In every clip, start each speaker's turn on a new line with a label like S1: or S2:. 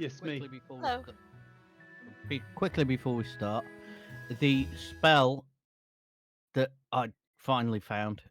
S1: Yes, me.
S2: Hello.
S3: Quickly before we start, the spell that I finally found.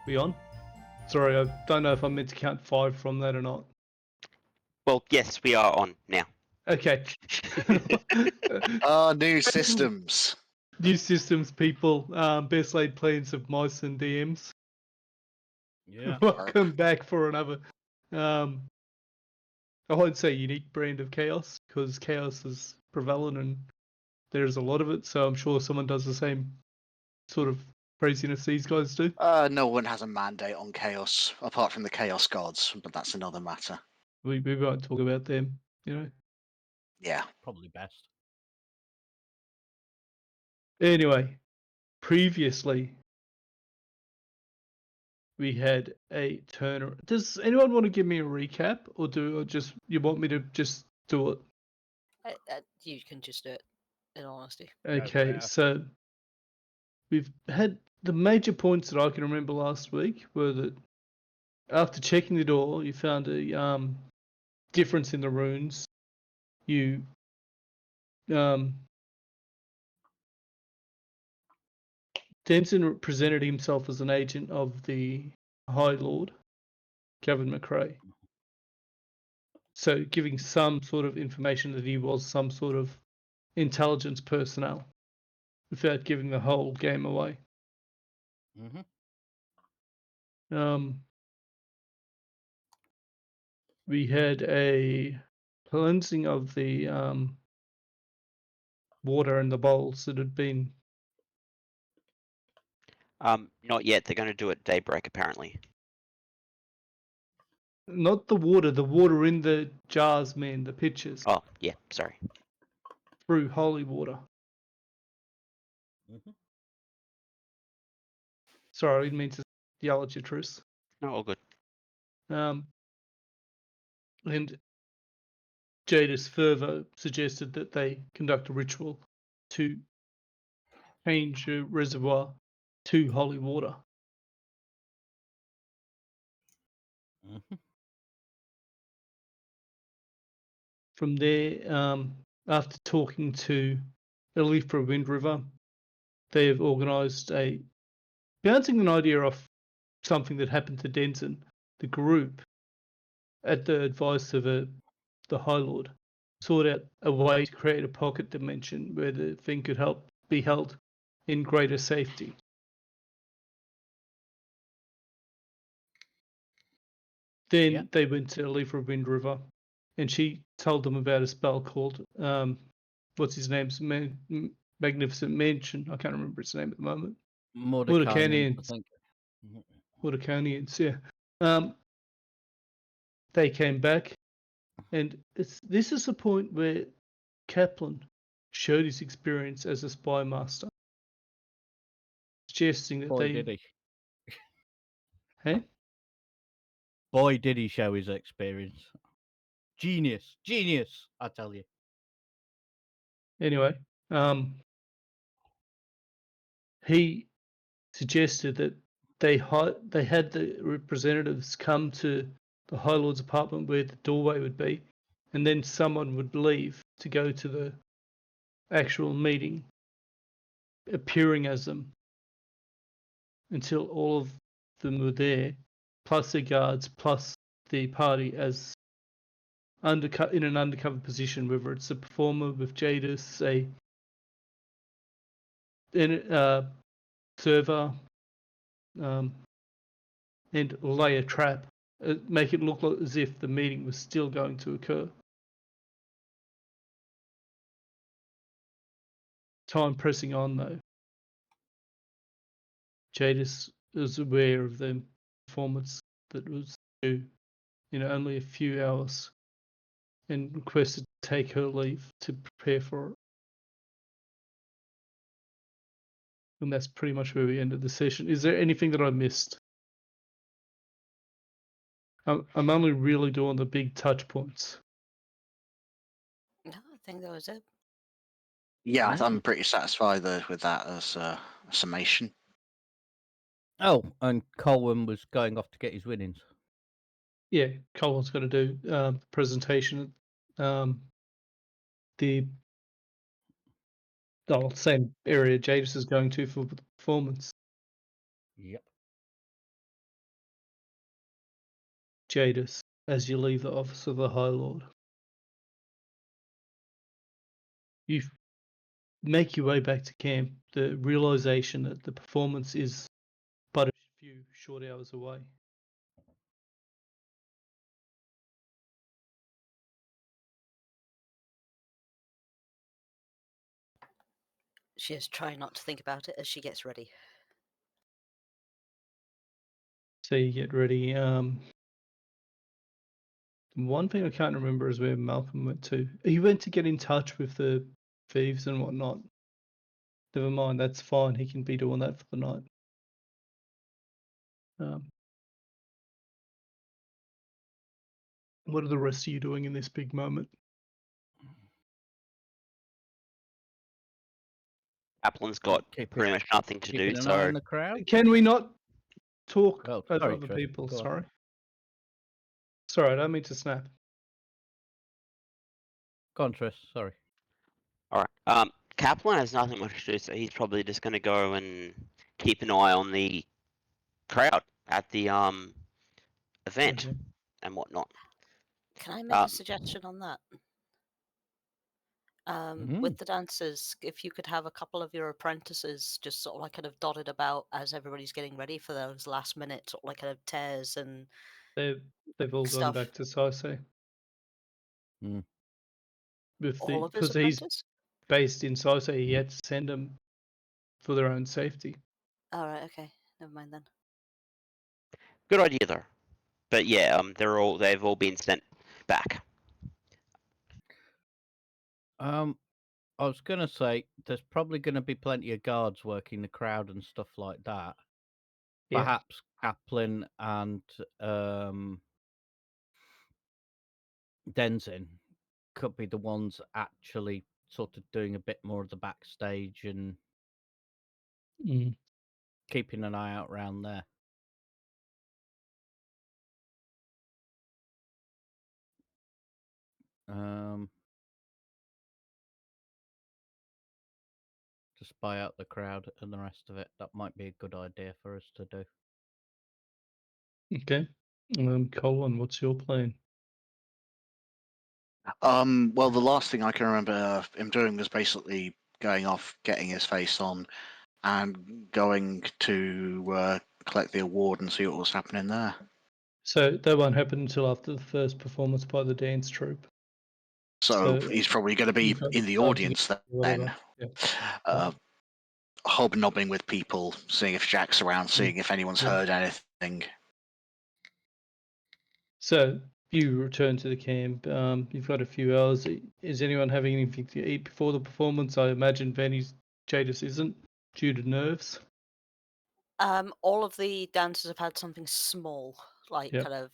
S1: We on? Sorry, I don't know if I'm meant to count 5 from that or not.
S4: Well, yes, we are on now.
S1: Okay.
S5: New systems.
S1: New systems, people. Best laid plans of mice and DMs.
S3: Yeah.
S1: Welcome back for another. I won't say unique brand of chaos because chaos is prevalent and there's a lot of it. So I'm sure someone does the same sort of craziness these guys do.
S5: No one has a mandate on chaos apart from the chaos gods, but that's another matter.
S1: We won't talk about them, you know.
S5: Yeah.
S3: Probably best.
S1: Anyway, previously we had a turner. Does anyone want to give me a recap, or just you want me to just do it?
S2: You can just do it, in honesty.
S1: Okay,
S3: fair.
S1: so we've had the major points that I can remember last week were that after checking the door, you found a difference in the runes. You Denson presented himself as an agent of the High Lord, Gavin McRae. So giving some sort of information that he was some sort of intelligence personnel without giving the whole game away.
S3: Mm-hmm.
S1: We had a cleansing of the water in the bowls that had been.
S4: Not yet. They're going to do it at daybreak, apparently.
S1: Not the water in the jars, man, the pitchers.
S4: Oh, yeah. Sorry.
S1: Through holy water.
S3: Mm-hmm.
S1: Sorry, I didn't mean to yell at you, Truce.
S4: No, all good.
S1: And Jaidus further suggested that they conduct a ritual to change the reservoir to holy water.
S3: Mm-hmm.
S1: From there, after talking to Elifra Wind River, they have organised bouncing an idea off something that happened to Denson. The group, at the advice of the High Lord, sought out a way to create a pocket dimension where the thing could be held in greater safety. Then they went to Elifra Wind River, and she told them about a spell called what's his name's Magnificent Mansion. I can't remember its name at the moment.
S3: Mordecanians, I think.
S1: Mordecanians, yeah. They came back, and this is the point where Kaplan showed his experience as a spy master, suggesting that
S3: Boy, did he.
S1: Hey?
S3: Boy, did he show his experience. Genius, I tell you.
S1: Anyway, he suggested that they had the representatives come to the High Lord's apartment where the doorway would be and then someone would leave to go to the actual meeting, appearing as them until all of them were there, plus their guards, plus the party as in an undercover position, whether it's a performer with Jaidus, a server, and lay a trap, make it look as if the meeting was still going to occur. Time pressing on, though. Jaidus was aware of the performance that was due in only a few hours and requested to take her leave to prepare for it. And that's pretty much where we ended the session. Is there anything that I missed? I'm only really doing the big touch points.
S2: No, I think that was it.
S5: Yeah,
S3: Mm.
S5: I'm pretty satisfied with that as a summation.
S3: Oh, and Colwyn was going off to get his winnings.
S1: Yeah, Colin's got to do the presentation. The same area Jaidus is going to for the performance.
S3: Yep.
S1: Jaidus, as you leave the office of the High Lord, you make your way back to camp. The realization that the performance is but a few short hours away.
S2: She is trying not to think about it as she gets ready.
S1: So you get ready. One thing I can't remember is where Malcolm went to. He went to get in touch with the thieves and whatnot. Never mind, that's fine. He can be doing that for the night. What are the rest of you doing in this big moment?
S4: Kaplan's got pretty much nothing to do,
S3: Keeping an eye
S4: so
S3: on the crowd.
S1: Can we not talk
S3: Oh,
S1: over
S3: sorry,
S1: other
S3: Trish,
S1: people?
S3: go on.
S1: Sorry. Sorry, I don't mean to snap.
S3: Go on, Trish. Sorry.
S4: all right. Kaplan has nothing much to do, so he's probably just going to go and keep an eye on the crowd at the event
S1: Okay.
S4: and whatnot.
S2: Can I make a suggestion on that? With the dancers, if you could have a couple of your apprentices just sort of like kind of dotted about as everybody's getting ready for those last minute sort of like kind of tears and
S1: They've all gone
S2: stuff.
S1: back to Saisei.
S3: Mm.
S2: All of his
S1: Because he's
S2: apprentices?
S1: based in Saisei, he had to send them for their own safety.
S2: All right, okay, never mind then.
S4: Good idea though. But yeah, they've all been sent back.
S3: I was gonna say there's probably gonna be plenty of guards working the crowd and stuff like that.
S1: Yeah.
S3: Perhaps Kaplan and Denzin could be the ones actually sort of doing a bit more of the backstage and
S1: Mm.
S3: keeping an eye out around there. To spy out the crowd and the rest of it. That might be a good idea for us to do.
S1: Okay. Colin, what's your plan?
S5: Well, the last thing I can remember him doing was basically going off, getting his face on, and going to collect the award and see what was happening there.
S1: So that won't happen until after the first performance by the dance troupe.
S5: So
S1: So
S5: he's probably going to be
S1: you've got
S5: in the
S1: time to
S5: audience
S1: get
S5: then,
S1: whatever.
S5: hobnobbing with people, seeing if Jack's around, seeing if anyone's
S1: Yeah.
S5: heard anything.
S1: So you return to the camp. You've got a few hours. Is anyone having anything to eat before the performance? I imagine Jaidus isn't due to nerves.
S2: All of the dancers have had something small, like
S1: Yep.
S2: kind of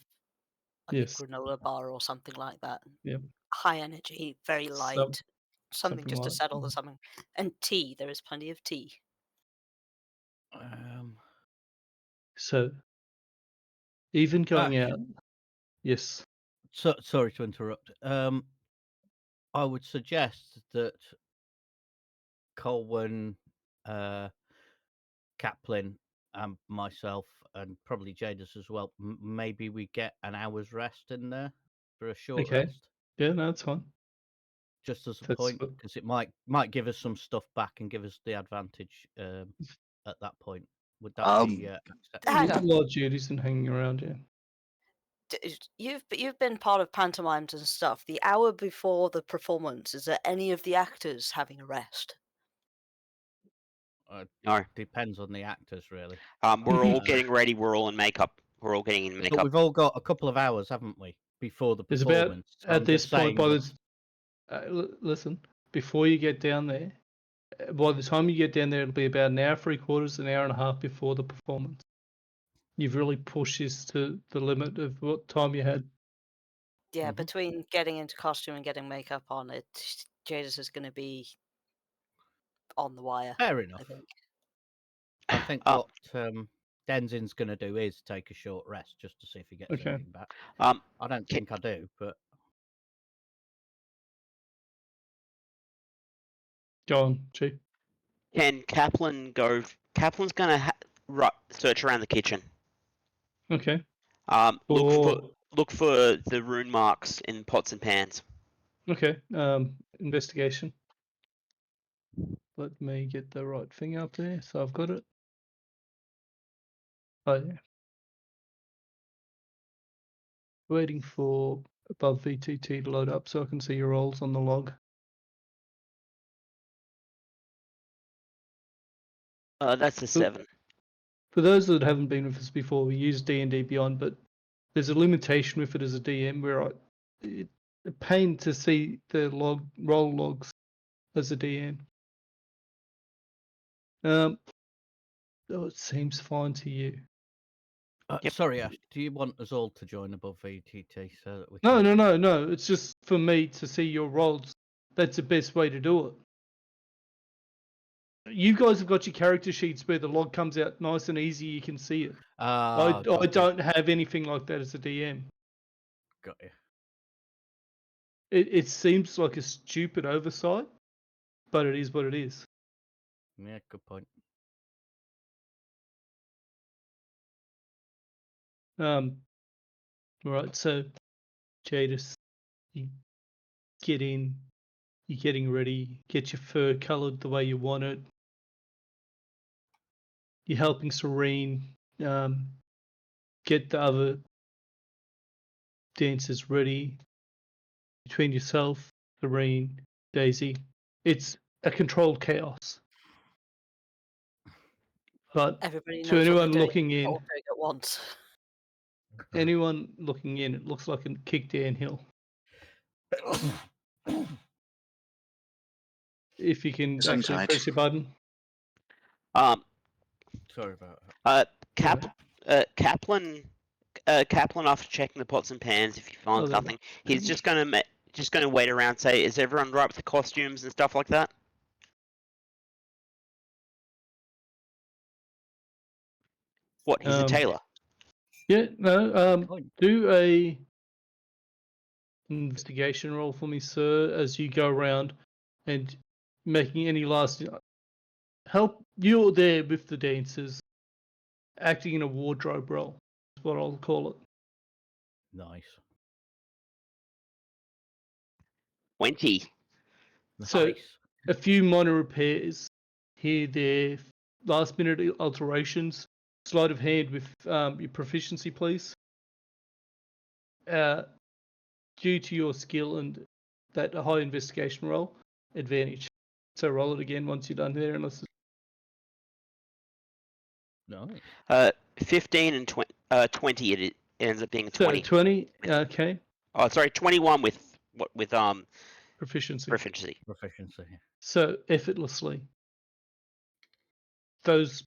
S2: like
S1: Yes.
S2: a granola bar or something like that.
S1: Yep.
S2: High energy, very light, something
S1: something
S2: just to
S1: light,
S2: settle the
S1: mhm.
S2: something. And tea, there is plenty of tea.
S1: So even going
S3: Ash,
S1: out, yes.
S3: Sorry to interrupt. I would suggest that Colwyn, Kaplan, and myself, and probably Jaidus as well, maybe we get an hour's rest in there for a short
S1: Okay.
S3: rest,
S1: Yeah, no, that's fine.
S3: just as a
S1: That's
S3: point,
S1: what-
S3: because it might give us some stuff back and give us the advantage at that point. Would that be acceptable?
S2: Hang
S1: a
S2: on.
S1: lot of duties and hanging around. Yeah.
S2: You've been part of pantomimes and stuff. The hour before the performance, is there any of the actors having a rest?
S4: No.
S3: Depends on the actors, really.
S4: We're all getting ready. We're all in makeup. We're all getting in
S3: But
S4: makeup.
S3: we've all got a couple of hours, haven't we, before the
S1: There's about
S3: performance? So
S1: at
S3: I'm
S1: this
S3: just
S1: point.
S3: saying
S1: By
S3: that-
S1: this, listen. Before you get down there, by the time you get down there, it'll be about an hour, 3/4, an hour and a half before the performance. You've really pushed this to the limit of what time you had.
S2: Yeah,
S3: Mhm.
S2: between getting into costume and getting makeup on, Jadis is going to be on the wire,
S3: Fair
S2: I
S3: enough.
S2: think.
S3: I think
S4: Um,
S3: what Denzin's going to do is take a short rest just to see if he gets
S1: Okay.
S3: anything back.
S4: Um,
S3: I don't
S4: Ca-
S3: think I do, but
S1: Go on, Chief.
S4: can Kaplan go? Kaplan's gonna search around the kitchen.
S1: Okay.
S4: Look
S1: Or
S4: for the rune marks in pots and pans.
S1: okay. Investigation. Let me get the right thing up there. So I've got it. Oh yeah. Waiting for above VTT to load up so I can see your rolls on the log.
S4: That's a 7.
S1: For those that haven't been with us before, we use D&D Beyond, but there's a limitation with it as a DM where it's a pain to see the roll logs as a DM. Oh, it seems fine to you.
S4: Yep.
S3: sorry, Ash, do you want us all to join above VTT so that we
S1: No,
S3: can...
S1: no. It's just for me to see your rolls. That's the best way to do it. You guys have got your character sheets where the log comes out nice and easy. You can see it. I
S3: got you,
S1: don't have anything like that as a DM.
S3: got you.
S1: It seems like a stupid oversight, but it is what it is.
S3: Yeah, good point.
S1: Right. So, Jaidus, you get in. You're getting ready. Get your fur coloured the way you want it. You're helping Serene get the other dancers ready. Between yourself, Serene, Daisy, it's a controlled chaos. But
S2: Everybody
S1: to
S2: knows what they're
S1: anyone
S2: doing,
S1: looking
S2: they're
S1: in,
S2: all doing it at once.
S1: it looks like a kick downhill. If you can
S5: It's
S1: actually
S5: inside.
S1: press your button.
S3: Sorry about that.
S4: Kaplan. Kaplan, after checking the pots and pans, if he finds
S1: there
S4: nothing, he's just gonna wait around. Say, is everyone right with the costumes and stuff like that? What? He's a tailor.
S1: Yeah, no.
S3: Good point.
S1: Do a investigation roll for me, sir, as you go around and making any last help. You're there with the dancers, acting in a wardrobe role. Is what I'll call it.
S3: Nice.
S4: 20.
S1: So
S3: Nice.
S1: a few minor repairs here, there, last minute alterations. Sleight of hand with your proficiency, please. Due to your skill and that high investigation roll, advantage. So roll it again once you're done there, unless
S3: Nice.
S4: 15 and 20. It ends up being a
S1: so
S4: 20.
S1: 20. Okay,
S4: Oh, sorry, 21 with
S1: proficiency.
S4: proficiency.
S3: Proficiency.
S1: So effortlessly, those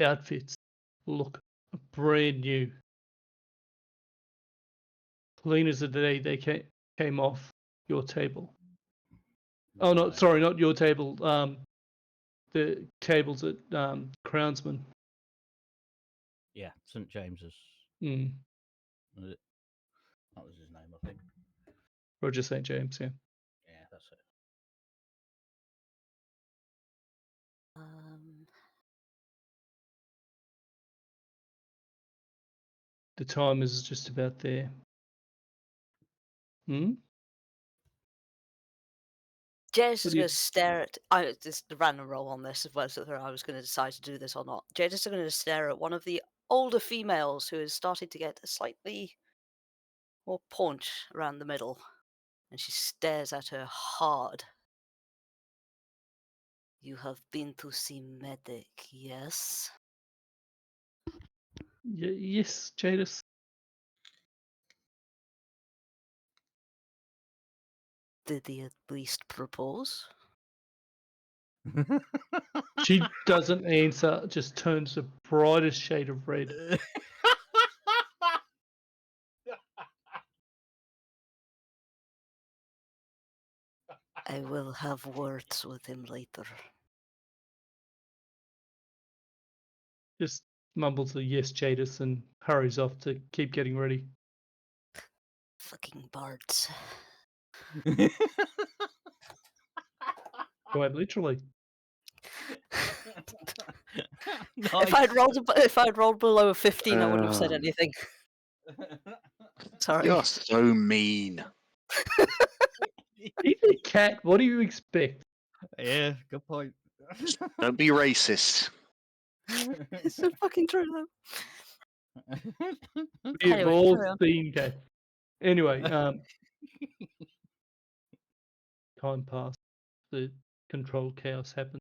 S1: outfits look brand new, clean as the day they came off your table. Oh, no,
S3: Nice.
S1: sorry, not your table. The tables at Crownsman.
S3: Yeah, St James's.
S1: Mm.
S3: Was it? That was his name, I think.
S1: Roger St. James, yeah.
S3: Yeah, that's it.
S1: The time is just about there.
S2: Jaidus
S1: What
S2: is
S1: do you-
S2: going to stare at. I just the random roll on this, whether I was going to decide to do this or not. Jaidus is going to stare at one of the older females who is starting to get slightly more paunch around the middle, and she stares at her hard. You have been to see medic, yes?
S1: Yes, Jaidus.
S2: Did he at least propose?
S1: She doesn't answer, just turns the brightest shade of red.
S2: I will have words with him later.
S1: Just mumbles a yes, Jaidus, and hurries off to keep getting ready.
S2: Fucking bards.
S1: Quite literally.
S2: If I'd rolled below a 15, I wouldn't have said
S5: Um,
S2: anything. Sorry.
S5: You're so mean.
S1: He's a cat. What do you expect?
S3: Yeah, good point.
S5: Don't be racist.
S2: It's so fucking true though.
S1: We've
S2: Anyway,
S1: all
S2: carry on.
S1: seen cats. Anyway, time passed. The controlled chaos happened.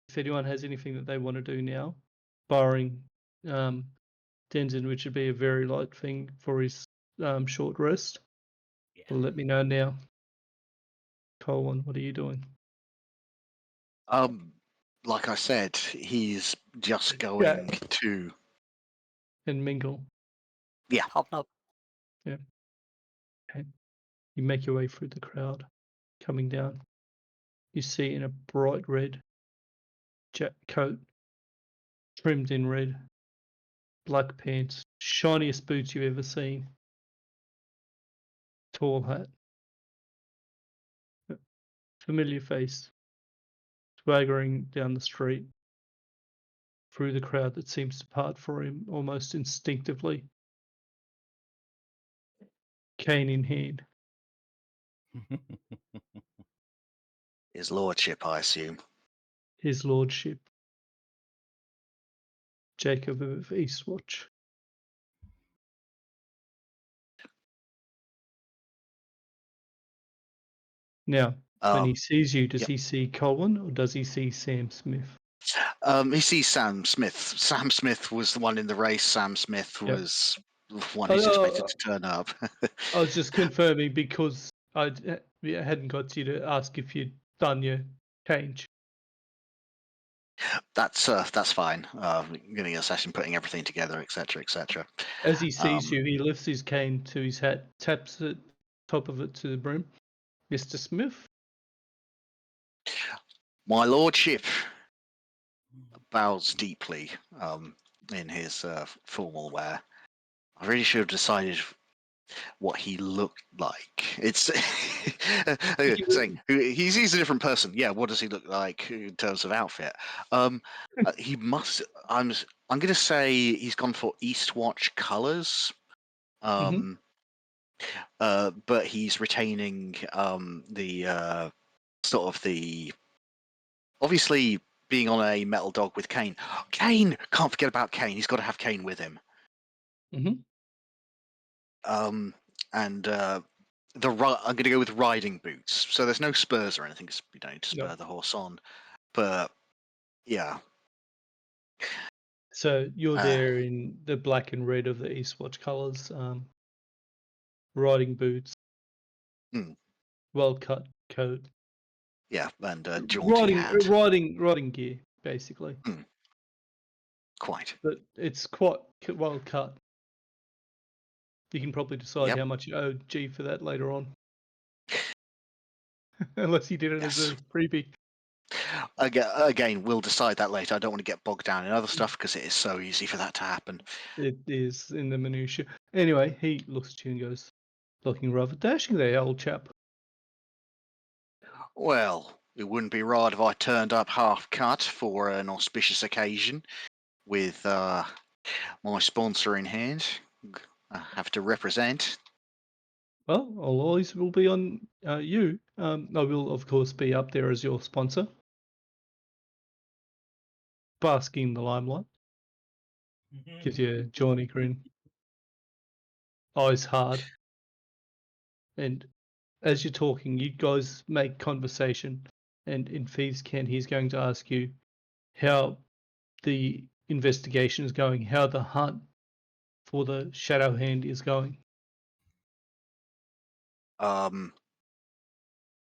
S1: If anyone has anything that they want to do now, barring Denzin, which would be a very light thing for his short rest, well, let me know now. Colin, what are you doing?
S5: Like I said, he's just going to.
S1: And mingle.
S2: Hobnob.
S1: Okay. You make your way through the crowd, coming down. You see in a bright red coat, trimmed in red, black pants, shiniest boots you've ever seen, tall hat, familiar face, swaggering down the street through the crowd that seems to part for him almost instinctively, cane in hand.
S5: His lordship, I assume.
S1: His lordship, Jacob of Eastwatch. Now, when he sees you, does he see Colin or does he see Sam Smith?
S5: He sees Sam Smith. Sam Smith was the one in the race. Sam Smith was the one who's expected to turn up.
S1: I was just confirming because I hadn't got you to ask if you'd done your change.
S5: That's fine. Getting a session, putting everything together, etc., etc.
S1: As he sees you, he lifts his cane to his hat, taps the top of it to the brim. Mr. Smith?
S5: My lordship bows deeply in his formal wear. I really should have decided what he looked like. It's saying he's a different person. Yeah, what does he look like in terms of outfit? He must. I'm going to say he's gone for Eastwatch colors. But he's retaining the sort of the obviously being on a metal dog with Kane. Kane, can't forget about Kane. He's got to have Kane with him. And I'm going to go with riding boots. So there's no spurs or anything. 'Cause you don't need to spur the horse on. But yeah.
S1: So you're there in the black and red of the Eastwatch colours, riding boots, well cut coat.
S5: Yeah, and jaunty hat.
S1: Riding gear, basically.
S5: Quite.
S1: But it's quite well cut. You can probably decide how much you owe G for that later on. Unless you did it as a freebie.
S5: Again, we'll decide that later. I don't want to get bogged down in other stuff because it is so easy for that to happen.
S1: It is in the minutiae. Anyway, he looks at you and goes, looking rather dashing there, old chap.
S5: Well, it wouldn't be right if I turned up half cut for an auspicious occasion with my sponsor in hand. I have to represent.
S1: Well, all eyes will be on you. I will, of course, be up there as your sponsor, basking in the limelight. Gives you a Johnny grin, eyes hard, and as you're talking, you guys make conversation. And in Thieves' Cant, he's going to ask you how the investigation is going, how the hunt for the Shadow Hand is going.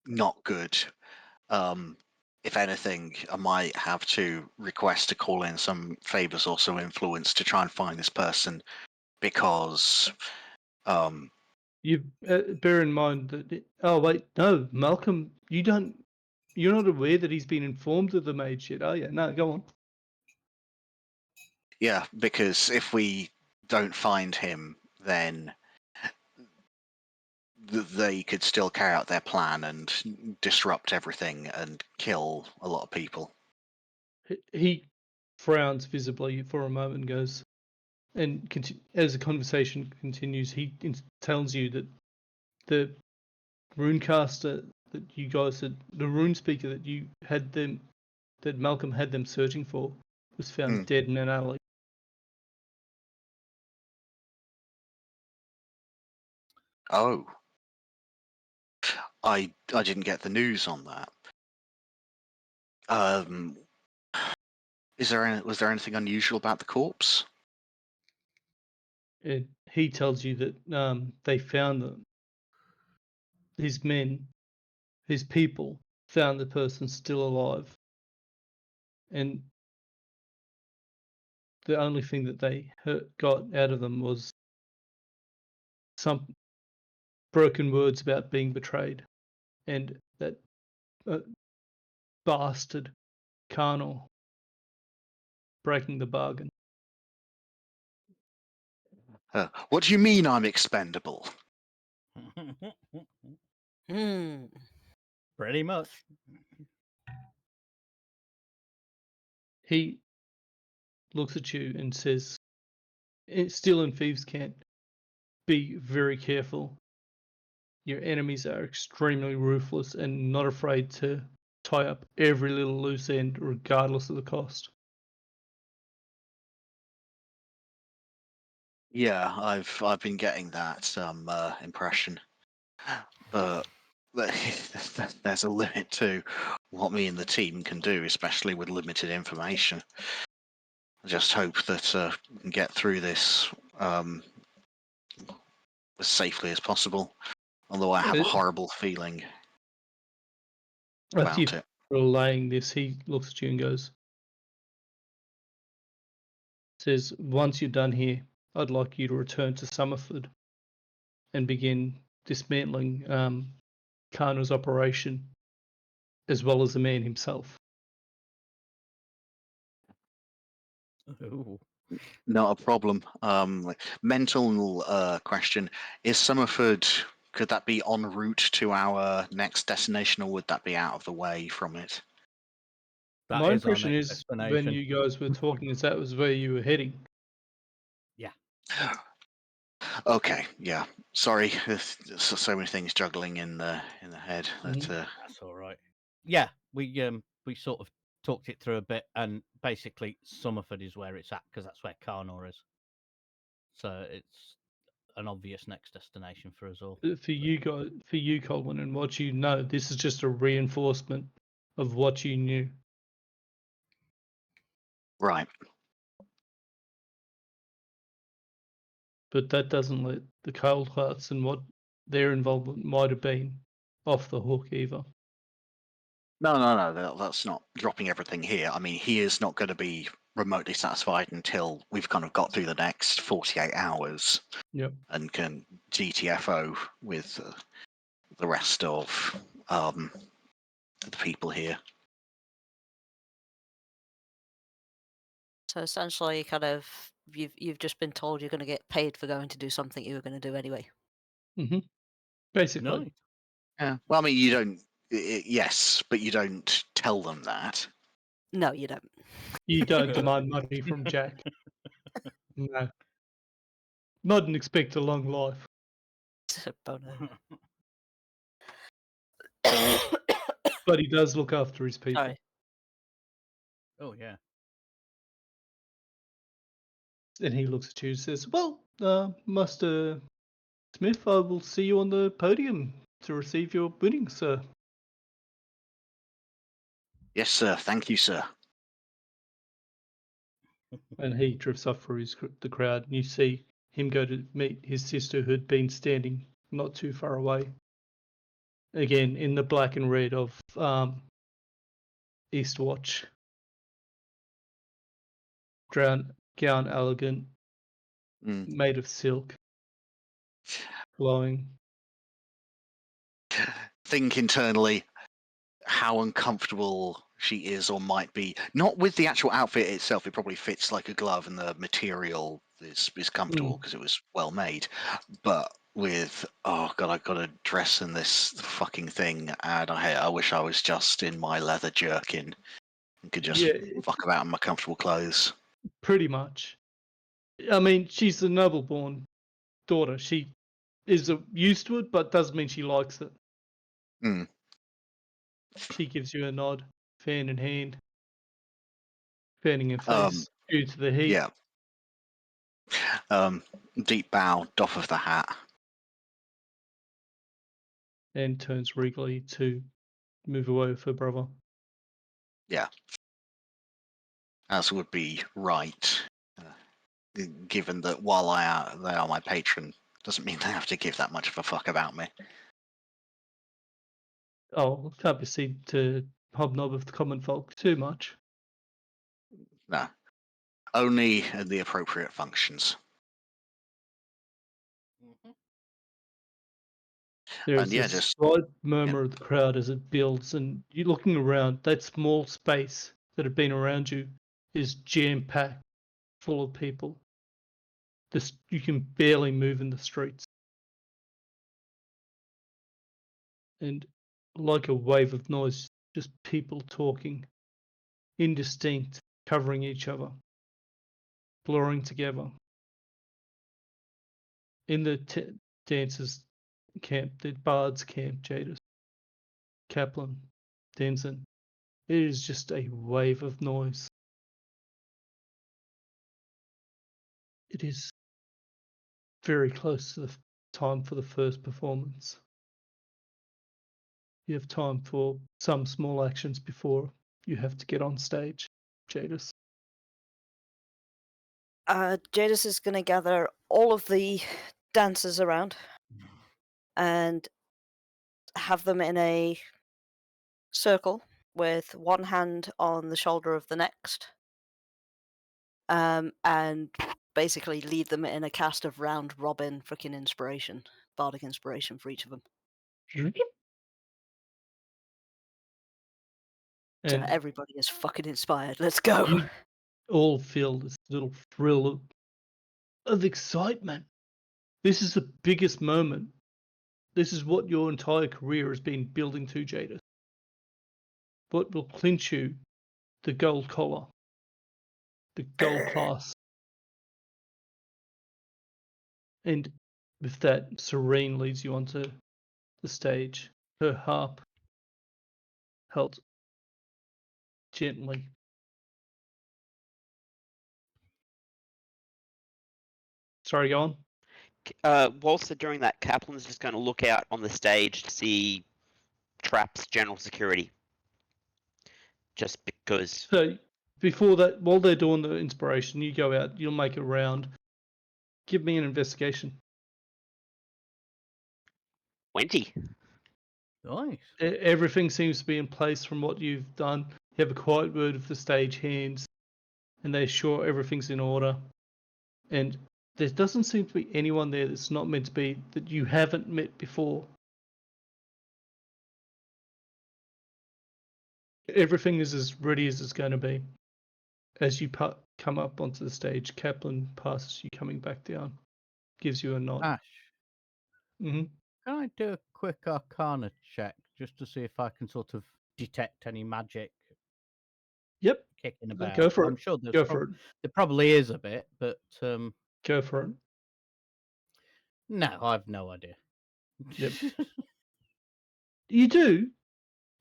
S5: Not good. If anything, I might have to request to call in some favors or some influence to try and find this person because
S1: You bear in mind that. Oh wait, no, Malcolm, you're not aware that he's been informed of the maid shit, are you? No, go on.
S5: yeah, because if we don't find him, then they could still carry out their plan and disrupt everything and kill a lot of people.
S1: He frowns visibly for a moment and goes, and as the conversation continues, he tells you that the runecaster that you guys had, the rune speaker that you had them, that Malcolm had them searching for, was found dead in an alley.
S5: Oh, I didn't get the news on that. Was there anything unusual about the corpse?
S1: And he tells you that they found them. His men, his people, found the person still alive, and the only thing that they got out of them was some broken words about being betrayed, and that bastard Carnal breaking the bargain.
S5: What do you mean I'm expendable?
S2: Hmm.
S3: Pretty much.
S1: He looks at you and says, still in Thieves' Cant, be very careful. Your enemies are extremely ruthless and not afraid to tie up every little loose end, regardless of the cost.
S5: Yeah, I've been getting that impression, but there's a limit to what me and the team can do, especially with limited information. I just hope that we can get through this as safely as possible. Although I have a horrible feeling
S1: After
S5: about
S1: you've
S5: it.
S1: relaying this, he looks at you and says, once you're done here, I'd like you to return to Summerford and begin dismantling Kana's operation, as well as the man himself.
S3: Ooh.
S5: Not a problem. Mental question: is Summerford? Could that be en route to our next destination, or would that be out of the way from it?
S3: That
S1: My
S3: is our
S1: impression
S3: next
S1: is when
S3: destination.
S1: you guys were talking, is that was where you were heading.
S3: Yeah.
S5: Okay, yeah. Sorry, there's so many things juggling in the head that.
S3: That's all right. Yeah, we sort of talked it through a bit, and basically Summerford is where it's at because that's where Carnor is. So it's an obvious next destination for us all.
S1: For you guys, for you, Colin, and what you know, this is just a reinforcement of what you knew.
S5: Right.
S1: But that doesn't let the cold hearts and what their involvement might have been off the hook either.
S5: No. That's not dropping everything here. I mean, he is not going to be remotely satisfied until we've kind of got through the next 48 hours.
S1: Yep.
S5: And can GTFO with the rest of the people here.
S2: So essentially, kind of, you've just been told you're going to get paid for going to do something you were going to do anyway.
S1: Mm-hmm. Basically,
S3: Nice.
S5: Yeah. Well, I mean, you don't. Yes, but you don't tell them that.
S2: No, you don't.
S1: you don't demand money from Jack. No, not and expect a long life.
S2: It's a bono.
S1: But he does look after his people.
S2: Sorry.
S3: Oh yeah.
S1: And he looks at you and says, "Well, Master Smith, I will see you on the podium to receive your winnings, sir."
S5: Yes, sir. Thank you, sir.
S1: And he drifts off through the crowd, and you see him go to meet his sister, who had been standing not too far away. Again, in the black and red of Eastwatch. Gown elegant,
S5: Mm.
S1: made of silk, glowing.
S5: Think internally how uncomfortable she is or might be. Not with the actual outfit itself; it probably fits like a glove, and the material is comfortable because it was well made. But with oh god, I got to dress in this fucking thing, and I wish I was just in my leather jerkin and could just
S1: Yeah,
S5: fuck about in my comfortable clothes.
S1: pretty much. I mean, she's a noble-born daughter. She is used to it, but doesn't mean she likes it.
S5: Mm.
S1: She gives you a nod, fan in hand, fanning her
S5: Um,
S1: face due to the heat,
S5: yeah. Deep bow, doff of the hat.
S1: and turns regally to move away with her brother.
S5: Yeah, as would be right. Given that while they are my patron, doesn't mean they have to give that much of a fuck about me.
S1: Oh, can't be seen to hobnob with the common folk too much.
S5: No, only in the appropriate functions.
S3: Mhm.
S1: There's
S5: And yeah,
S1: this
S5: just
S1: slight murmur of the crowd as it builds, and you're looking around. That small space that had been around you is jam-packed, full of people. You can barely move in the streets. And like a wave of noise, just people talking, indistinct, covering each other, blurring together. In the dancers' camp, the bards' camp, Jaidus, Kaplan, Denson, it is just a wave of noise. It is very close to the time for the first performance. You have time for some small actions before you have to get on stage, Jadis.
S2: Jaidus is going to gather all of the dancers around and have them in a circle with one hand on the shoulder of the next, and basically lead them in a cast of round robin freaking inspiration, bardic inspiration for each of them. So
S1: And
S2: everybody is fucking inspired. Let's go.
S1: you all feel this little thrill of excitement. This is the biggest moment. This is what your entire career has been building to, Jadis. What will clinch you the gold collar, the gold class. And with that, Serene leads you onto the stage, her harp held gently. Sorry, go on.
S4: Whilst they're doing that, Kaplan's just going to look out on the stage to see traps, general security. Just because.
S1: So before that, while they're doing the inspiration, you go out, you'll make a round. Give me an investigation.
S4: 20.
S3: Nice.
S1: Everything seems to be in place from what you've done. You have a quiet word with the stage hands, and they assure everything's in order. And there doesn't seem to be anyone there that's not meant to be, that you haven't met before. Everything is as ready as it's going to be. As you come up onto the stage, Kaplan passes you coming back down, gives you a nod.
S3: Ash.
S1: Mm-hmm.
S3: Can I do a quick Arcana check just to see if I can sort of detect any magic
S1: Yep.
S3: kicking
S1: Go
S3: about?
S1: for
S3: I'm
S1: it.
S3: sure there's
S1: Go for it.
S3: there probably is a bit, but
S1: Go for it.
S3: no, I've no idea.
S1: Yep. You do.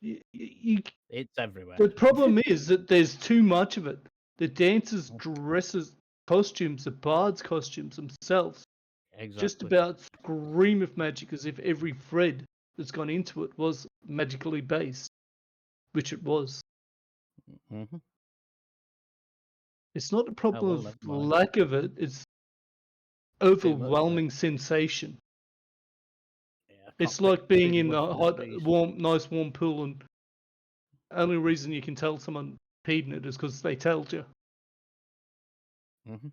S1: You,
S3: It's everywhere.
S1: the problem is that there's too much of it. The dancers'
S3: Mm.
S1: dresses, costumes, the bards' costumes themselves just
S3: Exactly.
S1: about scream of magic as if every thread that's gone into it was magically based, which it was.
S3: Hmm.
S1: It's not a
S3: Oh
S1: problem
S3: well,
S1: of
S3: never mind.
S1: lack of it, it's
S3: Too much of it.
S1: overwhelming sensation.
S3: Yeah, I can't
S1: It's like
S3: see
S1: being
S3: the
S1: in
S3: wood
S1: the
S3: for the
S1: hot,
S3: trees.
S1: nice warm pool, and only reason you can tell someone peed in it is because they told you.
S3: Hmm.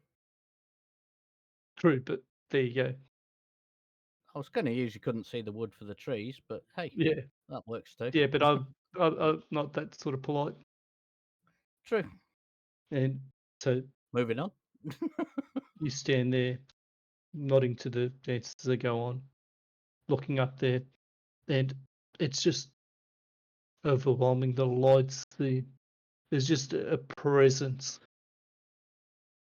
S1: True, but there you go.
S3: I was going to use you couldn't see the wood for the trees, but hey,
S1: Yeah,
S3: that works too.
S1: yeah, but I'm not that sort of polite,
S3: True.
S1: and so
S3: Moving on.
S1: you stand there, nodding to the dancers as they go on, looking up there, and it's just overwhelming. The lights, there's just a presence.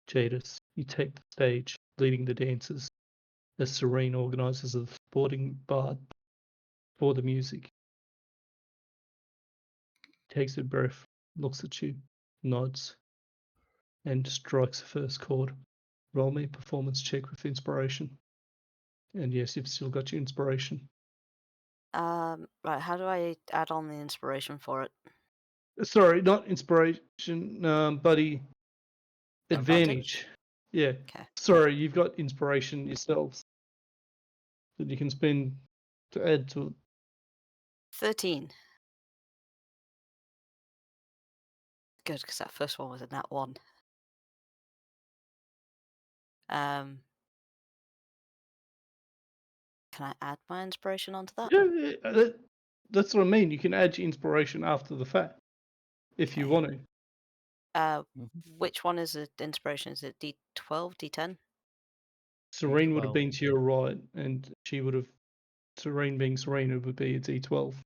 S1: Jaidus, you take the stage, leading the dancers as Serene organises the sporting bard for the music. Takes a breath, looks at you, nods, and strikes the first chord. Roll me a performance check with inspiration. And yes, you've still got your inspiration.
S2: Right, how do I add on the inspiration for it?
S1: Sorry, not inspiration, buddy.
S2: Advantage?
S1: Advantage. Yeah.
S2: Okay.
S1: Sorry, you've got inspiration yourselves that you can spend to add to it.
S2: 13. Good, because that first one was a nat 1. Can I add my inspiration onto that?
S1: Yeah, that's what I mean. You can add your inspiration after the fact if you
S2: Okay.
S1: want to.
S3: Mhm.
S2: Which one is the inspiration? Is it D12, D10?
S1: Serene would have
S3: D12.
S1: been to your right, and she would have, Serene being Serene, it would be a D12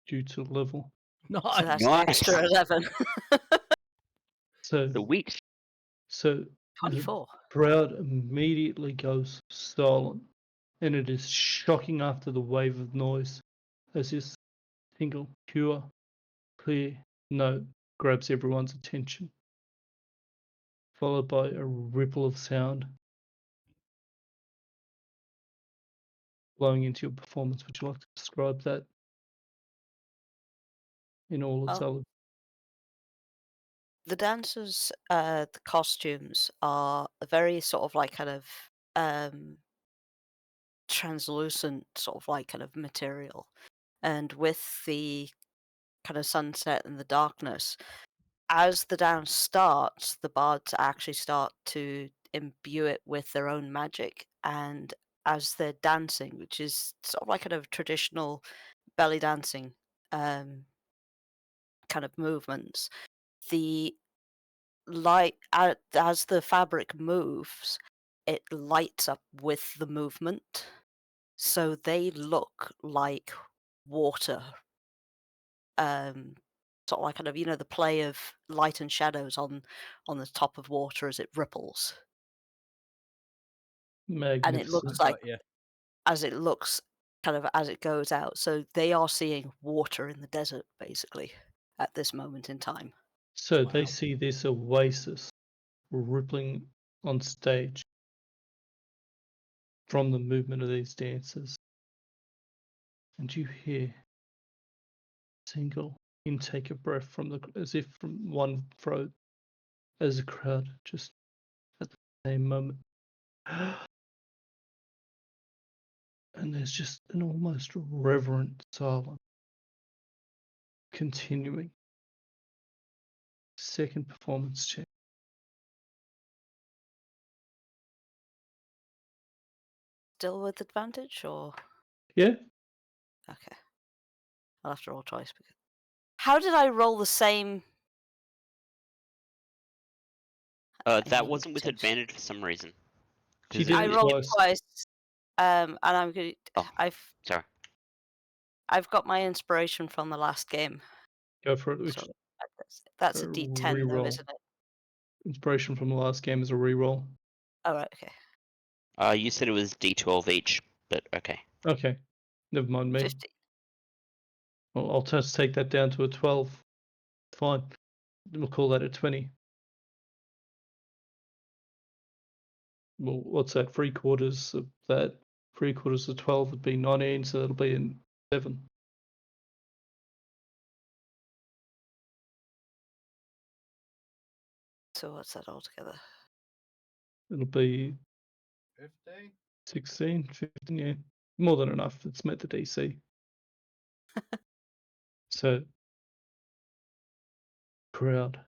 S1: due to level.
S2: So
S3: Nice.
S2: that's an extra
S4: Nice.
S2: 11.
S1: So,
S4: The witch.
S1: so the
S2: 24.
S1: crowd immediately goes silent, and it is shocking after the wave of noise as this single, pure, clear note grabs everyone's attention, followed by a ripple of sound flowing into your performance. Would you like to describe that in all its
S2: Well,
S1: elegance?
S2: the dancers, the costumes are a very sort of like kind of translucent sort of like kind of material. And with the kind of sunset and the darkness, as the dance starts, the bards actually start to imbue it with their own magic. And as they're dancing, which is sort of like kind of traditional belly dancing um, kind of movements, the light, as the fabric moves, it lights up with the movement. So they look like water, um, sort of like kind of the play of light and shadows on the top of water as it ripples, and it looks
S1: Magnificent.
S2: like
S3: Yeah.
S2: as it looks kind of as it goes out. So they are seeing water in the desert basically at this moment in time.
S1: So they
S3: Wow.
S1: see this oasis rippling on stage from the movement of these dancers, and you hear single intake of breath from as if from one throat, as the crowd just at the same moment, and there's just an almost reverent silence continuing. Second performance check.
S2: Still with advantage, or
S1: Yeah,
S2: okay? I'll have to roll twice. How did I roll the same? I
S4: That
S2: need
S4: wasn't
S2: to
S4: with
S2: change.
S4: advantage for some reason.
S1: She
S4: 'Cause
S1: did
S2: I
S1: it
S2: rolled
S1: twice.
S2: twice, and I'm going.
S4: Oh. Sorry.
S2: I've got my inspiration from the last game.
S1: Go for it. Which
S2: So that's a D10 though,
S1: reroll.
S2: isn't it?
S1: Inspiration from the last game is a reroll.
S2: Oh right, okay.
S4: You said it was D12 each, but okay.
S1: Okay, never mind me.
S2: 50.
S1: Well, I'll just take that down to a 12. Fine. We'll call that a 20. Well, what's that? 3/4 of that. 3/4 of 12 would be 19, so that'll be in 7.
S2: So what's that altogether?
S1: It'll be
S3: 50.
S1: 16, 15, yeah. More than enough. It's met the DC. So, crowd.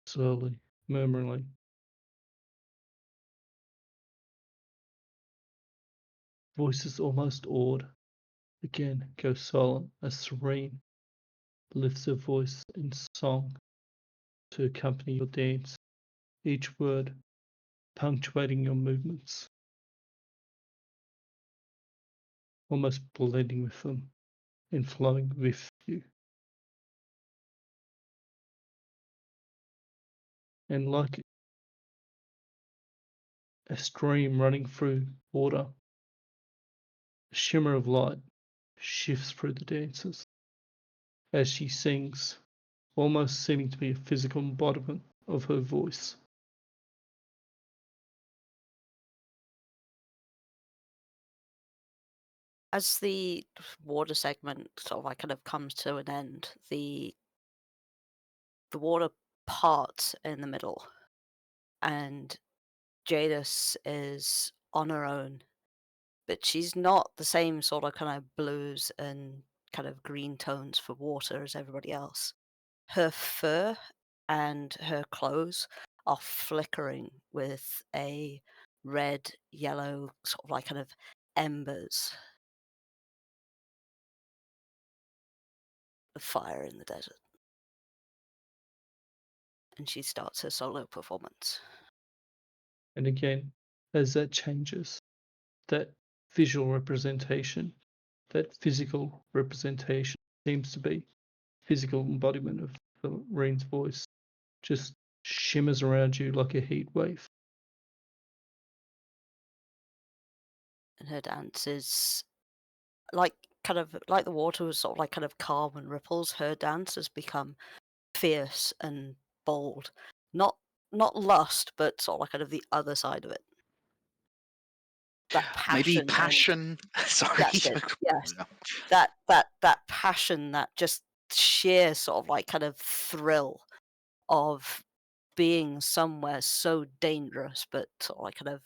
S1: Slowly, murmuringly. Voices almost awed. Again, go silent as Serene lifts her voice in song to accompany your dance, each word punctuating your movements, almost blending with them and flowing with you. And like a stream running through water, a shimmer of light shifts through the dancers as she sings, almost seeming to be a physical embodiment of her voice.
S2: As the water segment sort of like kind of comes to an end, the water parts in the middle, and Jaidus is on her own, but she's not the same sort of kind of blues and kind of green tones for water as everybody else. Her fur and her clothes are flickering with a red, yellow, sort of like kind of embers of fire in the desert. And she starts her solo performance.
S1: And again, as that changes, that visual representation, that physical representation seems to be physical embodiment of Reen's voice, just shimmers around you like a heat wave.
S2: And her dance is like kind of like the water was sort of like kind of calm and ripples. Her dance has become fierce and bold. Not lust, but sort of like kind of the other side of it. That
S5: Maybe
S2: passion.
S5: passion. Sorry.
S2: That's it. Yes. That passion, that just sheer sort of like kind of thrill of being somewhere so dangerous, but sort of like kind of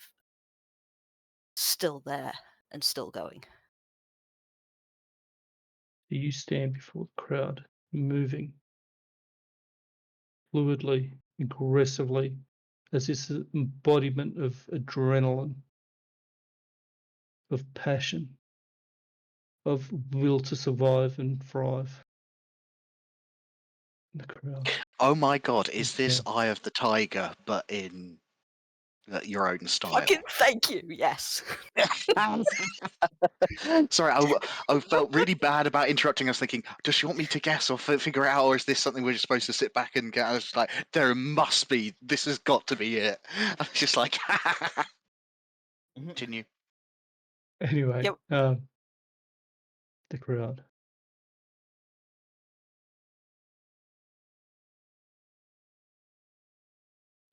S2: still there and still going.
S1: You stand before the crowd, moving fluidly, aggressively, as this embodiment of adrenaline, of passion, of will to survive and thrive. In the crowd.
S5: Oh my god, is this
S1: Yeah.
S5: Eye of the Tiger, but in your own style?
S2: Fucking thank you. Yes.
S5: Sorry, I felt really bad about interrupting. I was thinking, does she want me to guess or figure it out, or is this something we're just supposed to sit back and get? I was like, there must be. This has got to be it. I was just like, continue.
S1: Anyway,
S2: Yep.
S1: the crowd.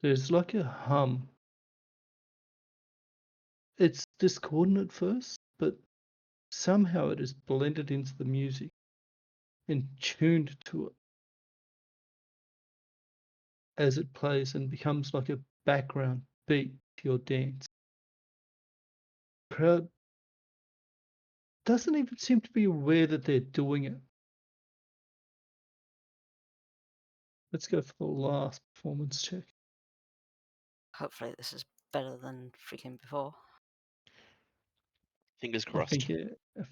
S1: There's like a hum. It's discordant at first, but somehow it is blended into the music and tuned to it as it plays and becomes like a background beat to your dance. The crowd doesn't even seem to be aware that they're doing it. Let's go for the last performance check.
S2: Hopefully this is better than freaking before.
S4: Fingers
S1: I
S4: crossed.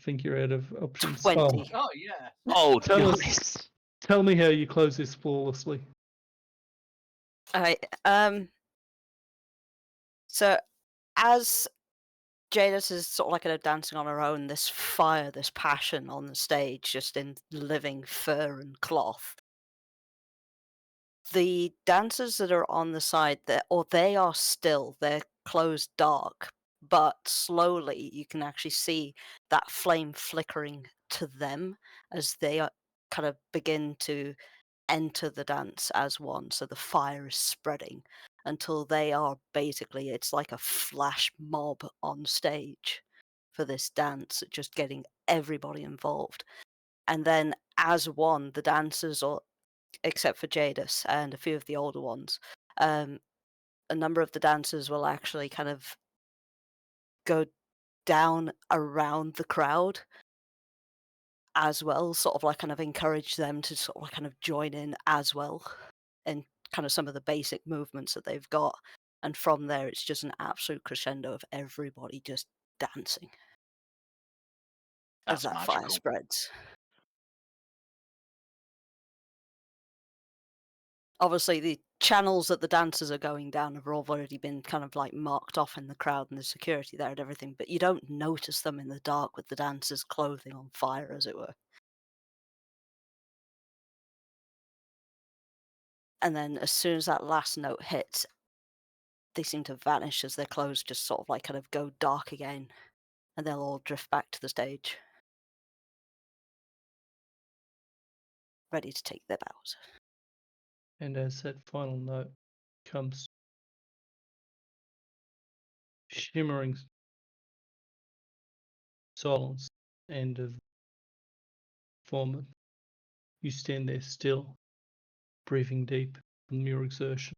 S1: think you're out of options.
S2: 20.
S3: Oh yeah.
S4: Oh,
S1: Tell us-
S4: nice.
S1: Tell me how you close this flawlessly.
S2: All right. So as Jaidus is sort of like kind of dancing on her own, this fire, this passion on the stage, just in living fur and cloth. The dancers that are on the side there, or they are still, they're closed dark, but slowly you can actually see that flame flickering to them as they kind of begin to enter the dance as one. So the fire is spreading until they are basically, it's like a flash mob on stage for this dance, just getting everybody involved. And then as one, the dancers, or except for Jaidus and a few of the older ones, a number of the dancers will actually kind of go down around the crowd as well, sort of like kind of encourage them to sort of like kind of join in as well, and kind of some of the basic movements that they've got. And from there, it's just an absolute crescendo of everybody just dancing as
S5: That's
S2: that fire
S5: magical.
S2: spreads. Obviously, the channels that the dancers are going down have already been kind of like marked off in the crowd and the security there and everything, but you don't notice them in the dark with the dancers' clothing on fire, as it were. And then as soon as that last note hits, they seem to vanish as their clothes just sort of like kind of go dark again, and they'll all drift back to the stage, ready to take their bows.
S1: And as that final note comes shimmering silence, end of performance, you stand there still, breathing deep from your exertion.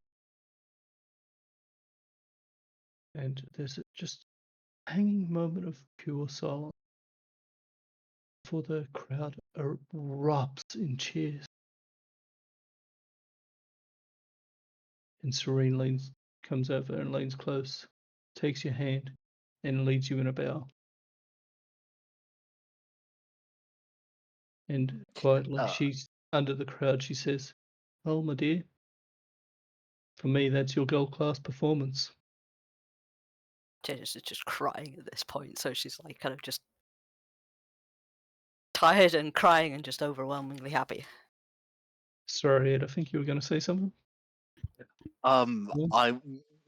S1: And there's just a hanging moment of pure silence before the crowd erupts in cheers. And Serene comes over and leans close, takes your hand, and leads you in a bow. And quietly, she's under the crowd. She says, "Well, my dear, for me, that's your gold-class performance."
S2: Jaidus is just crying at this point, so she's like kind of just tired and crying and just overwhelmingly happy.
S1: Sorry, Ed, I think you were going to say something.
S5: I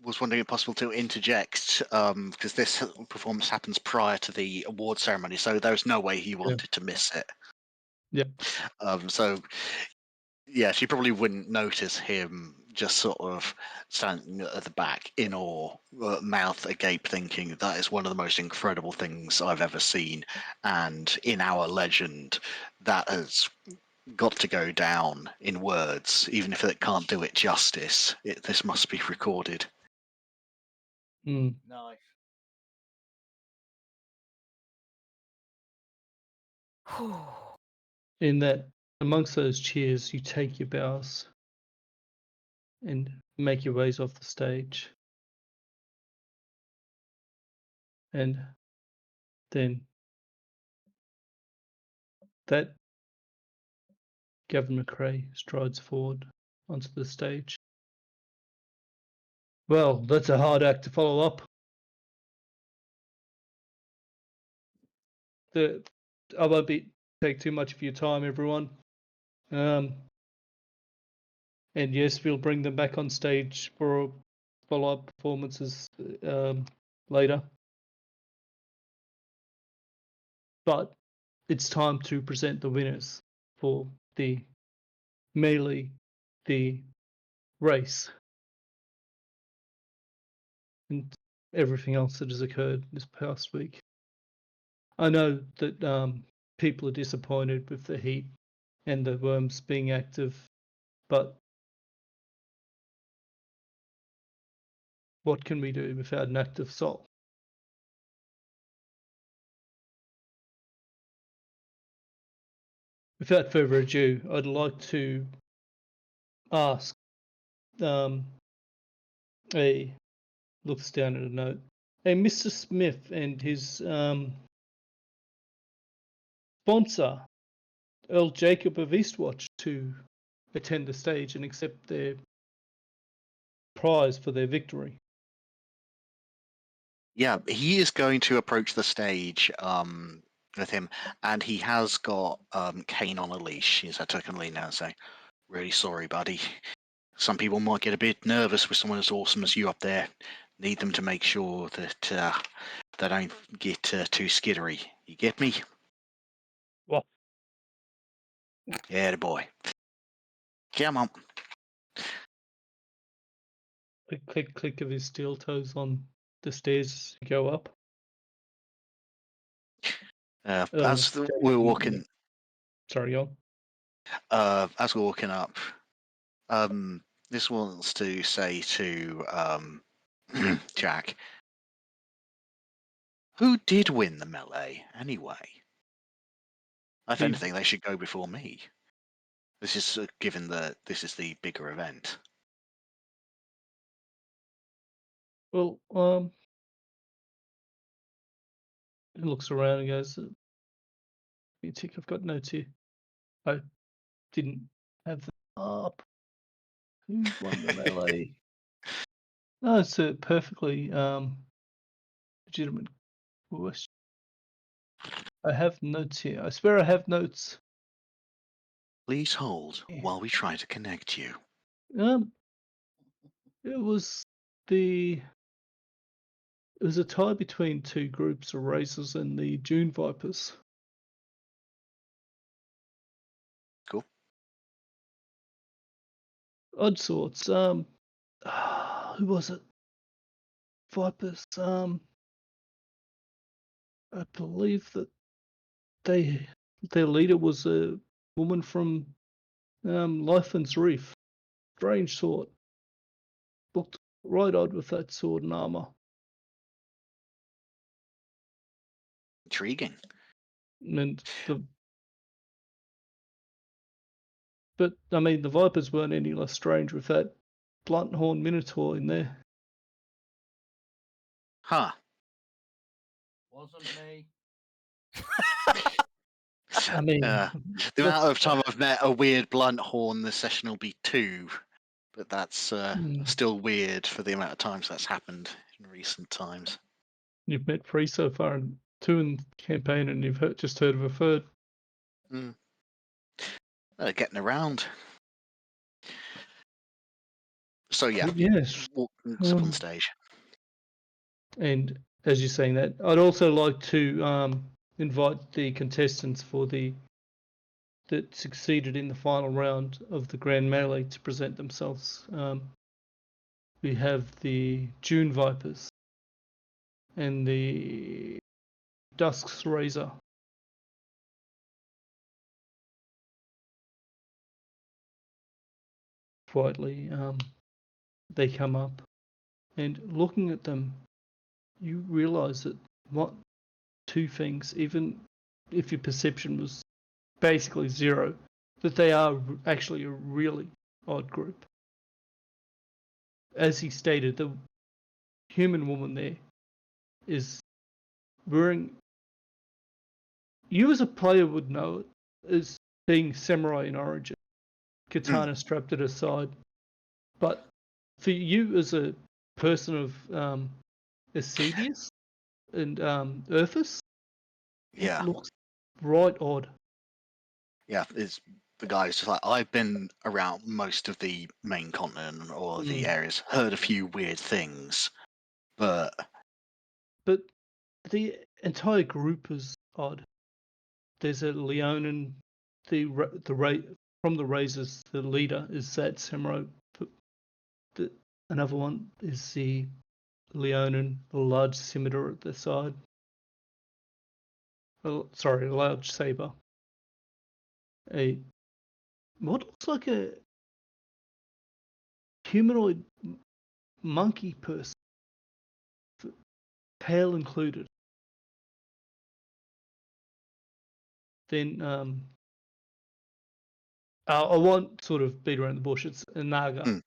S5: was wondering if possible to interject, because this performance happens prior to the award ceremony, so there's no way he wanted to miss it.
S1: Yep.
S5: So yeah, she probably wouldn't notice him just sort of standing at the back in awe, mouth agape, thinking that is one of the most incredible things I've ever seen, and in our legend, that has got to go down in words, even if it can't do it justice. This must be recorded.
S1: Mm.
S3: Nice.
S1: In that, amongst those cheers, you take your bows and make your ways off the stage. And then that Gavin McRae strides forward onto the stage. Well, that's a hard act to follow up. I won't take too much of your time, everyone. And yes, we'll bring them back on stage for follow-up performances later. But it's time to present the winners for the melee, the race, and everything else that has occurred this past week. I know that people are disappointed with the heat and the worms being active, but what can we do without an active soul? Without further ado, I'd like to ask looks down at a note. Hey, Mr. Smith and his sponsor, Earl Jacob of Eastwatch, to attend the stage and accept their prize for their victory.
S5: Yeah, he is going to approach the stage with him, and he has got Kane on a leash. He's had to lean down and say, "Really sorry, buddy. Some people might get a bit nervous with someone as awesome as you up there. Need them to make sure that they don't get too skittery. You get me?"
S1: Well,
S5: Yeah, the boy. Come on.
S1: click of his steel toes on the stairs to go up.
S5: As we're walking,
S1: Sorry, go
S5: as we're walking up, this wants to say to Jack, who did win the melee anyway? If
S1: He-
S5: anything, they should go before me. This is given that this is the bigger event.
S1: Well, he looks around and goes, "You tick, I've got notes here. I didn't have them up. Who won the melee?" No, it's a perfectly legitimate question. I have notes here. I swear I have notes.
S5: Please hold
S1: Yeah.
S5: while we try to connect you.
S1: It was a tie between two groups of racers and the Dune Vipers.
S5: Cool.
S1: Odd sorts. Who was it? Vipers. I believe that their leader was a woman from Lythan's Reef. Strange sort. Looked right odd with that sword and armor.
S5: Intriguing.
S1: And but I mean the Vipers weren't any less strange with that blunt horn minotaur in there.
S5: Huh.
S3: Wasn't me.
S1: I mean,
S5: The amount of time I've met a weird blunt horn this session will be 2, but that's still weird for the amount of times that's happened in recent times.
S1: You've met 3 so far, and 2 in the campaign, and you've just heard of a third.
S5: Getting around. So yeah,
S1: Yes.
S5: walk up on stage.
S1: And as you're saying that, I'd also like to invite the contestants that succeeded in the final round of the Grand Melee to present themselves. We have the June Vipers and the Dusk's Razor. Quietly, they come up, and looking at them, you realise that what 2 things, even if your perception was basically 0, that they are actually a really odd group. As he stated, the human woman there is wearing. You as a player would know it as being samurai in origin, katana strapped at her side. But for you as a person of Ascedius and Earthus, it looks right odd.
S5: Yeah, it's the guy's just like, I've been around most of the main continent or the areas, heard a few weird things, but
S1: the entire group is odd. There's a Leonin, from the Razors, the leader is that samurai. Another one is the Leonin, a large scimitar at the side. Sorry, a large saber. What looks like a humanoid monkey person, tail included. Then I won't sort of beat around the bush. It's a Naga.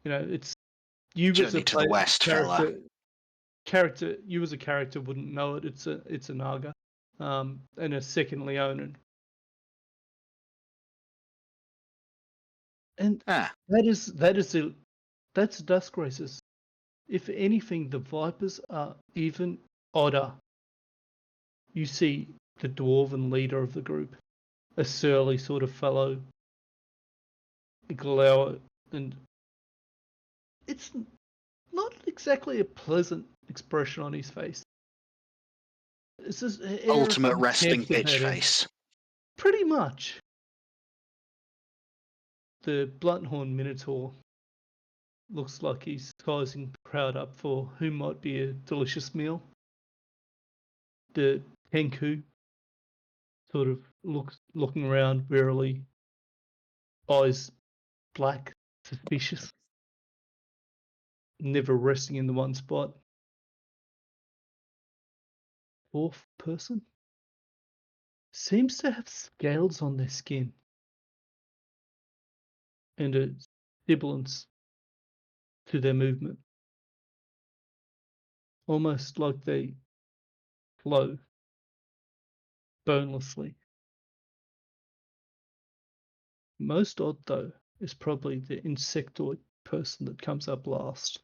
S1: You know, it's you as a
S5: journey to the west, fella.
S1: character. You as a character wouldn't know it. It's a Naga, and a second Leonin. And that's Dusk Racers. if anything, the Vipers are even odder. You see the dwarven leader of the group, a surly sort of fellow, glower, and it's not exactly a pleasant expression on his face. It's just an air of
S5: Ultimate resting
S1: contempt
S5: bitch
S1: about him.
S5: face.
S1: Pretty much. The Blunthorn Minotaur looks like he's sizing the crowd up for who might be a delicious meal. The Tenku sort of looking around warily, eyes black, suspicious, never resting in the one spot. Fourth person seems to have scales on their skin and a sibilance to their movement, almost like they flow bonelessly. Most odd, though, is probably the insectoid person that comes up last.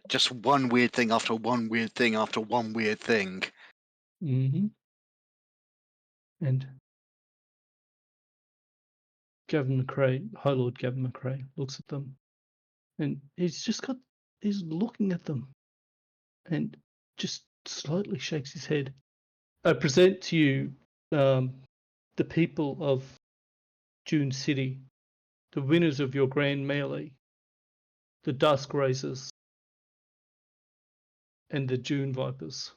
S5: Just one weird thing after one weird thing after one weird thing.
S1: Mm-hmm. And Gavin McRae, High Lord Gavin McRae, looks at them, and he's looking at them, and just slightly shakes his head. I present to you the people of June City, the winners of your grand melee, the Dusk Raisers, and the June Vipers.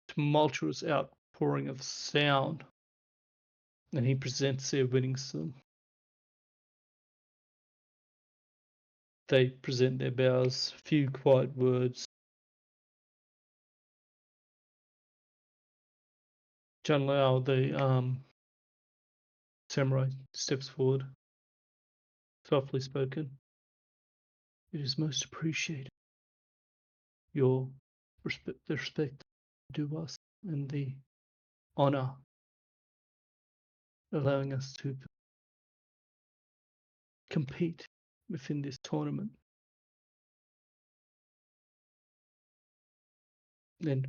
S1: Tumultuous outpouring of sound, and he presents their winnings to them. They present their bows, few quiet words. John Lau, the samurai, steps forward, softly spoken. It is most appreciated. Your the respect due us and the honor allowing us to compete within this tournament. Then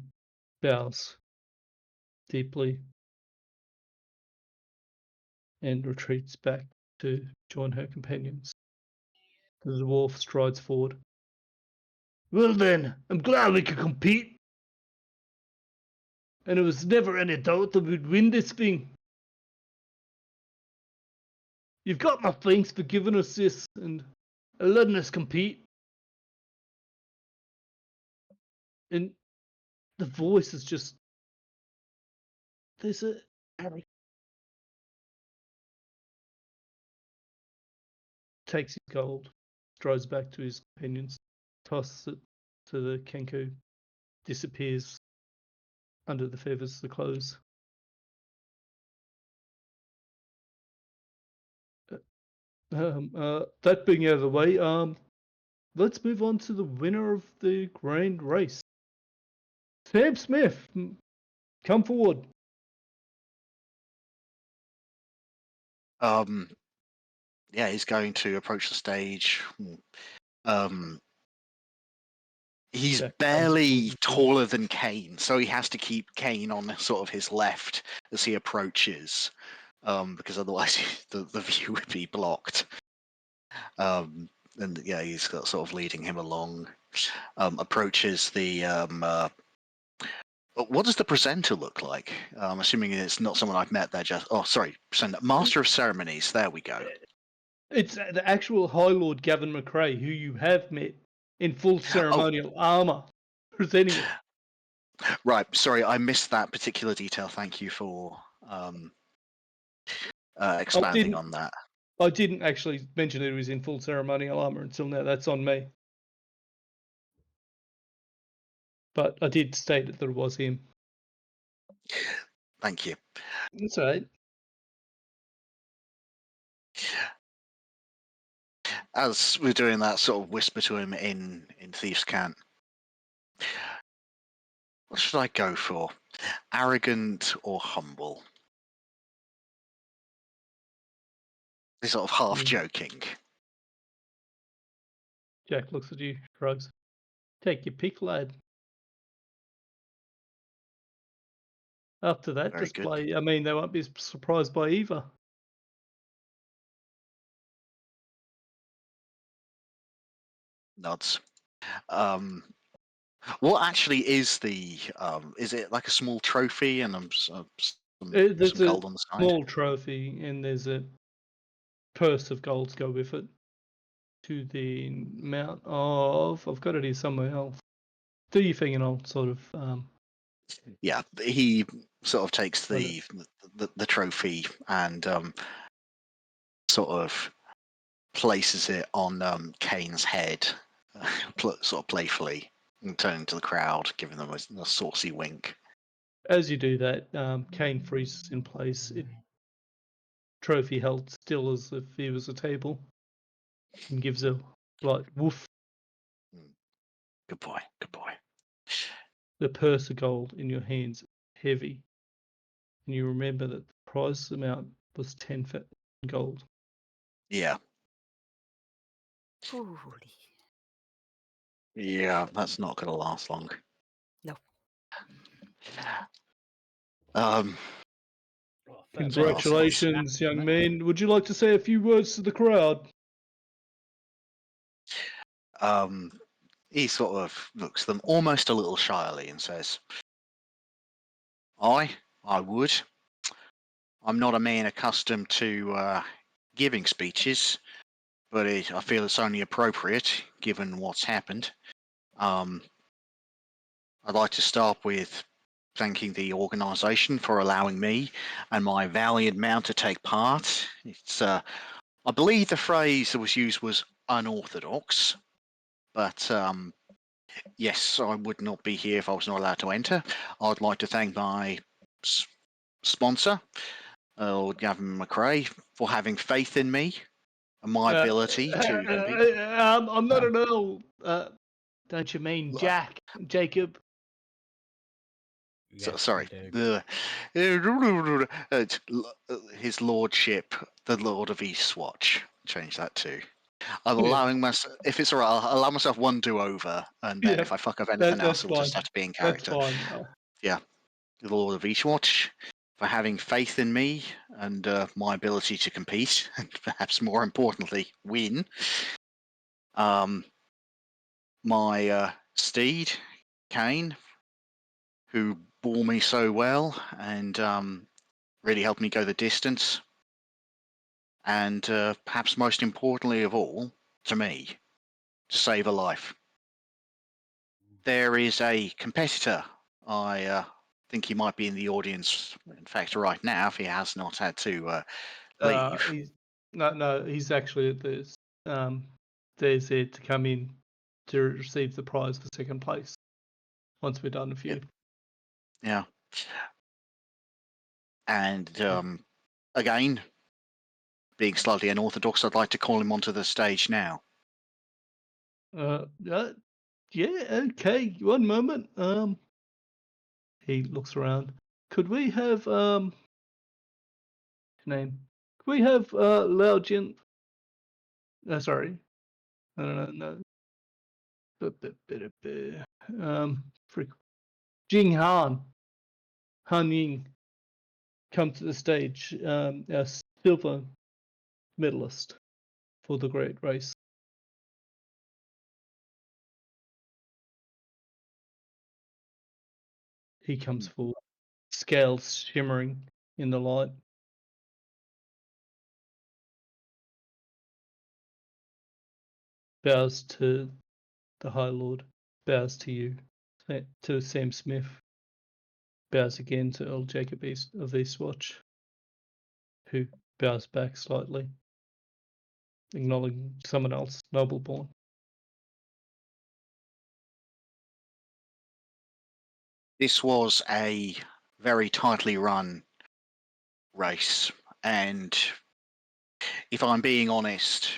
S1: bows deeply and retreats back to join her companions. The dwarf strides forward. Well then, I'm glad we could compete. And it was never any doubt that we'd win this thing. You've got my thanks for giving us this and letting us compete. And the voice is just there's a takes his gold, strides back to his companions, tosses it to the Kenku, disappears under the feathers of the clothes. That being out of the way, let's move on to the winner of the grand race. Sam Smith, come forward.
S5: Yeah, he's going to approach the stage. He's
S1: Jack
S5: barely
S1: comes forward.
S5: taller than Kane, so he has to keep Kane on sort of his left as he approaches, because otherwise the view would be blocked. And yeah, he's got sort of leading him along. Approaches the what does the presenter look like? I'm assuming it's not someone I've met. They're just presenter, master of ceremonies. There we go.
S1: It's the actual High Lord Gavin McRae, who you have met in full ceremonial armor, presenting it.
S5: Right, sorry, I missed that particular detail. Thank you for expanding on that.
S1: I didn't actually mention that he was in full ceremonial armor until now. That's on me. But I did state that it was him.
S5: Thank you.
S1: That's all right.
S5: As we're doing that, sort of whisper to him in Thief's Cant. What should I go for? Arrogant or humble? They're sort of half
S1: Yeah.
S5: joking.
S1: Jack looks at you, shrugs. Take your pick, lad. After that
S5: Very good.
S1: display, I mean, they won't be surprised by either.
S5: Nods. What actually is the? Is it like a small trophy and some
S1: There's a
S5: gold on the side?
S1: small trophy, and there's a purse of gold to go with it. To the amount of, I've got it here somewhere else. Do your thing, and I'll sort of.
S5: Yeah, he sort of takes
S1: Got it.
S5: the trophy and sort of places it on Kane's head, sort of playfully, and turning to the crowd, giving them a saucy wink.
S1: As you do that, Kane freezes in place. Trophy held still as if he was a table, and gives a light woof.
S5: Good boy, good boy.
S1: The purse of gold in your hands, heavy, and you remember that the prize amount was 10 gold.
S5: Yeah,
S2: Holy.
S5: yeah, that's not going to last long.
S2: No.
S5: Um,
S3: Well, fair bit of
S1: Congratulations,
S3: snap,
S1: young
S3: isn't it?
S1: man. Would you like to say a few words to the crowd?
S5: he sort of looks at them almost a little shyly and says, I would. I'm not a man accustomed to giving speeches, but I feel it's only appropriate given what's happened. I'd like to start with thanking the organisation for allowing me and my valiant mount to take part. It's, I believe the phrase that was used was unorthodox, but yes, I would not be here if I was not allowed to enter. I'd like to thank my sponsor, Lord Gavin McRae, for having faith in me and my ability to compete.
S1: I'm not an earl. Don't you mean Jack? Jacob?
S3: Yes,
S5: Sorry.
S3: you do.
S5: His lordship, the Lord of Eastwatch. Change that to. I'm
S1: Yeah.
S5: allowing myself, if it's alright, I'll allow myself one do-over, and then
S1: Yeah,
S5: if I fuck up anything else,
S1: that's
S5: it'll just
S1: fine.
S5: have to be in
S1: That's
S5: character.
S1: fine.
S5: The Lord of Eastwatch, for having faith in me and my ability to compete, and perhaps more importantly, win. My steed, Kane, who bore me so well and really helped me go the distance. And perhaps most importantly of all, to me, to save a life. There is a competitor. I think he might be in the audience, in fact, right now, if he has not had to leave.
S1: He's no, he's actually at this. There's there to come in to receive the prize for second place. Once we're done with you.
S5: Yeah. And again, being slightly unorthodox, I'd like to call him onto the stage now.
S1: Yeah, okay. One moment. He looks around. Could we have his name? Could we have Lao Jin? Sorry, no. Frick. Jing Han Ying, come to the stage. Our silver medalist for the great race. He comes forward, scales shimmering in the light. Bows to the High Lord, bows to you, to Sam Smith, bows again to Earl Jacob of Eastwatch, who bows back slightly, acknowledging someone else, noble-born.
S5: This was a very tightly run race, and if I'm being honest,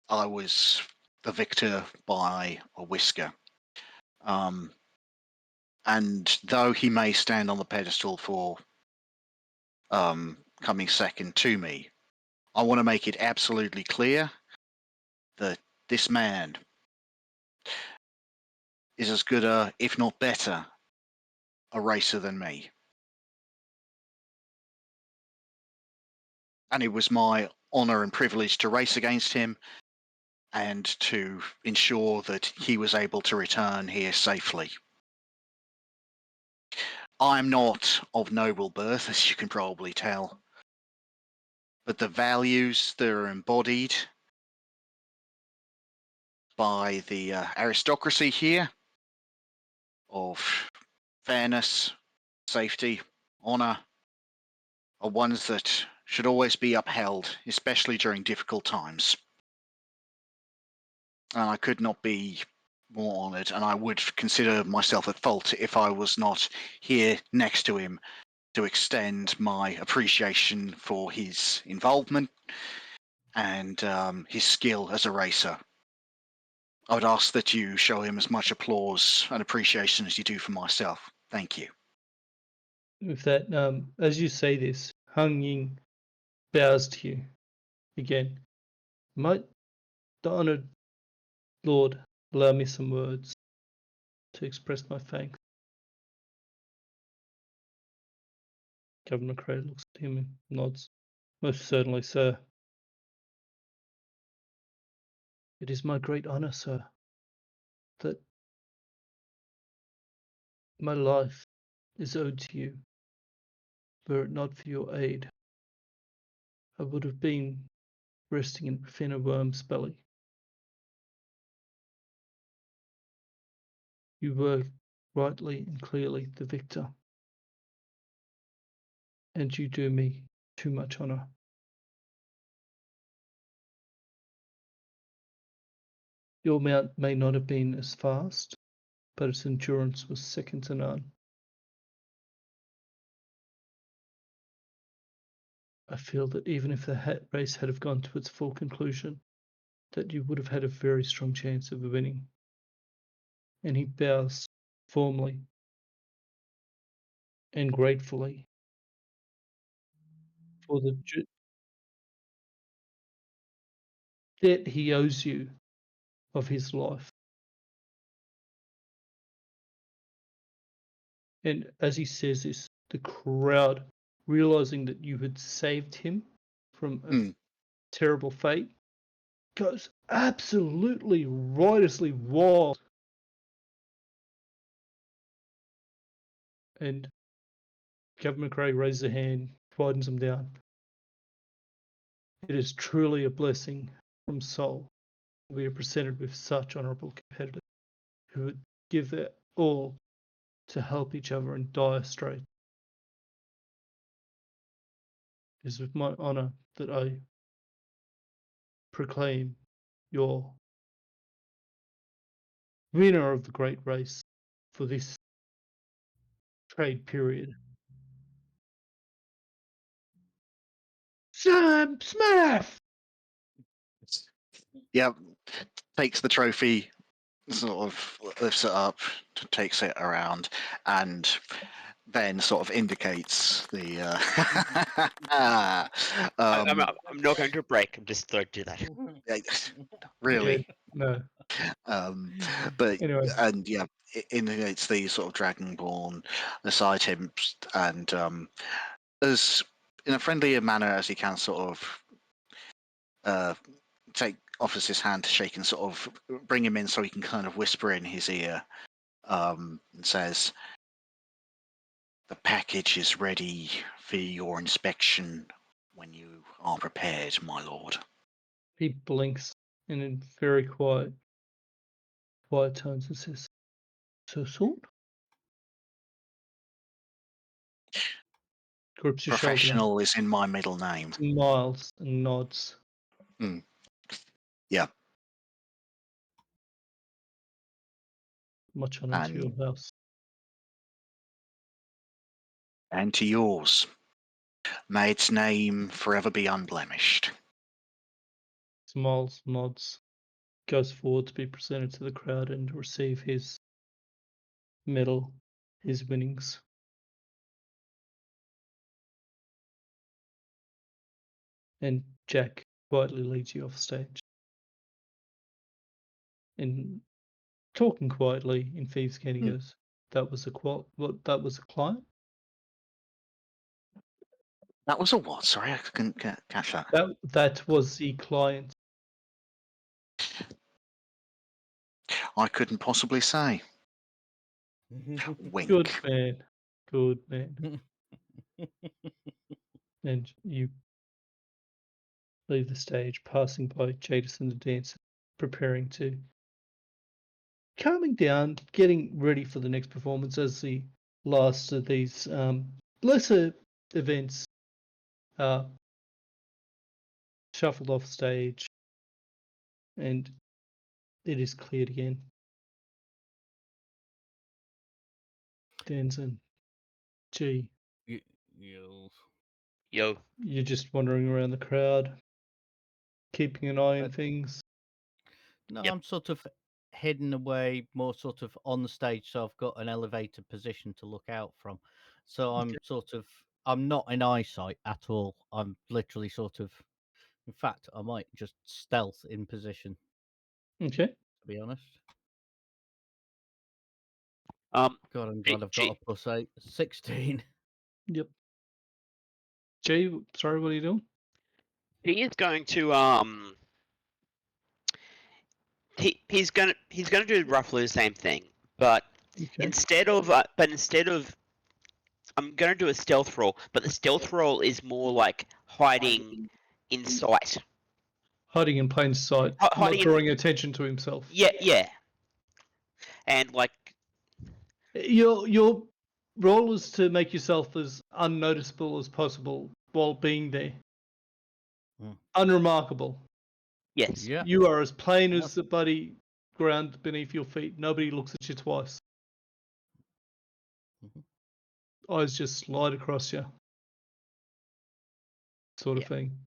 S5: I was the victor by a whisker. And though he may stand on the pedestal for coming second to me. I want to make it absolutely clear that this man is as good a, if not better, a racer than me. And it was my honour and privilege to race against him and to ensure that he was able to return here safely. I'm not of noble birth, as you can probably tell, but the values that are embodied by the aristocracy here of fairness, safety, honour, are ones that should always be upheld, especially during difficult times. And I could not be more honoured, and I would consider myself at fault if I was not here next to him to extend my appreciation for his involvement and his skill as a racer. I would ask that you show him as much applause and appreciation as you do for myself. Thank you.
S1: With that, as you say this, Hung Ying bows to you again. Might the honoured Lord allow me some words to express my thanks? Governor Cray looks at him and nods. Most certainly, sir. It is my great honour, sir, that my life is owed to you. Were it not for your aid, I would have been resting within a worm's belly. You were rightly and clearly the victor, and you do me too much honour. Your mount may not have been as fast, but its endurance was second to none. I feel that even if the race had have gone to its full conclusion, that you would have had a very strong chance of winning. And he bows formally and gratefully for the debt he owes you of his life. And as he says this, the crowd, realizing that you had saved him from a terrible fate, goes absolutely riotously wild. And Governor Cray raises a hand, quietens him down. It is truly a blessing from Seoul. We are presented with such honourable competitors who would give their all to help each other in dire straits. It is with my honour that I proclaim your winner of the great race for this trade period. Sam Smith!
S5: Yep. Takes the trophy, sort of lifts it up, takes it around, and then sort of indicates the.
S4: I'm not going to break. I'm just going to do that.
S5: Really.
S1: Yeah, no.
S5: But
S1: Anyway.
S5: and yeah, it indicates the sort of dragonborn beside him, and as in a friendlier manner as he can, sort of offers his hand to shake and sort of bring him in so he can kind of whisper in his ear, and says, "The package is ready for your inspection when you are prepared, my lord."
S1: He blinks and in very quiet tones and says, "So soon?" Grips your shoulder,
S5: Professional is in my middle name.
S1: smiles and nods.
S5: Yeah.
S1: Much honour to your house.
S5: And to yours. May its name forever be unblemished.
S1: Smiles, nods, goes forward to be presented to the crowd and receive his medal, his winnings. And Jack quietly leads you off stage. And talking quietly in Thieves' Candy
S5: Hmm.
S1: goes, that was that was a client?
S5: That was a what? Sorry, I couldn't catch that.
S1: That was the client.
S5: I couldn't possibly say.
S1: Good
S5: Wink.
S1: man. Good man. And you leave the stage, passing by Jaidus and the dancer, preparing to calming down, getting ready for the next performance as the last of these lesser events are shuffled off stage, and it is cleared again. Danson, gee,
S3: You'll
S4: Yo.
S1: you're just wandering around the crowd, keeping an eye on
S3: Uh,
S1: things.
S3: No,
S4: Yep.
S3: I'm sort of hidden away, more sort of on the stage, so I've got an elevated position to look out from. So I'm I'm not in eyesight at all. I'm literally sort of, in fact, I might just stealth in position,
S1: Okay.
S3: to be honest.
S4: Um.
S3: God, I'm
S4: G,
S3: glad I've got
S4: G,
S3: a plus 8, 16.
S1: Yep. Jay, sorry, what are you doing?
S4: he is going to he's gonna do roughly the same thing, but
S1: Okay.
S4: instead of I'm gonna do a stealth roll, but the stealth roll is more like hiding in sight.
S1: Hiding in plain sight,
S4: Hiding
S1: not
S4: in,
S1: drawing attention to himself.
S4: yeah, and like
S1: Your role is to make yourself as unnoticeable as possible while being there. Unremarkable.
S4: yes,
S3: Yeah.
S1: You are as plain
S3: Yeah.
S1: as the bloody ground beneath your feet. Nobody looks at you twice.
S3: Mhm.
S1: Eyes just slide across you, sort of
S4: Yeah.
S1: thing.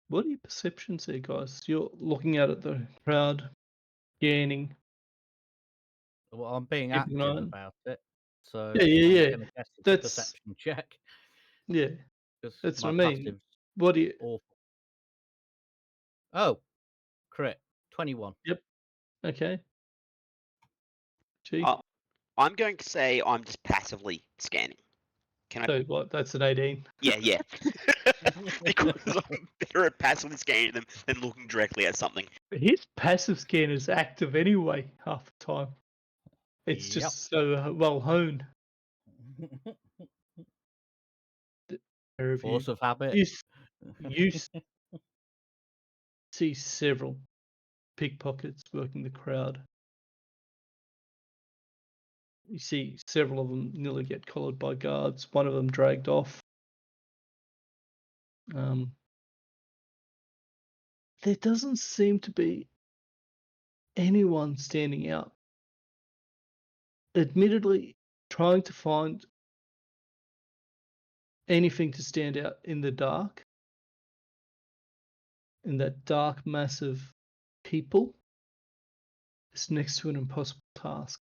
S1: What are your perceptions there, guys? You're looking out at the crowd, scanning,
S3: Well, I'm being
S1: keeping an eye
S3: active
S1: on.
S3: about it, so
S1: Yeah,
S3: I'm
S1: yeah, yeah.
S3: going to guess it's a
S1: That's
S3: perception check
S1: yeah.
S3: because
S1: That's what
S3: my
S1: I mean.
S3: passive's
S1: What do you?
S3: awful. Oh, crit 21.
S1: Yep. Okay. Gee.
S4: I'm going to say I'm just passively scanning. Can I?
S1: So what? That's an 18.
S4: Yeah, because I'm better at passively scanning them than looking directly at something.
S1: His passive scan is active anyway, half the time. It's
S3: Yep.
S1: just so well honed. Pair of you.
S3: Force of habit.
S1: You see several pickpockets working the crowd. You see several of them nearly get collared by guards. One of them dragged off. There doesn't seem to be anyone standing out. Admittedly, trying to find anything to stand out in the dark, in that dark mass of people, is next to an impossible task.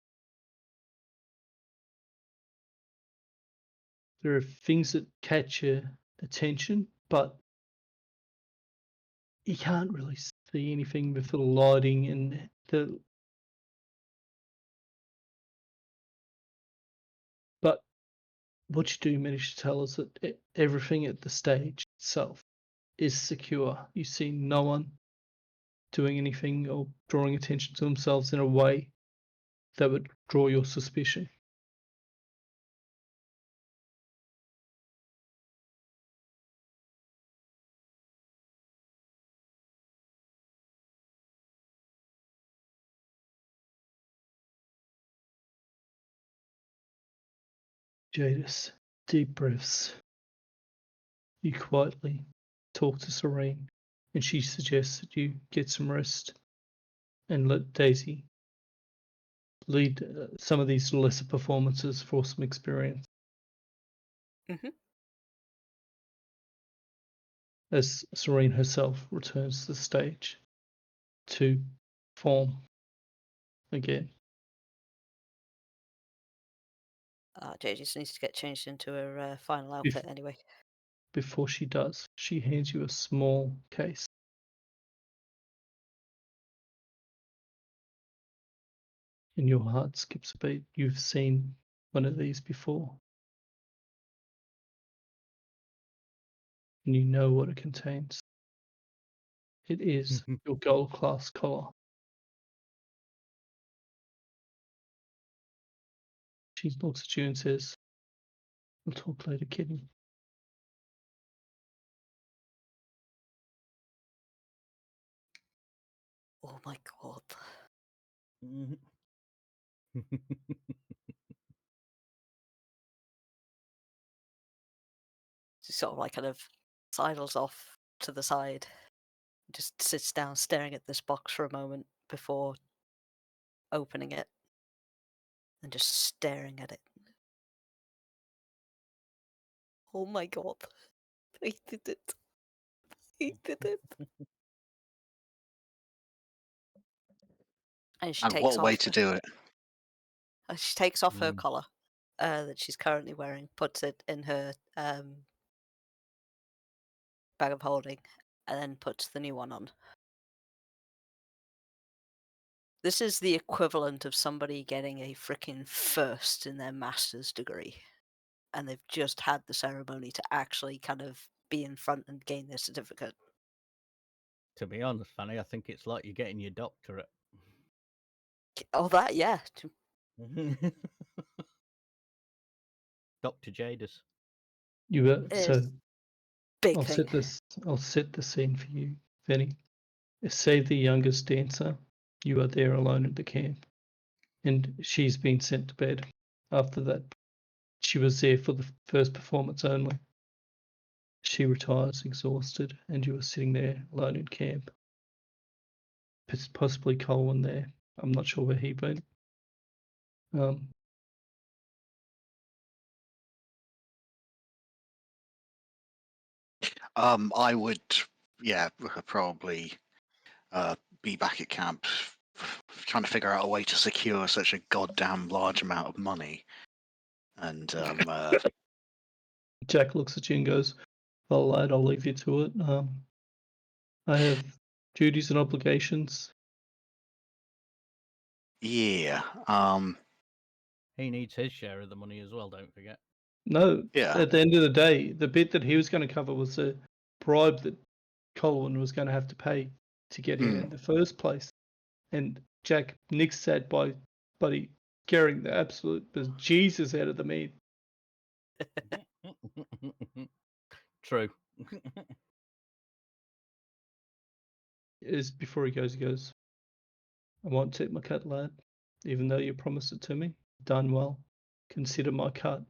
S1: There are things that catch your attention, but you can't really see anything with the lighting and the. But what you do manage to tell is that everything at the stage itself is secure. You see no one doing anything or drawing attention to themselves in a way that would draw your suspicion. Jaidus, deep breaths. You quietly talk to Serene, and she suggests that you get some rest and let Daisy lead some of these lesser performances for some experience.
S2: Mhm.
S1: As Serene herself returns to the stage to form again.
S2: Jaidus needs to get changed into her final outfit anyway.
S1: Before she does, she hands you a small case. And your heart skips a beat. You've seen one of these before. And you know what it contains. It is your gold class collar. She looks at you and says, "We'll talk later, Kitty."
S2: Oh my god. She sort of like kind of sidles off to the side, just sits down staring at this box for a moment before opening it and just staring at it. Oh my god. He did it. He did it. And she
S5: And
S2: takes
S5: what a way
S2: off
S5: to do it.
S2: she takes off her
S3: Mm.
S2: collar that she's currently wearing, puts it in her bag of holding, and then puts the new one on. This is the equivalent of somebody getting a frickin' first in their master's degree. And they've just had the ceremony to actually kind of be in front and gain their certificate.
S3: To be honest, Fanny, I think it's like you're getting your doctorate.
S2: Oh, that, yeah.
S3: Dr. Jaidus.
S1: You
S2: It
S1: so
S2: is big
S1: I'll
S2: thing.
S1: set the scene for you, Fanny. Say the youngest dancer. You are there alone at the camp, and she's been sent to bed. After that, she was there for the first performance only. She retires exhausted, and you are sitting there alone in camp. Possibly Colin there. I'm not sure where he went.
S5: I would, yeah, probably be back at camp, trying to figure out a way to secure such a goddamn large amount of money. And
S1: Jack looks at you and goes, "Well, lad, I'll leave you to it. I have duties and obligations."
S5: yeah,
S3: He needs his share of the money as well, don't forget.
S1: No,
S5: yeah,
S1: at the end of the day, the bit that he was going to cover was the bribe that Colin was going to have to pay to get in
S5: Hmm.
S1: the first place. And Jack nixed that by bloody scaring the absolute bejesus out of the man.
S3: True.
S1: Is before he goes, "I won't take my cut, lad. Even though you promised it to me, done well. Consider my cut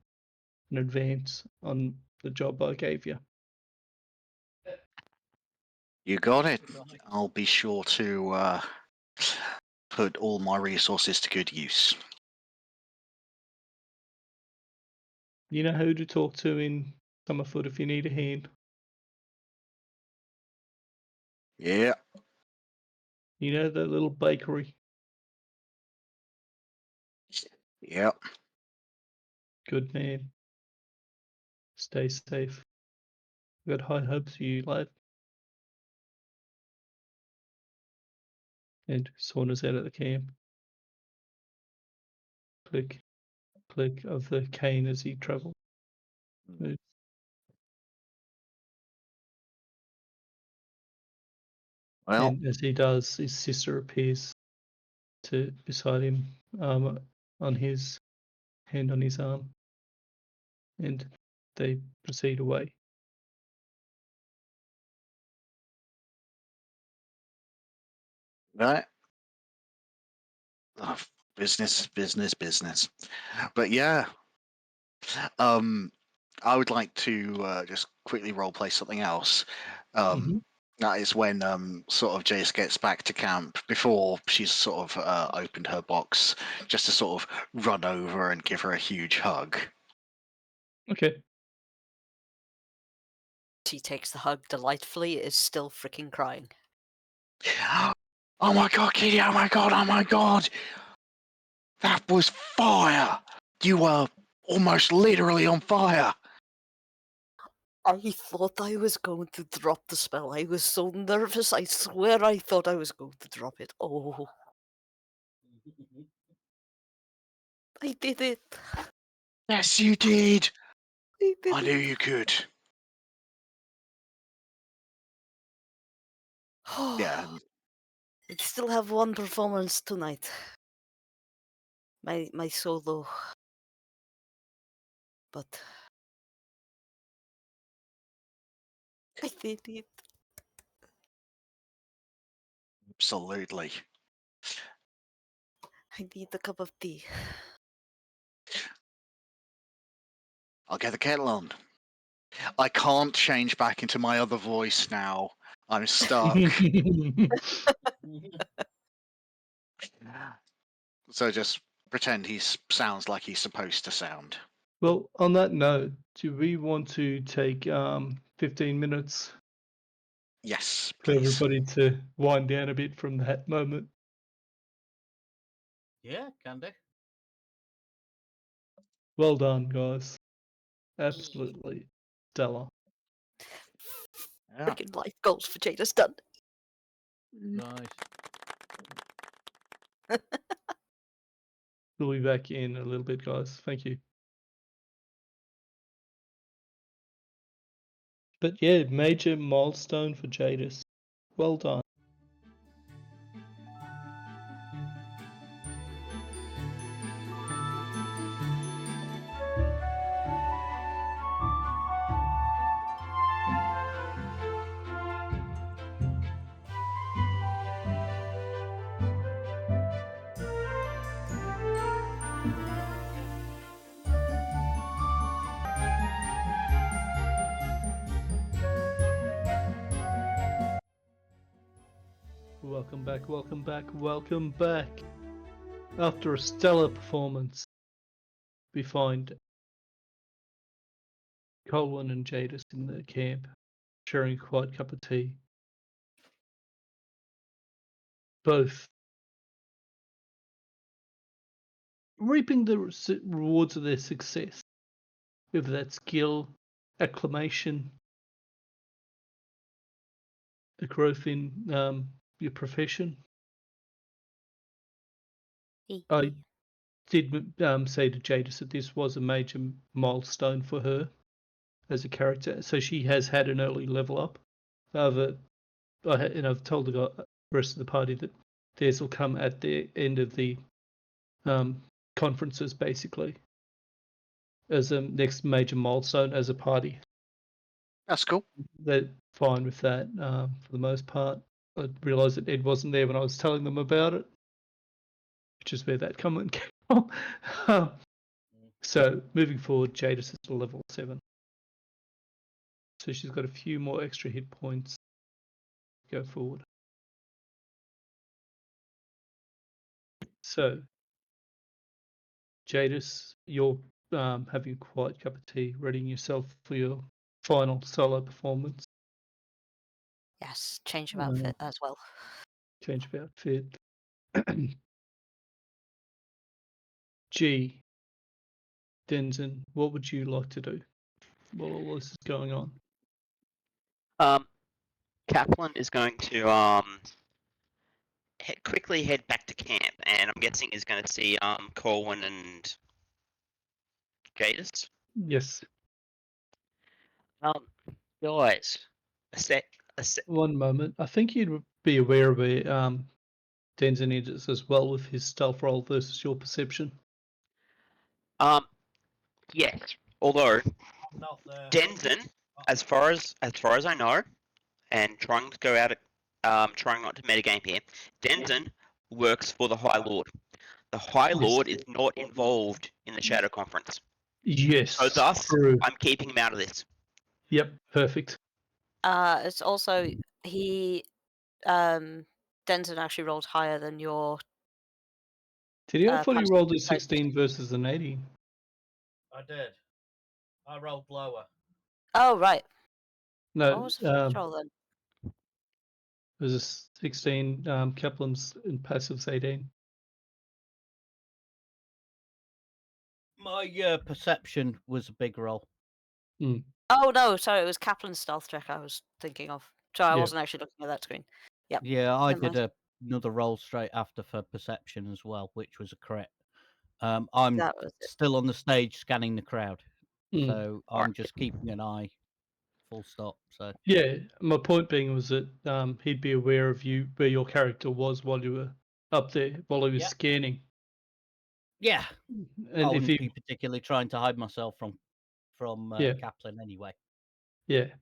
S1: an advance on the job I gave you."
S5: you got it. I'll be sure to put all my resources to good use.
S1: You know who to talk to in Summerfoot if you need a hand.
S5: Yeah,
S1: You know that little bakery.
S5: yeah.
S1: Good man. Stay safe. I've got high hopes for you, lad. And saunters out of the camp. Click, click of the cane as he travels.
S5: Well,
S1: And as he does, his sister appears beside him, on his hand on his arm, and they proceed away.
S5: right. Business, business, business. But yeah, I would like to just quickly role play something else.
S1: Mhm.
S5: That is when sort of Jace gets back to camp before she's sort of opened her box, just to sort of run over and give her a huge hug.
S1: Okay.
S2: She takes the hug delightfully, is still freaking crying.
S5: Oh my god, Kitty! Oh my god! Oh my god! That was fire! You were almost literally on fire.
S2: I thought I was going to drop the spell. I was so nervous. I swear I thought I was going to drop it. Oh, I did it.
S5: Yes, you did.
S2: I did
S5: I knew
S2: it.
S5: you could. Yeah.
S2: I still have one performance tonight. My solo. But I did it.
S5: Absolutely.
S2: I need a cup of tea.
S5: I'll get the kettle on. I can't change back into my other voice now. I'm stuck. So just pretend he sounds like he's supposed to sound.
S1: Well, on that note, do we want to take 15 minutes
S5: Yes,
S1: for
S5: please.
S1: everybody to wind down a bit from that moment?
S3: Yeah, can do.
S1: Well done, guys. Absolutely stellar.
S5: Yeah.
S2: Freaking life goals for Jaidus done.
S3: Nice.
S1: We'll be back in a little bit, guys. Thank you. But yeah, major milestone for Jaidus. Well done. Welcome back, welcome back, welcome back. After a stellar performance, we find Colin and Jaidus in the camp, sharing a quiet cup of tea. Both reaping the rewards of their success, whether that's skill, acclamation, the growth in your profession. I did say to Jadis that this was a major milestone for her as a character, so she has had an early level up. However, I've told the rest of the party that theirs will come at the end of the conferences, basically, as a next major milestone as a party.
S5: That's cool.
S1: They're fine with that for the most part. I realised that Ed wasn't there when I was telling them about it, which is where that comment came from. So moving forward, Jadis is level 7. So she's got a few more extra hit points to go forward. So, Jadis, you're having a quiet cup of tea, readying yourself for your final solo performance.
S2: Yes, change of outfit as well.
S1: Change of outfit. G. Denzen, what would you like to do while all this is going on?
S4: Kaplan is going to quickly head back to camp, and I'm guessing he's going to see Corwin and Jaidus.
S1: Yes.
S4: Guys, a sec.
S1: One moment. I think you'd be aware of where Denzen is as well with his stealth roll versus your perception.
S4: Yes. Although
S3: Not there.
S4: Denzen, as far as I know, and trying to go out, trying not to metagame here, Denzen works for the High Lord. The High
S1: Yes.
S4: Lord is not involved in the Shadow Conference.
S1: Yes.
S4: So thus,
S1: True.
S4: I'm keeping him out of this.
S1: Yep. Perfect.
S2: It's also Denton actually rolled higher than your.
S1: Did he? I thought he
S2: punishment
S1: rolled a
S2: percentage.
S1: 16 versus an 18.
S3: I did. I rolled lower.
S2: Oh right. What
S1: No,
S2: was the first roll then?
S1: it was a 16. Kaplan's in passive's 18.
S3: My perception was a big roll.
S2: Oh no, sorry, it was Kaplan's stealth check I was thinking of. Sorry, I
S1: Yeah.
S2: wasn't actually looking at that screen. Yep.
S3: Yeah, I
S2: Never
S3: did another roll straight after for perception as well, which was a crit. I'm
S2: That was it.
S3: still on the stage scanning the crowd,
S1: Mm.
S3: so I'm just keeping an eye. Full stop. So
S1: Yeah, my point being was that he'd be aware of you where your character was while you were up there, while he was
S3: Yep.
S1: scanning.
S3: yeah, I
S1: And if
S3: wouldn't
S1: he,
S3: be particularly trying to hide myself from
S1: Yeah.
S3: Kaplan anyway.
S1: yeah.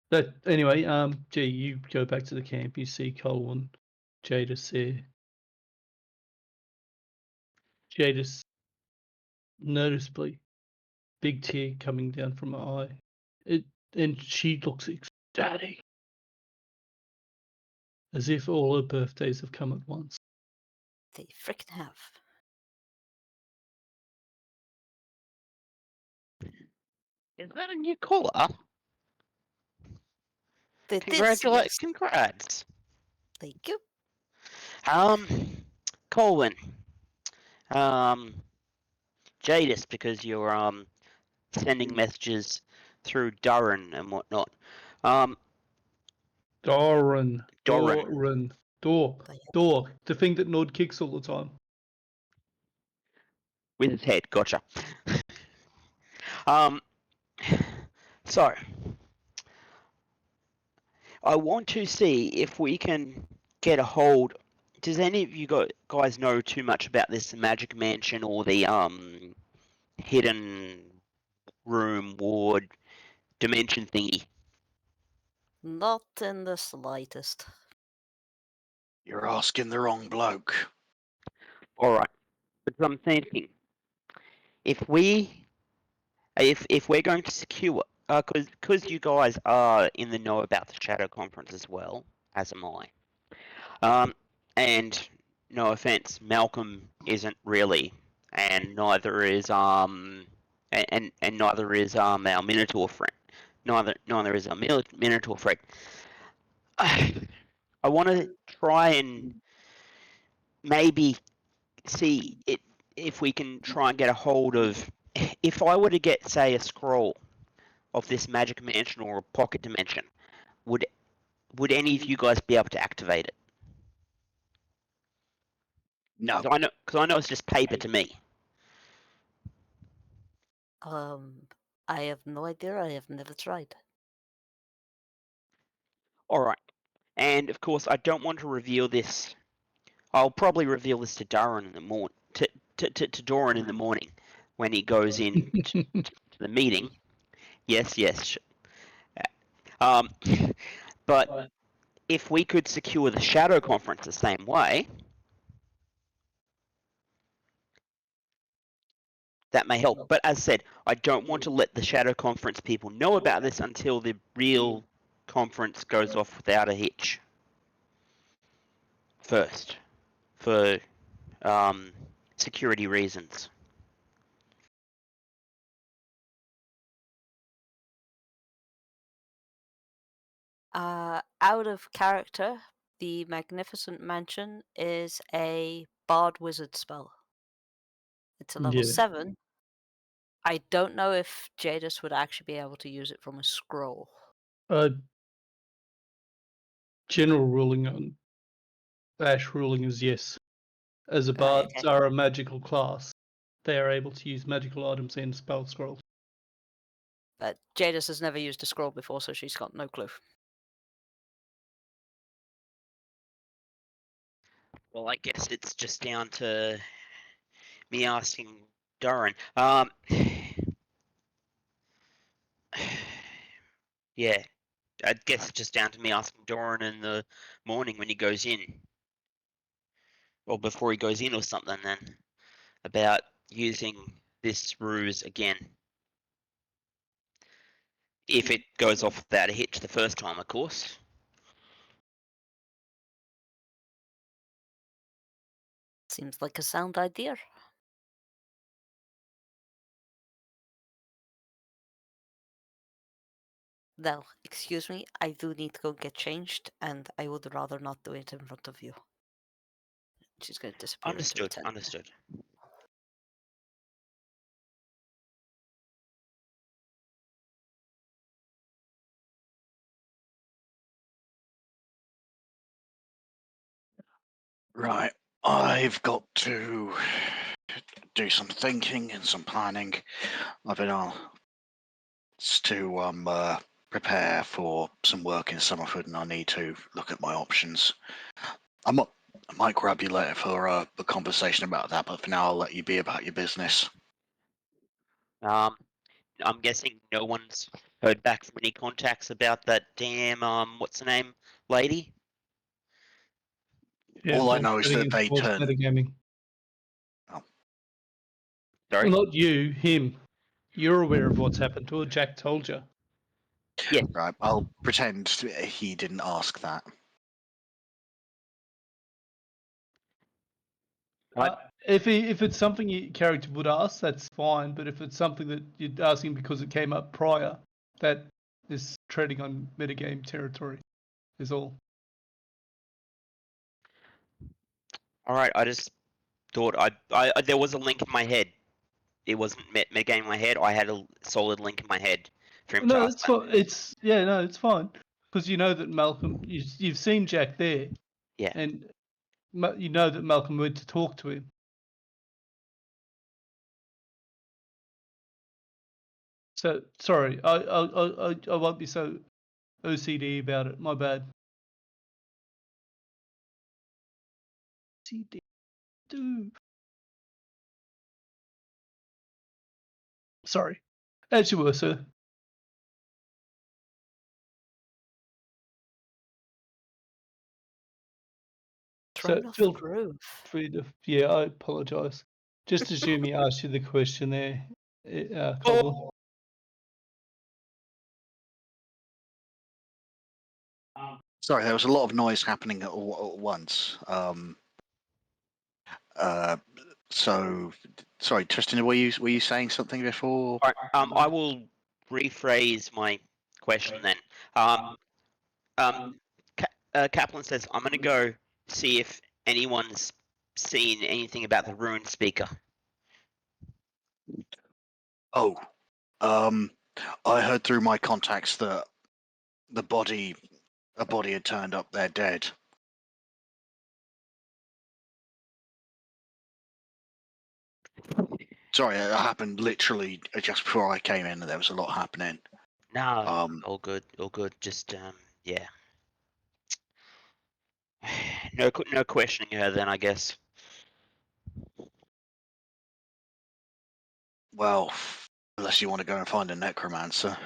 S1: But anyway, G, you go back to the camp. You see Cole and Jaidus there. Jaidus noticeably big tear coming down from her eye. And she looks ecstatic, as if all her birthdays have come at once.
S2: They frickin' have.
S4: Is that a new collar?
S2: They did, yes.
S4: Congrats.
S2: Thank you.
S4: Colwyn. Jadis, because you're sending messages through Durran and whatnot.
S1: Doran.
S4: Doran.
S1: Door. The thing that Nord kicks all the time.
S4: With his head, gotcha. So I want to see if we can get a hold. Does any of you guys know too much about this magic mansion or the hidden room ward dimension thingy?
S2: Not in the slightest.
S5: You're asking the wrong bloke.
S4: All right, but I'm thinking if we're going to secure, because you guys are in the know about the Shadow Conference as well, as am I. And no offense, Malcolm isn't really, and neither is and neither is our Minotaur friend. Neither is our Minotaur friend. I want to try and maybe see it if we can try and get a hold of. If I were to get, say, a scroll of this magic mansion or a pocket dimension, would any of you guys be able to activate it?
S5: No.
S4: Because I know it's just paper to me.
S2: I have no idea. I have never tried.
S4: All right, and of course I don't want to reveal this. I'll probably reveal this to Darren in the morning. To Doran in the morning when he goes in to the meeting. Yes. Um, but if we could secure the Shadow Conference the same way, that may help. But as said, I don't want to let the Shadow Conference people know about this until the real conference goes off without a hitch. First, for security reasons.
S2: Out of character, the Magnificent Mansion is a Bard Wizard spell. It's a level
S1: Yeah.
S2: 7. I don't know if Jaidus would actually be able to use it from a scroll.
S1: General ruling on Ash ruling is yes. As a
S2: Right,
S1: bards
S2: okay.
S1: are a magical class, they are able to use magical items and spell scrolls.
S2: But Jaidus has never used a scroll before, so she's got no clue.
S4: Well, I guess it's just down to me asking Darren. Yeah, I guess it's just down to me asking Doran in the morning when he goes in, or before he goes in or something, then about using this ruse again. If it goes off without a hitch the first time, of course.
S2: Seems like a sound idea. Now, excuse me, I do need to go get changed, and I would rather not do it in front of you. She's going to disappear into a tent.
S4: Understood.
S5: Right. I've got to do some thinking and some planning. I've been asked to prepare for some work in Summerford, and I need to look at my options. I might grab you later for a conversation about that, but for now I'll let you be about your business.
S4: I'm guessing no one's heard back from any contacts about that damn what's the name lady.
S1: Yeah,
S5: All I
S1: from
S5: know is that
S1: trading
S5: they
S1: towards
S5: turn.
S1: metagaming.
S4: Sorry.
S1: Well, not you, him. You're aware of what's happened to her. Jack told you.
S4: Yeah.
S5: Right. I'll pretend he didn't ask that.
S1: If it's something your character would ask, that's fine. But if it's something that you're asking because it came up prior, that is treading on metagame territory. Is all.
S4: All right. I just thought I there was a link in my head. It wasn't metagame in my head. I had a solid link in my head for him to
S1: No,
S4: ask
S1: it's
S4: that.
S1: fine. It's fine because you know that Malcolm. You've seen Jack there.
S4: Yeah.
S1: And you know that Malcolm went to talk to him. So sorry, I won't be so OCD about it. My bad. OCD. Sorry. As you were, sir. So
S2: Thrown off
S1: feel
S2: groove.
S1: free to. Yeah, I apologise. Just assume he asked you the question there, Cobbler.
S5: Sorry, there was a lot of noise happening at once. So, sorry, Tristan, were you saying something before?
S4: All right. I will rephrase my question then. Kaplan says I'm gonna go see if anyone's seen anything about the ruined speaker.
S5: Oh, I heard through my contacts that a body had turned up there dead. Sorry, it happened literally just before I came in, and there was a lot happening.
S4: No, all good, all good. Just yeah. No questioning her then, I guess.
S5: Well, unless you want to go and find a necromancer.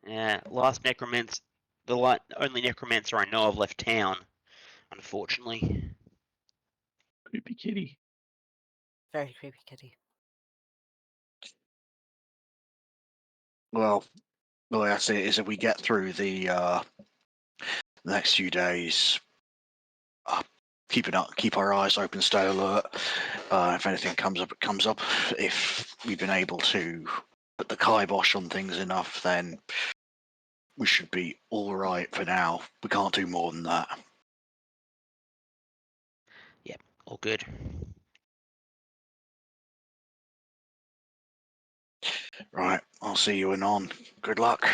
S4: Yeah, last necromancer, only necromancer I know of left town, unfortunately.
S1: Creepy kitty.
S2: Very creepy kitty.
S5: Well, the way I see it is, if we get through the next few days, keep our eyes open, stay alert. If anything comes up, it comes up. If we've been able to put the kibosh on things enough, then we should be all right for now. We can't do more than that.
S4: Yep, all good.
S5: Right, I'll see you anon. Good luck.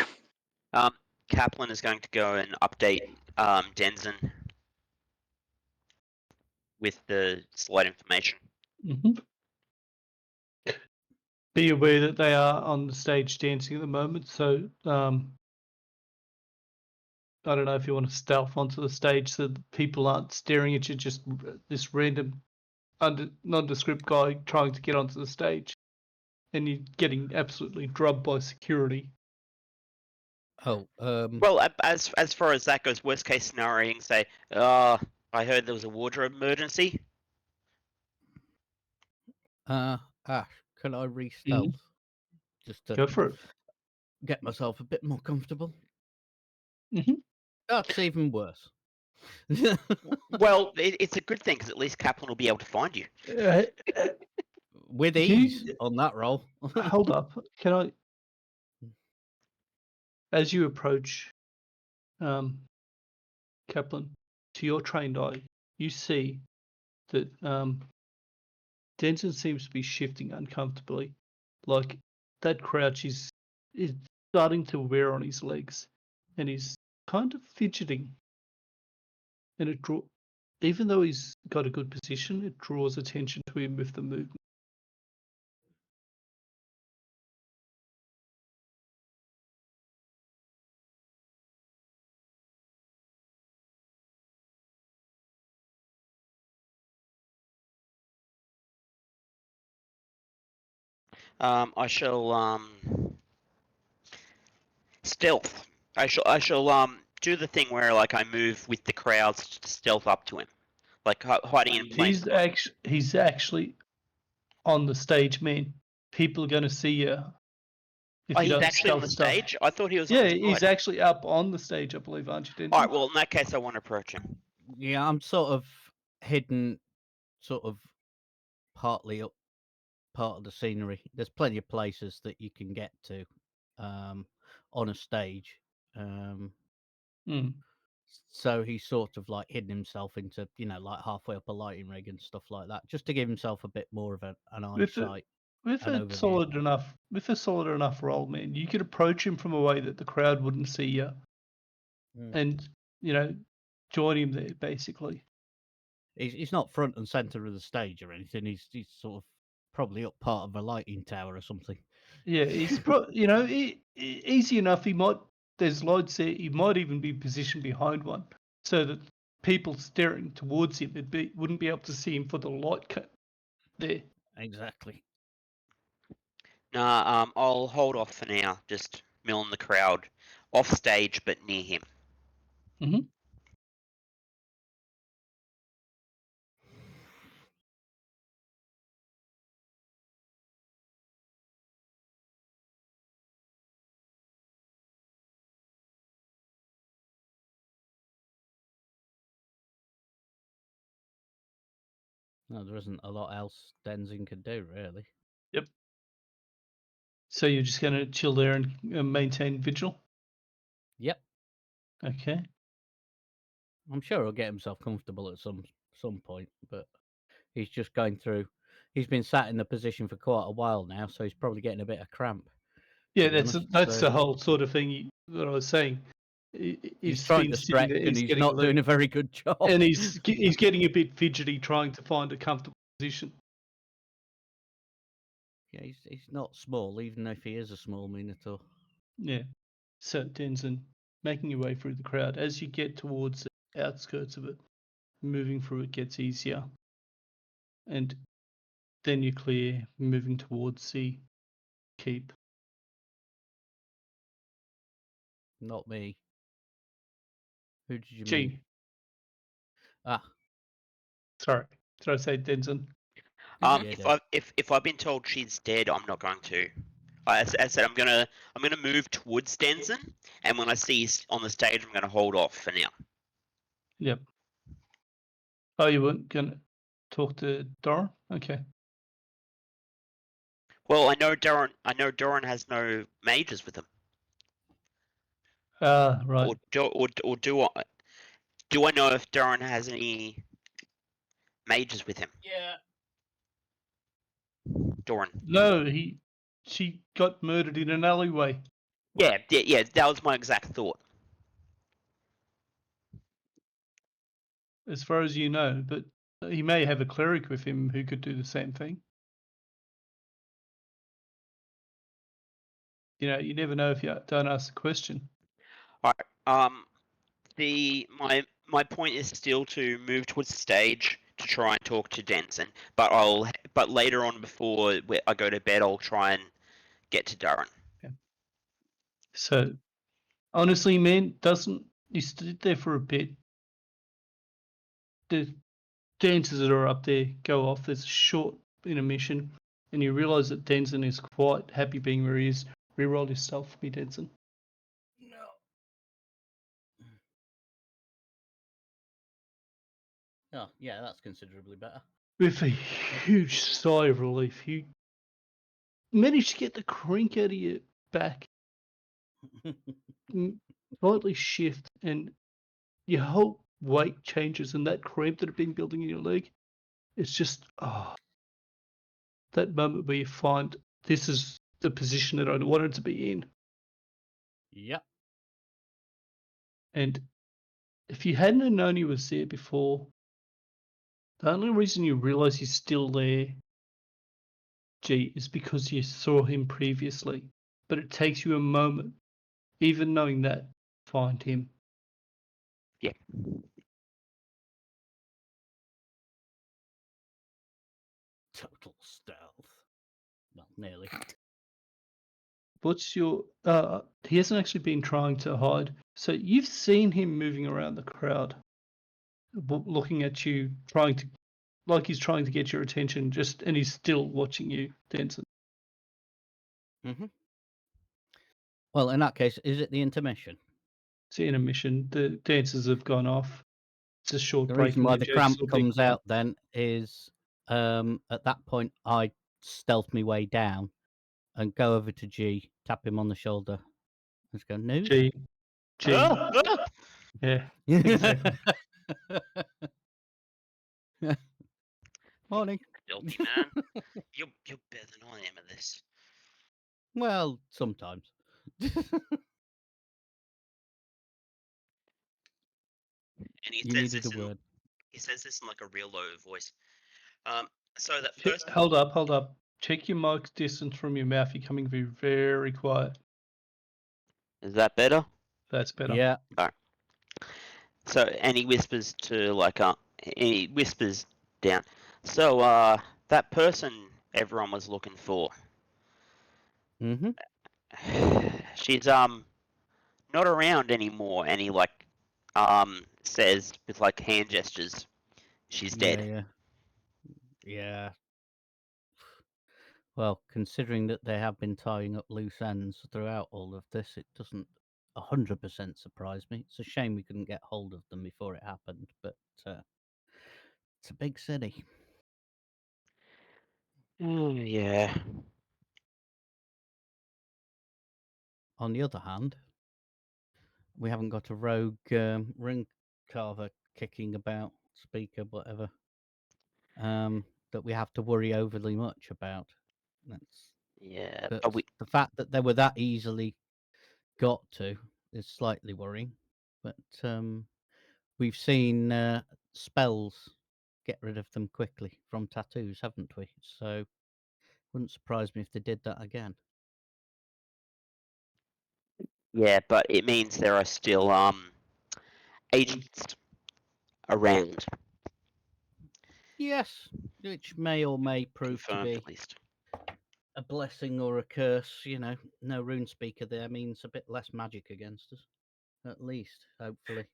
S4: Kaplan is going to go and update Denzen with the slight information.
S1: Be aware that they are on the stage dancing at the moment, so I don't know if you want to stealth onto the stage so that people aren't staring at you, just this random nondescript guy trying to get onto the stage, and you're getting absolutely drubbed by security.
S3: Oh,
S4: Well, as far as that goes, worst case scenario, you can say, I heard there was a wardrobe emergency.
S3: Ash, can I re-stealth? Just to
S1: Go for it.
S3: get myself a bit more comfortable.
S1: Mm-hmm.
S3: That's even worse.
S4: Well, it's a good thing because at least Kaplan will be able to find you.
S3: With ease on that roll.
S1: Hold up. Can I? As you approach Kaplan, to your trained eye, you see that Denton seems to be shifting uncomfortably. Like that crouch is starting to wear on his legs, and he's kind of fidgeting. And even though he's got a good position, it draws attention to him with the movement.
S4: I shall stealth. I shall do the thing where like I move with the crowds to stealth up to him, like hiding in plain sight.
S1: He's actually on the stage, man. People are going to see you if
S4: Oh,
S1: you
S4: he's
S1: don't
S4: actually on the
S1: stealth stuff.
S4: stage. I thought he was on
S1: Yeah,
S4: the
S1: he's
S4: side.
S1: actually up on the stage, I believe, aren't you, Denton?
S4: All right. Well, in that case, I won't approach him.
S3: Yeah, I'm sort of hidden, sort of partly up part of the scenery. There's plenty of places that you can get to on a stage.
S1: Mm.
S3: So he's sort of like hidden himself into, like halfway up a lighting rig and stuff like that, just to give himself a bit more of an
S1: With a
S3: eyesight.
S1: with
S3: An
S1: a
S3: overview.
S1: solid enough role, man, you could approach him from a way that the crowd wouldn't see you, and join him there basically.
S3: He's not front and center of the stage or anything. He's sort of probably up part of a lighting tower or something.
S1: Yeah, he's easy enough. There's loads there. He might even be positioned behind one, so that people staring towards him wouldn't be able to see him for the light cut there.
S3: Exactly.
S4: Nah, I'll hold off for now. Just milling the crowd off stage, but near him.
S1: Mm-hmm.
S3: No, there isn't a lot else Denzin could do, really.
S1: Yep. So you're just going to chill there and maintain vigil?
S3: Yep.
S1: Okay.
S3: I'm sure he'll get himself comfortable at some point, but he's just going through. He's been sat in the position for quite a while now, so he's probably getting a bit of cramp.
S1: Yeah,
S3: To be honest.
S1: that's
S3: So
S1: the whole sort of thing that I was saying.
S3: he's trying
S1: Been
S3: to
S1: sitting
S3: stretch,
S1: there,
S3: and
S1: he's
S3: he's
S1: getting
S3: not doing a very good job.
S1: and he's getting a bit fidgety, trying to find a comfortable position.
S3: Yeah, he's not small, even if he is a small minotaur.
S1: Yeah. So Denzin, making your way through the crowd, as you get towards the outskirts of it, moving through it gets easier, and then you're clear, moving towards the keep.
S3: Not me. Who did you mean?
S1: Gee,
S3: Ah,
S1: sorry, did I say Denzin?
S2: Mhm.
S4: If I've been told she's dead, I'm not going to. As I said, I'm gonna move towards Denson, and when I see he's on the stage, I'm gonna hold off for now.
S1: Yep. Oh, you weren't gonna talk to Doran? Okay.
S4: Well, I know Doran has no mages with him.
S1: Right.
S4: Or do I? Do I know if Doran has any mages with him?
S3: yeah.
S4: Doran.
S1: No, she got murdered in an alleyway.
S4: Yeah. That was my exact thought.
S1: As far as you know, but he may have a cleric with him who could do the same thing. You never know if you don't ask the question.
S4: All right. My point is still to move towards the stage to try and talk to Denson, but later on before I go to bed, I'll try and get to Darren.
S1: Okay. So, honestly, man, you stood there for a bit. The dancers that are up there go off. There's a short intermission, and you realise that Denson is quite happy being where he is. Reroll yourself for me, Denson.
S3: No. Oh, yeah, that's considerably better.
S1: With a huge sigh of relief, you manage to get the crank out of your back, slightly shift, and your whole weight changes, and that cramp that had been building in your leg, it's just that moment where you find this is the position that I wanted to be in.
S3: Yep.
S1: And if you hadn't known he was there before, The only reason you realise he's still there, G, is because you saw him previously. But it takes you a moment, even knowing that, to find him.
S4: Yeah.
S3: Total stealth. Well, nearly.
S1: What's your? He hasn't actually been trying to hide. So you've seen him moving around the crowd, looking at you, trying to, like he's trying to get your attention. And he's still watching you dancing.
S3: Mm-hmm. Well, in that case, is it the intermission?
S1: It's an intermission. The dancers have gone off. It's a short
S3: The
S1: break.
S3: reason
S1: And
S3: why
S1: then
S3: the
S1: Jaidus
S3: cramp
S1: will be
S3: comes
S1: quiet.
S3: out then is at that point I stealth my way down and go over to G, tap him on the shoulder, and just go, news?
S1: G.
S4: Ah! Ah!
S1: Yeah, exactly.
S3: Morning.
S4: Filthy man. You're better than I am at this.
S3: Well, sometimes.
S4: And he
S3: You
S4: says
S3: needed
S4: this
S3: a
S4: in
S3: word.
S4: like a real low voice. So that first
S1: Hold up. Check your mic distance from your mouth. You're coming very, very quiet.
S4: is that better?
S1: That's better.
S3: Yeah.
S4: So and he whispers down. So that person everyone was looking for.
S3: Mm-hmm.
S4: She's not around anymore, and he says with like hand gestures, she's dead.
S3: Yeah. Yeah. Well, considering that they have been tying up loose ends throughout all of this, it doesn't 100% surprise me. It's a shame we couldn't get hold of them before it happened, but it's a big city.
S4: Oh yeah.
S3: On the other hand, we haven't got a rogue ring carver kicking about, speaker, whatever, that we have to worry overly much about.
S4: Yeah,
S3: But
S4: but we
S3: the fact that they were that easily got to is slightly worrying. But we've seen spells get rid of them quickly from tattoos, haven't we? So wouldn't surprise me if they did that again.
S4: yeah, but it means there are still agents around,
S3: Yes, which may or may prove to
S4: confirmed
S3: be
S4: at least.
S3: a blessing or a curse. You know, no rune speaker there means a bit less magic against us, at least, hopefully.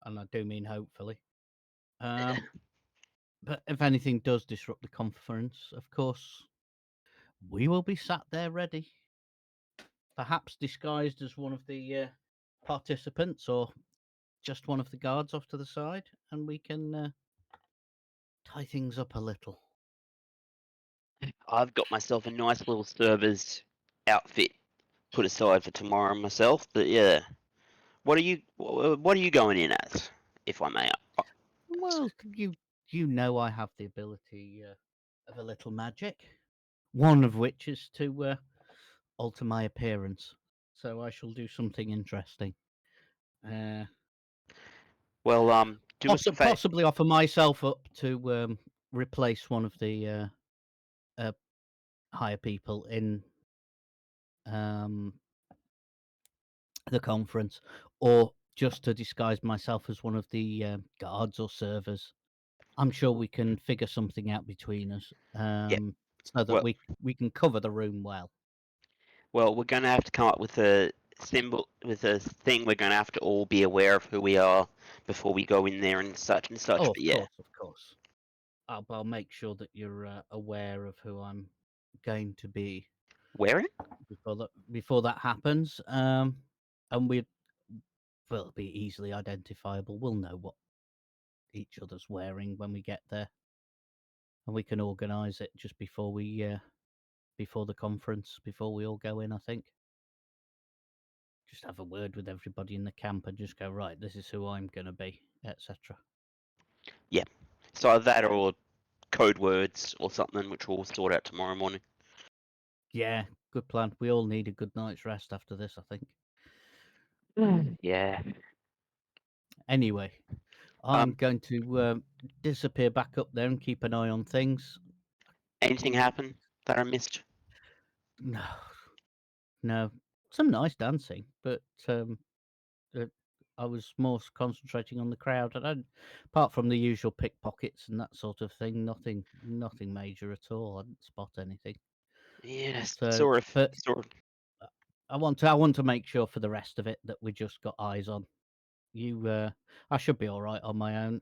S3: And I do mean hopefully. But if anything does disrupt the conference, of course, we will be sat there ready. Perhaps disguised as one of the participants or just one of the guards off to the side, and we can tie things up a little.
S4: I've got myself a nice little server's outfit put aside for tomorrow myself. But yeah, what are you going in as, if I may?
S3: Well, you know I have the ability of a little magic. One of which is to alter my appearance. So I shall do something interesting.
S4: Well, do us a favor.
S3: Possibly offer myself up to replace one of the higher people in the conference, or just to disguise myself as one of the guards or servers. I'm sure we can figure something out between us, so that
S4: Well,
S3: we can cover the room well.
S4: well, we're going to have to come up with a symbol, with a thing. We're going to have to all be aware of who we are before we go in there and such and such.
S3: Oh,
S4: But yeah,
S3: of course. I'll make sure that you're aware of who I'm going to be
S4: wearing.
S3: before that happens. And will be easily identifiable. We'll know what each other's wearing when we get there, and we can organise it just before before the conference, before we all go in. I think just have a word with everybody in the camp and just go, right, this is who I'm going to be, etc.
S4: Yeah. So either that or code words or something, which we'll sort out tomorrow morning.
S3: Yeah, good plan. We all need a good night's rest after this, I think.
S4: Yeah.
S3: Anyway, I'm going to disappear back up there and keep an eye on things.
S4: Anything happen that I missed?
S3: No, no, some nice dancing, but I was more concentrating on the crowd. Apart from the usual pickpockets and that sort of thing, nothing major at all. I didn't spot anything.
S4: Yes,
S3: So,
S4: sort of.
S3: but
S4: Sort of.
S3: I want to make sure for the rest of it that we just got eyes on you. I should be all right on my own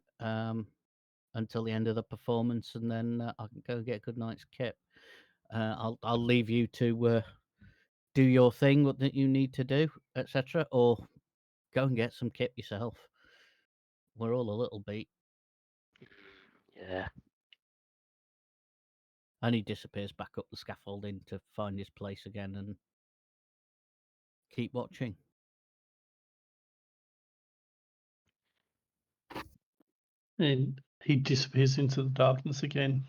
S3: until the end of the performance, and then I can go get a good night's kip. I'll leave you to do your thing, what that you need to do, etc., or go and get some kip yourself. We're all a little beat.
S4: Yeah.
S3: And he disappears back up the scaffolding to find his place again and keep watching.
S1: And he disappears into the darkness again.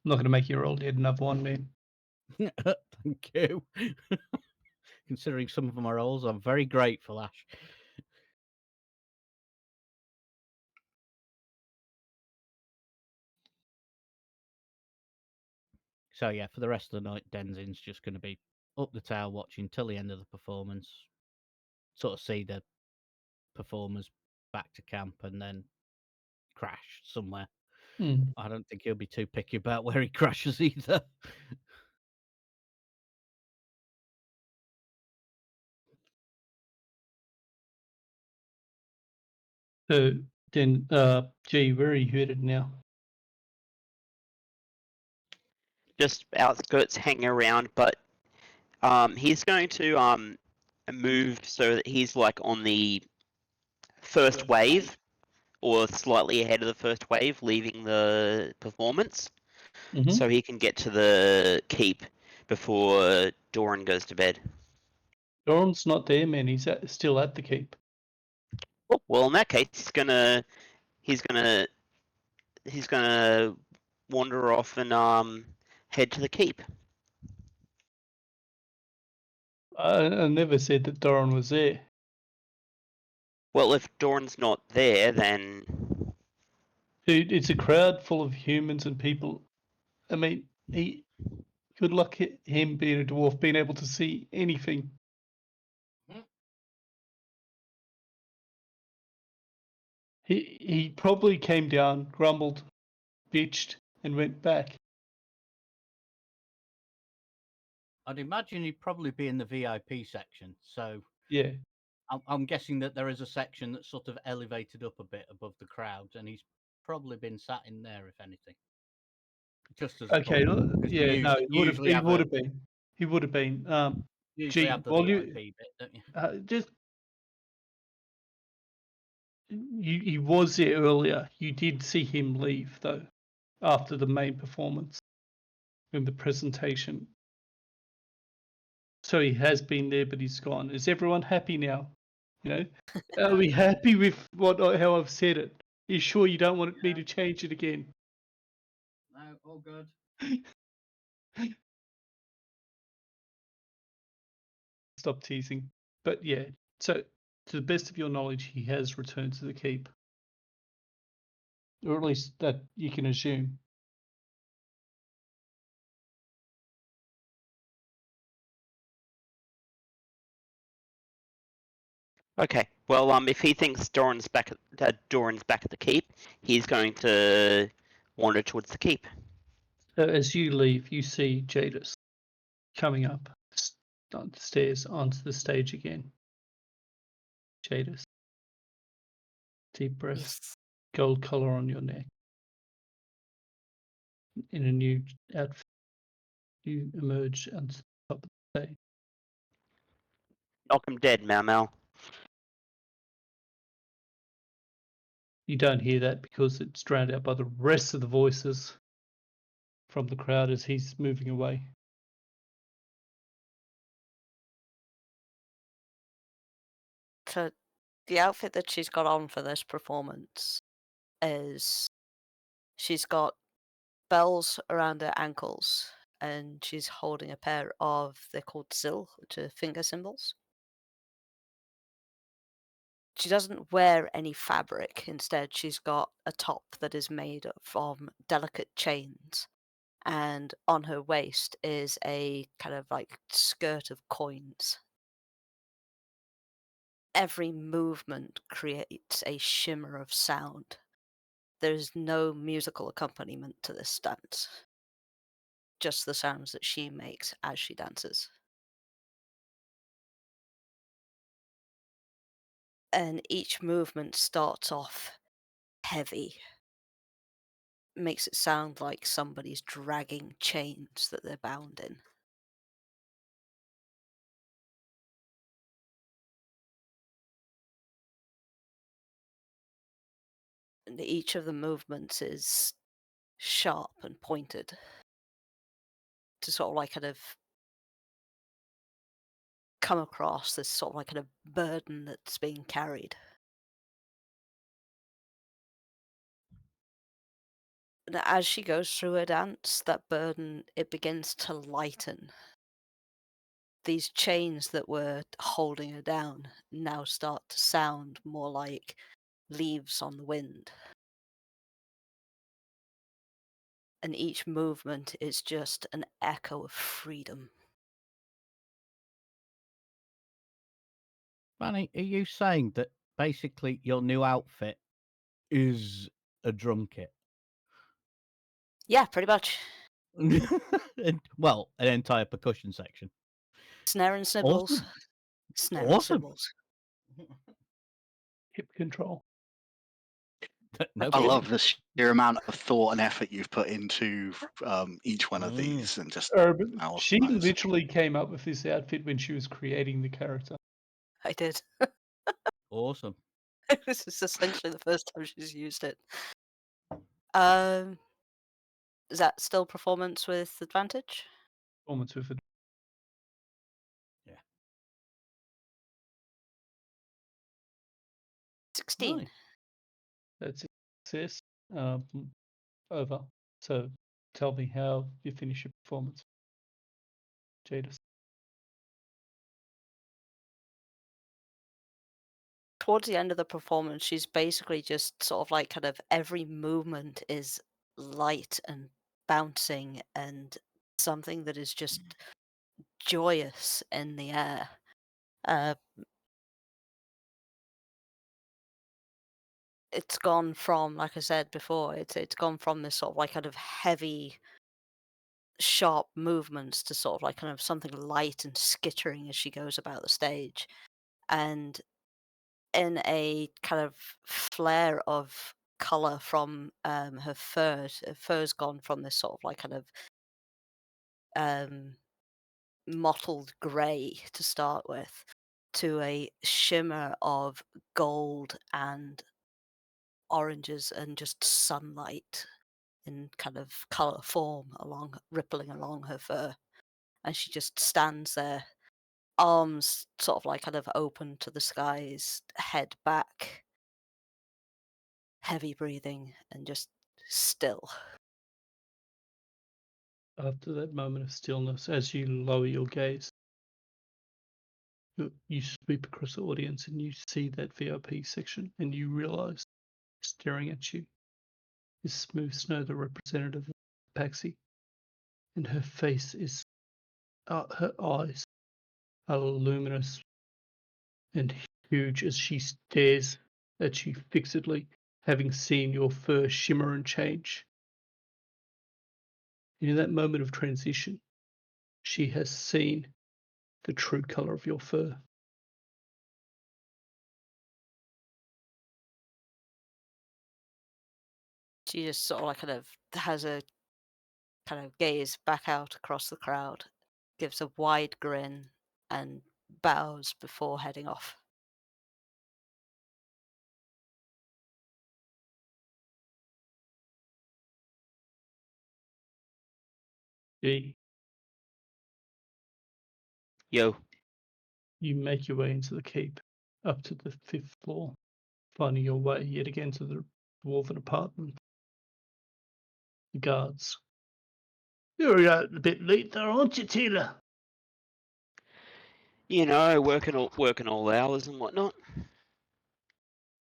S1: I'm not going to make you roll yet another one, man.
S3: Thank you. Considering some of my rolls, I'm very grateful, Ash. So yeah, for the rest of the night, Denzin's just going to be up the tower watching till the end of the performance, sort of see the performers back to camp and then crash somewhere. I don't think he'll be too picky about where he crashes either.
S1: So then, G, where are you headed now?
S4: Just outskirts, hanging around, but he's going to move so that he's like on the first wave or slightly ahead of the first wave, leaving the performance,
S1: Mm-hmm.
S4: so he can get to the keep before Doran goes to bed.
S1: Doran's not there, man. He's still at the keep.
S4: Oh, well, in that case, he's gonna wander off and head to the keep.
S1: I never said that Doran was there.
S4: Well, if Doran's not there, then
S1: Dude, it's a crowd full of humans and people. I mean, good luck him being a dwarf, being able to see anything. He probably came down, grumbled, bitched, and went back.
S3: I'd imagine he'd probably be in the VIP section. So
S1: Yeah.
S3: I'm guessing that there is a section that's sort of elevated up a bit above the crowd, and he's probably been sat in there, if anything. Just as a
S1: Okay.
S3: thought, 'cause
S1: Yeah. No, he would have.
S3: usually
S1: He
S3: have
S1: would
S3: a
S1: have been. He would have been.
S3: usually
S1: Gee,
S3: have the
S1: while
S3: VIP bit, don't you?
S1: just he was there earlier. You did see him leave though, after the main performance, in the presentation. So he has been there, but he's gone. Is everyone happy now? You know, are we happy with how I've said it? Are you sure you don't want me to change it again?
S3: No, all good.
S1: Stop teasing. But yeah, so to the best of your knowledge, he has returned to the keep, or at least that you can assume.
S4: okay. Well, if he thinks Doran's back at the keep, he's going to wander towards the keep.
S1: So as you leave, you see Jaidus coming up the stairs onto the stage again. Jaidus, deep breath,
S2: Yes.
S1: gold collar on your neck, in a new outfit. You emerge onto the top of the stage.
S4: Knock him dead, Mau Mau.
S1: You don't hear that because it's drowned out by the rest of the voices from the crowd as he's moving away.
S2: So the outfit that she's got on for this performance is she's got bells around her ankles and she's holding a pair of, they're called sil, which are finger symbols. She doesn't wear any fabric. Instead, she's got a top that is made from delicate chains. And on her waist is a kind of like skirt of coins. Every movement creates a shimmer of sound. There is no musical accompaniment to this dance, just the sounds that she makes as she dances. And each movement starts off heavy, makes it sound like somebody's dragging chains that they're bound in. And each of the movements is sharp and pointed to sort of like kind of come across this sort of like kind of burden that's being carried. And as she goes through her dance, that burden, it begins to lighten. These chains that were holding her down now start to sound more like leaves on the wind. And each movement is just an echo of freedom.
S3: Manny, are you saying that basically your new outfit is a drum kit?
S2: Yeah, pretty much.
S3: Well, an entire percussion section.
S2: Snare and cymbals.
S3: Awesome.
S2: Snare and
S3: Awesome.
S2: cymbals.
S1: Hip control.
S3: No
S5: I
S3: kidding.
S5: love the sheer amount of thought and effort you've put into each one of these, and just
S1: But
S5: how
S1: she
S5: awesome that is.
S1: literally came up with this outfit when she was creating the character.
S2: I did.
S3: Awesome.
S2: This is essentially the first time she's used it. Is that still performance with advantage?
S1: Performance with it.
S2: 16.
S3: Nice.
S1: That's success. Over. So tell me how you finish your performance, Jaidus.
S2: Towards the end of the performance, she's basically just sort of like kind of every movement is light and bouncing and something that is just joyous in the air. It's gone from, like I said before, it's gone from this sort of like kind of heavy, sharp movements to sort of like kind of something light and skittering as she goes about the stage. And in a kind of flare of color from her fur's gone from this sort of like kind of um, mottled grey to start with to a shimmer of gold and oranges and just sunlight in kind of color form along rippling along her fur, and she just stands there, arms sort of like kind of open to the skies, head back, heavy breathing, and just still.
S1: After that moment of stillness, as you lower your gaze, you sweep across the audience and you see that VIP section, and you realize staring at you is Smooth Snow, the representative of Paxi, and her face is, her eyes are luminous and huge as she stares at you fixedly, having seen your fur shimmer and change. And in that moment of transition, she has seen the true color of your fur.
S2: She just sort of like kind of has a kind of gaze back out across the crowd, gives a wide grin, and bows before heading off.
S1: G,
S4: Yo,
S1: you make your way into the keep, up to the 5th floor, finding your way yet again to the dwarven apartment. The guards. You're a bit late there, aren't you, Taylor?
S4: you know, working all hours and whatnot.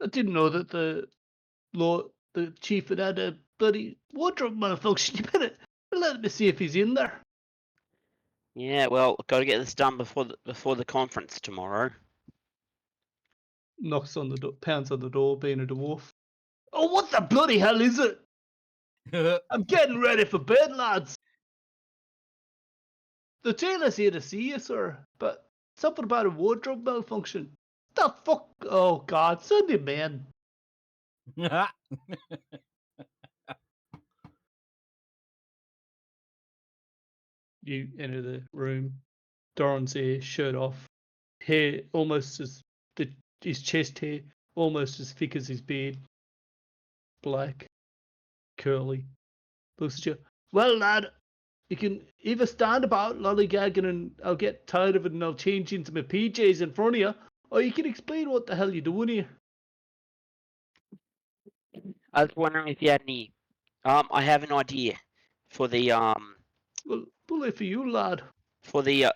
S1: I didn't know that the chief had a bloody wardrobe malfunction. You better let me see if he's in there.
S4: Yeah, well, got to get this done before the conference tomorrow.
S1: Knocks on the door, pounds on the door, being a dwarf. Oh, what the bloody hell is it? I'm getting ready for bed, lads. The tailor's here to see you, sir, but something about a wardrobe malfunction. The fuck? Oh, God, send him in. You enter the room. Doran's here, shirt off, hair almost his chest hair almost as thick as his beard, black, curly. Looks at you. Well, lad, you can either stand about lollygagging and I'll get tired of it and I'll change into my PJs in front of you, or you can explain what the hell you're doing here.
S4: I was wondering if you had any. I have an idea for the
S1: Well, bully for you, lad.
S4: for the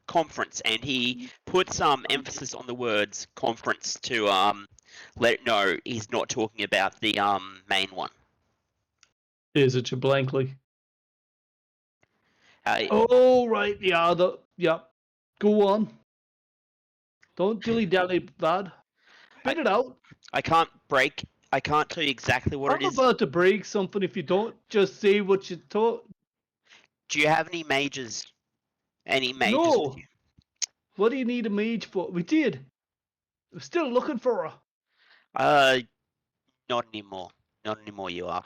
S4: conference, and he put some emphasis on the words conference to let it know he's not talking about the main one.
S1: Stares at you blankly.
S4: Oh,
S1: Oh, right, yeah, go on. Don't dilly-dally, lad. Spit it out.
S4: I can't tell you exactly what
S1: I'm
S4: it is.
S1: about to break something if you don't just say what you thought.
S4: Do you have any mages? Any mages
S1: No.
S4: with you?
S1: What do you need a mage for? We did. We're still looking for her.
S4: Not anymore. Not anymore. You are.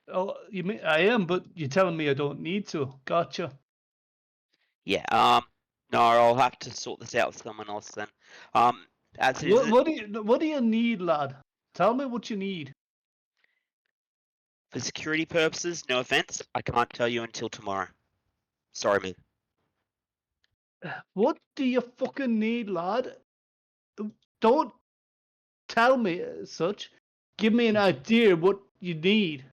S1: Oh, you mean I am, but you're telling me I don't need to. Gotcha.
S4: Yeah. No, I'll have to sort this out with someone else then. As it is,
S1: What do you need, lad? Tell me what you need.
S4: for security purposes, no offense, I can't tell you until tomorrow. Sorry, man.
S1: What do you fucking need, lad? Don't tell me as such. Give me an idea what you need.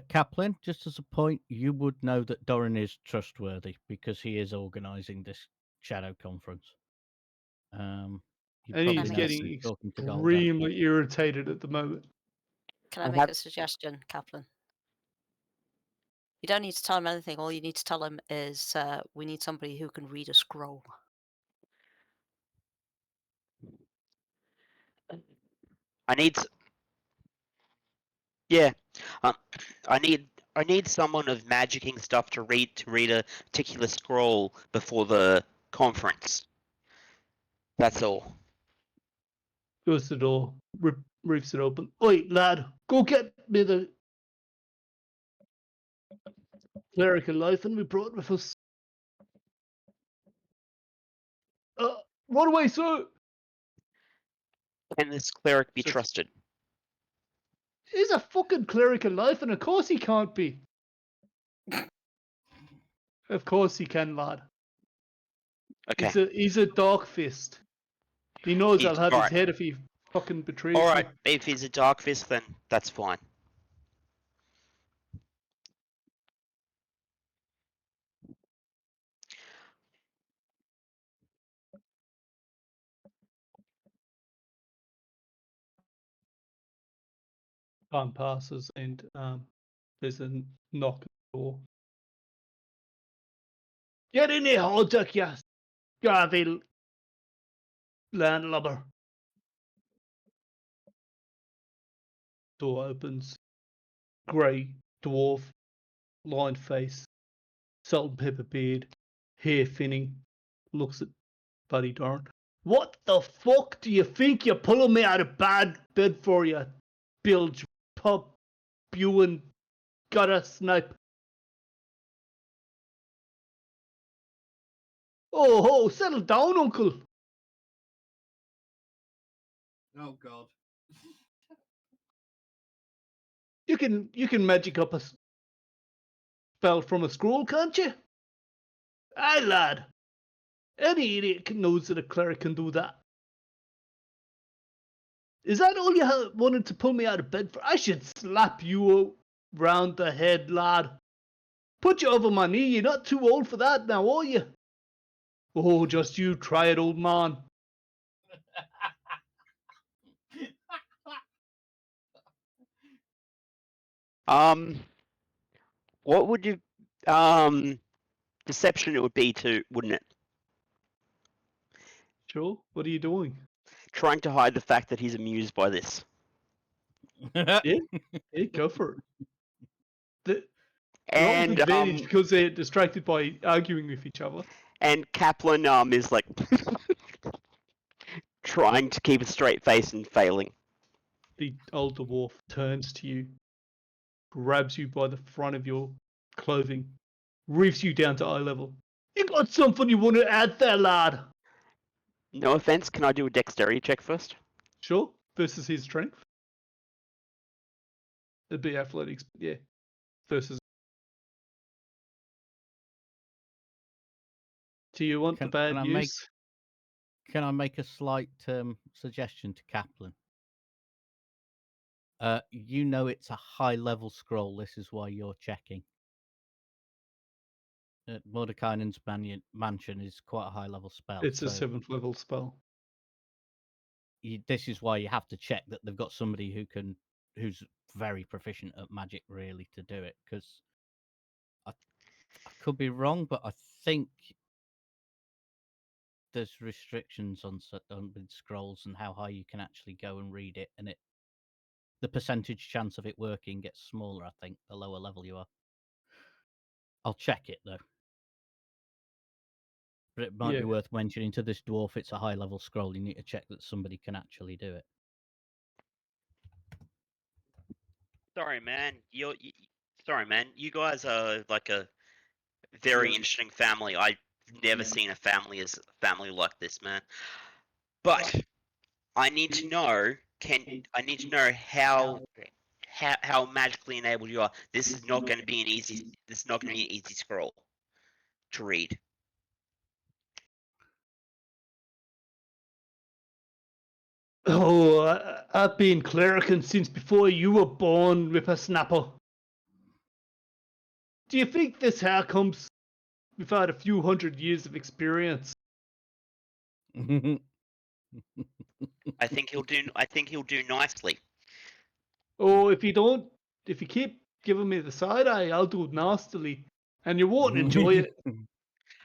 S3: Kaplan, just as a point, you would know that Doran is trustworthy because he is organising this shadow conference. You
S1: And
S3: probably
S1: he's
S3: know
S1: getting
S3: through talking to Golda.
S1: extremely irritated at the moment.
S2: Can I make a suggestion, Kaplan? You don't need to tell him anything. All you need to tell him is we need somebody who can read a scroll.
S4: I need. Yeah. I need someone of magicking stuff to read a particular scroll before the conference. That's all.
S1: Goes to the door, rips it open. Oi, lad, go get me the clerical life and we brought with us. Run away, sir!
S4: Can this cleric be
S1: So-
S4: trusted?
S1: He's a fucking clerical life, and of course he can't be. Of course he can, lad.
S4: Okay.
S1: He's a dark fist. He knows I'll have his
S4: alright.
S1: head if he fucking betrays
S4: Alright,
S1: me.
S4: if he's a dark fist, then that's fine.
S1: Time passes and there's a knock at the door. Get in here, Hodduck, you scurvy landlubber. Door opens. Grey dwarf, lined face, salt and pepper beard, hair thinning. Looks at Buddy Doran. What the fuck do you think you're pulling me out of bed for, you bilge pub spewing gutter snipe? Oh, settle down, uncle.
S3: Oh God.
S1: You can magic up a spell from a scroll, can't you? Aye, lad. Any idiot knows that a cleric can do that. Is that all you wanted to pull me out of bed for? I should slap you round the head, lad. Put you over my knee. You're not too old for that now, are you? Oh, just you try it, old man.
S4: What would you deception it would be to, wouldn't it?
S1: Sure. What are you doing?
S4: Trying to hide the fact that he's amused by this.
S1: Yeah, go for it. They're all with
S4: And
S1: advantage because they're distracted by arguing with each other.
S4: and Kaplan is like trying to keep a straight face and failing.
S1: The old dwarf turns to you, grabs you by the front of your clothing, reefs you down to eye level. You got something you want to add there, lad?
S4: No offense, can I do a dexterity check first?
S1: Sure. Versus his strength. It'd be athletics, yeah. Versus. Do you want the bad news?
S3: Can I make a slight suggestion to Kaplan? You know it's a high-level scroll. This is why you're checking. Mordekainen's mansion is quite a high-level spell.
S1: It's a 7th level spell.
S3: This is why you have to check that they've got somebody who's very proficient at magic, really, to do it. Because I could be wrong, but I think there's restrictions on with scrolls and how high you can actually go and read it, and the percentage chance of it working gets smaller. I think the lower level you are. I'll check it though. But it might be worth mentioning to this dwarf it's a high level scroll. You need to check that somebody can actually do it.
S4: Sorry, man. Sorry, man. You guys are like a very interesting family. I've never seen a family like this, man. But I need to know. I need to know how magically enabled you are. This is not going to be an easy. This is not going to be an easy scroll to read.
S1: Oh, I've been clerican since before you were born, Whippersnapper. Do you think this hair comes without a few hundred years of experience?
S4: I think he'll do. I think he'll do nicely.
S1: Or if you keep giving me the side eye, I'll do it nastily, and you won't enjoy it.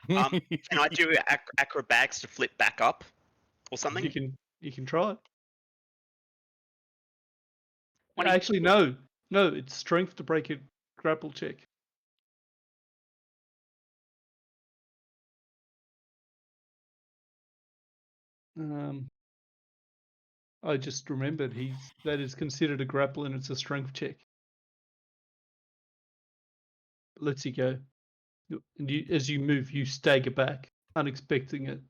S4: Can I do acrobatics to flip back up, or something?
S1: You can try.
S4: 20.
S1: Actually, no, it's strength to break a grapple check. I just remembered that is considered a grapple and it's a strength check. Lets you go. And as you move, you stagger back, unexpecting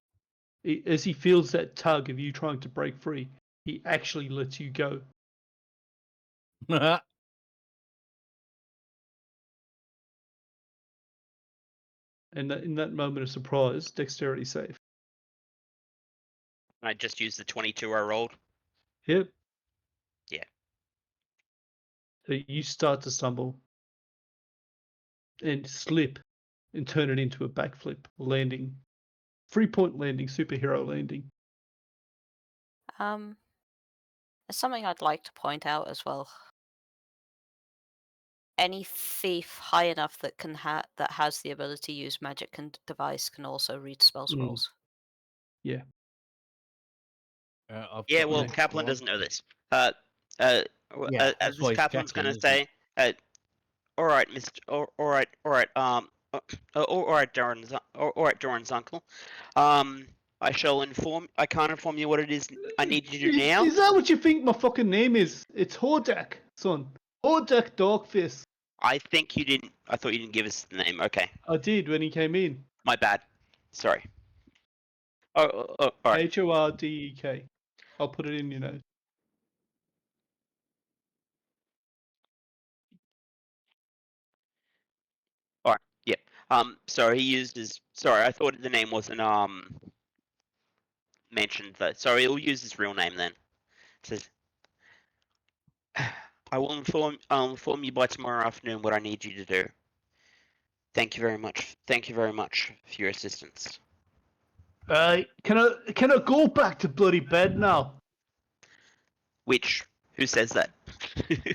S1: it. As he feels that tug of you trying to break free, he actually lets you go. And in that moment of surprise, dexterity save.
S4: I just used the 22 I rolled.
S1: Yep.
S4: Yeah.
S1: So you start to stumble and slip and turn it into a backflip landing. 3-point landing, superhero landing.
S2: There's something I'd like to point out as well. Any thief high enough that that has the ability to use magic and device can also read spell scrolls.
S1: Yeah.
S4: Yeah, well, Kaplan doesn't know this.
S3: Yeah,
S4: as this Kaplan's going to say, all right, Mr. All right, Doran's uncle. I can't inform you what it is I need you to do now.
S1: Is that what you think my fucking name is? It's Hordak, son. Hordak Dogfist.
S4: I thought you didn't give us the name. Okay.
S1: I did when he came in.
S4: My bad. Sorry. All right.
S1: Hordek. I'll put it in your notes.
S4: All right. Yep. Sorry, he used his. Sorry, I thought the name wasn't mentioned though. Sorry, he'll use his real name then. It says, I will inform you by tomorrow afternoon what I need you to do. Thank you very much. Thank you very much for your assistance.
S1: Can I go back to bloody bed now?
S4: Who says that?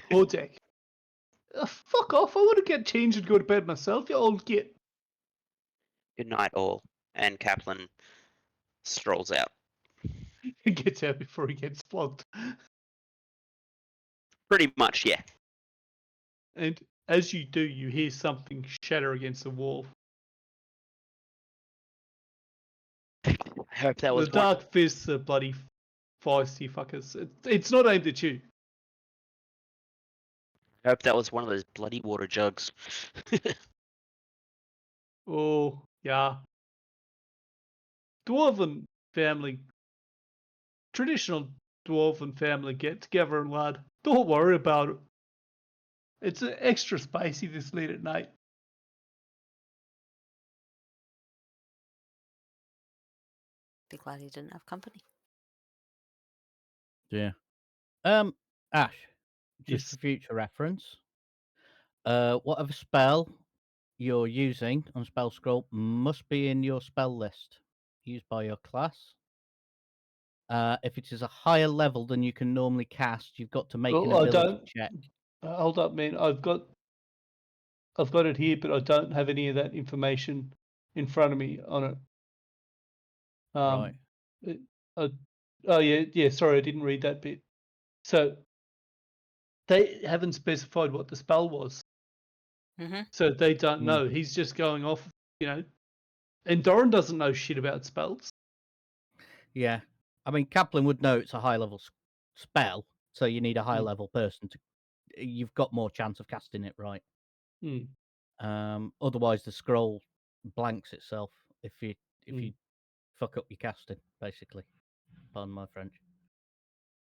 S1: Hordak. Fuck off! I want to get changed and go to bed myself, you old git.
S4: Good night, all. And Kaplan strolls out.
S1: He gets out before he gets flogged.
S4: Pretty much, yeah.
S1: And as you do, you hear something shatter against the wall.
S4: I hope that
S1: The
S4: was one.
S1: dark fists are bloody feisty fuckers. It's not aimed at you.
S4: I hope that was one of those bloody water jugs.
S1: Oh, yeah. Dwarven family, traditional dwarven family get together, lad. Don't worry about it. It's extra spicy this late at night.
S2: Be glad he didn't have company.
S3: Yeah. Ash, just
S1: Yes.
S3: for future reference, whatever spell you're using on spell scroll must be in your spell list used by your class. If it is a higher level than you can normally cast, you've got to make an
S1: Well, I
S3: ability
S1: don't.
S3: check.
S1: Hold up, man. I've got it here, but I don't have any of that information in front of me on it.
S3: Right.
S1: it- uh, oh yeah. Sorry, I didn't read that bit. So they haven't specified what the spell was,
S2: Mm-hmm.
S1: so they don't
S3: Mm.
S1: know. He's just going off, And Doran doesn't know shit about spells.
S3: Yeah. I mean, Kaplan would know it's a high level spell, so you need a high level person to. You've got more chance of casting it right.
S1: Mm.
S3: Otherwise, the scroll blanks itself if you
S1: Mm.
S3: fuck up your casting, basically. Pardon my French.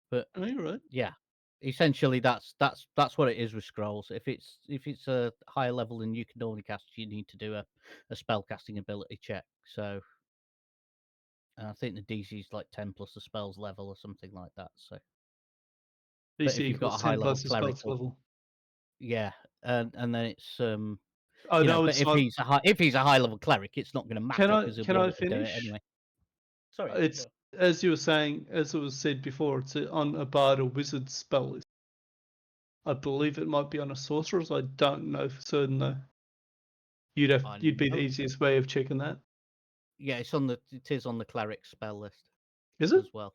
S3: But
S1: Oh, you're right.
S3: yeah, essentially that's what it is with scrolls. If it's a higher level than you can normally cast, you need to do a spell casting ability check. So I think the DC is like 10 plus the spell's level or something like that. So, but
S1: DC
S3: if you've got
S1: equals
S3: a high
S1: 10
S3: level
S1: plus the spell's
S3: clerical,
S1: level.
S3: yeah, and then it's
S1: I know
S3: but
S1: it's not.
S3: if he's a high level cleric, it's not going to matter because he'll
S1: Can
S3: be
S1: I
S3: able to do it
S1: finish?
S3: anyway. Sorry,
S1: It's
S3: sure.
S1: as you were saying, as it was said before. It's on a bard or wizard spell list. I believe it might be on a sorcerer's. I don't know for certain though. You'd be the easiest way of checking that.
S3: Yeah, it is on the cleric spell list
S1: Is it?
S3: as well.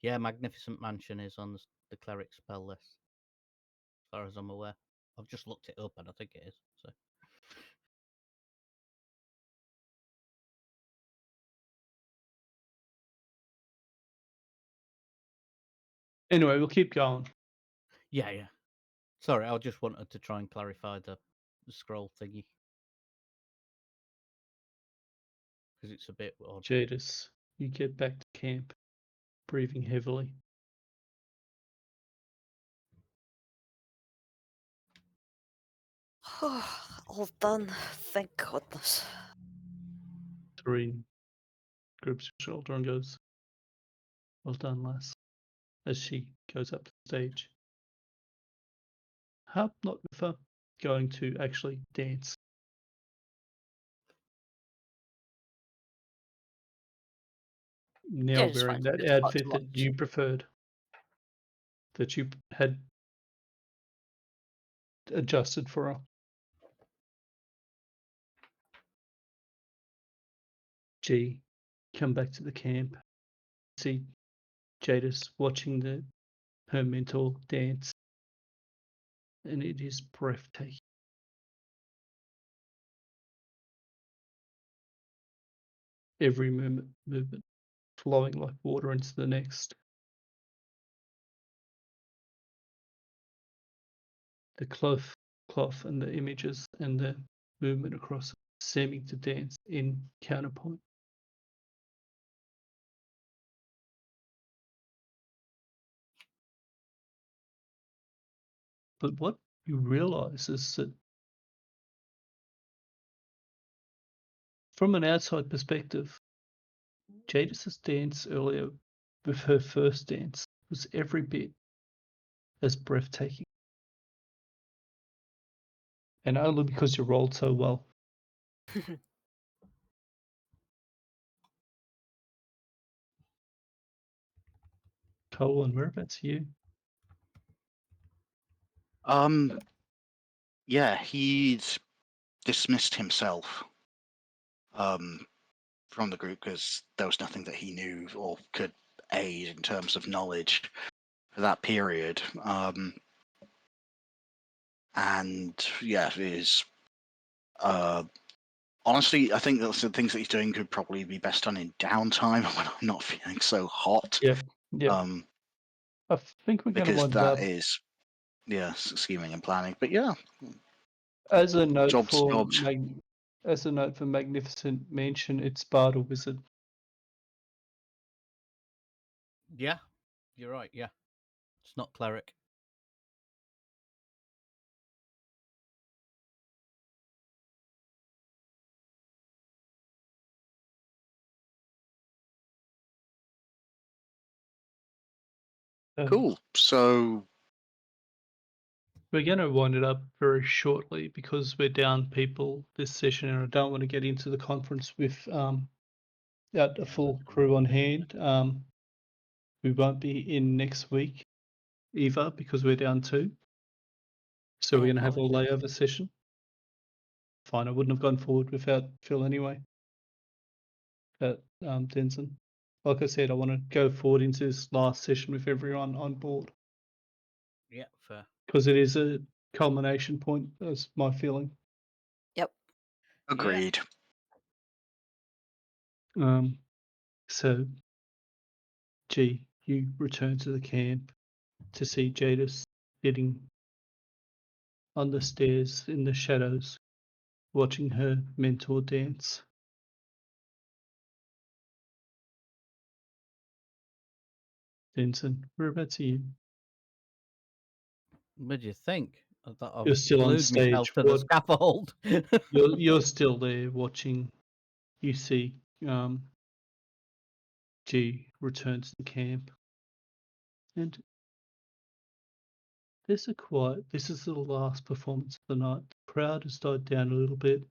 S3: Yeah, Magnificent Mansion is on the cleric spell list, as far as I'm aware. I've just looked it up and I think it is. So
S1: Anyway, we'll keep going.
S3: yeah. Sorry, I just wanted to try and clarify the scroll thingy because it's a bit odd.
S1: Jaidus, you get back to camp, breathing heavily.
S2: All done. Thank goodness.
S1: Tareen grips her shoulder and goes, "Well done, lass," as she goes up to the stage. Harp not with her, going to actually dance. Now
S2: Yeah, just
S1: wearing
S2: finds a
S1: that
S2: good spot to
S1: outfit that
S2: watch.
S1: you preferred, that you had adjusted for her. G, come back to the camp. See Jadis watching her mentor dance, and it is breathtaking. Every movement flowing like water into the next. The cloth and the images and the movement across it, seeming to dance in counterpoint. But what you realize is that from an outside perspective, Jadis's dance earlier with her first dance was every bit as breathtaking. And only because you rolled so well. Colin, whereabouts are you?
S5: yeah, he'd dismissed himself from the group because there was nothing that he knew or could aid in terms of knowledge for that period. And yeah, it is. Honestly, I think that's the things that he's doing could probably be best done in downtime when I'm not feeling so hot.
S1: Yeah. I think we're going to
S5: Because
S1: wind
S5: that
S1: up
S5: is, yeah, scheming and planning. But yeah,
S1: as a note
S5: jobs.
S1: as a note for Magnificent Mansion. It's Barter Wizard.
S3: Yeah, you're right. Yeah, it's not cleric.
S5: Cool. So
S1: We're going to wind it up very shortly because we're down people this session, and I don't want to get into the conference with out a full crew on hand. We won't be in next week either because we're down 2. So we're going to have a layover session. Fine, I wouldn't have gone forward without Phil anyway. But Denson, like I said, I want to go forward into this last session with everyone on board
S3: Yeah, fair.
S1: because it is a culmination point. That's my feeling.
S2: Yep.
S5: agreed.
S1: So, G, you return to the camp to see Jaidus sitting on the stairs in the shadows, watching her mentor dance. Denson, whereabouts are you?
S3: What do you think? I thought I've
S1: You're still on
S3: glued myself
S1: stage.
S3: to the scaffold.
S1: You're still there watching. You see, G returns to the camp, and there's a quiet. This is the last performance of the night. The crowd has died down a little bit,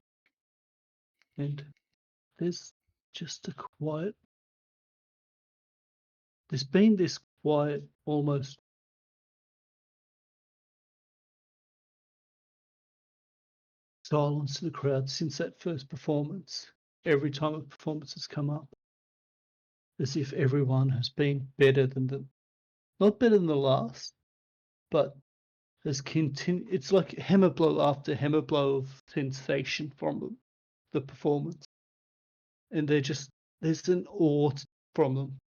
S1: and there's just a quiet. There's been this quiet, almost silence to the crowd since that first performance. Every time a performance has come up, as if everyone has been better than not better than the last, but has continued. It's like hammer blow after hammer blow of sensation from the performance, and there's an awe from them.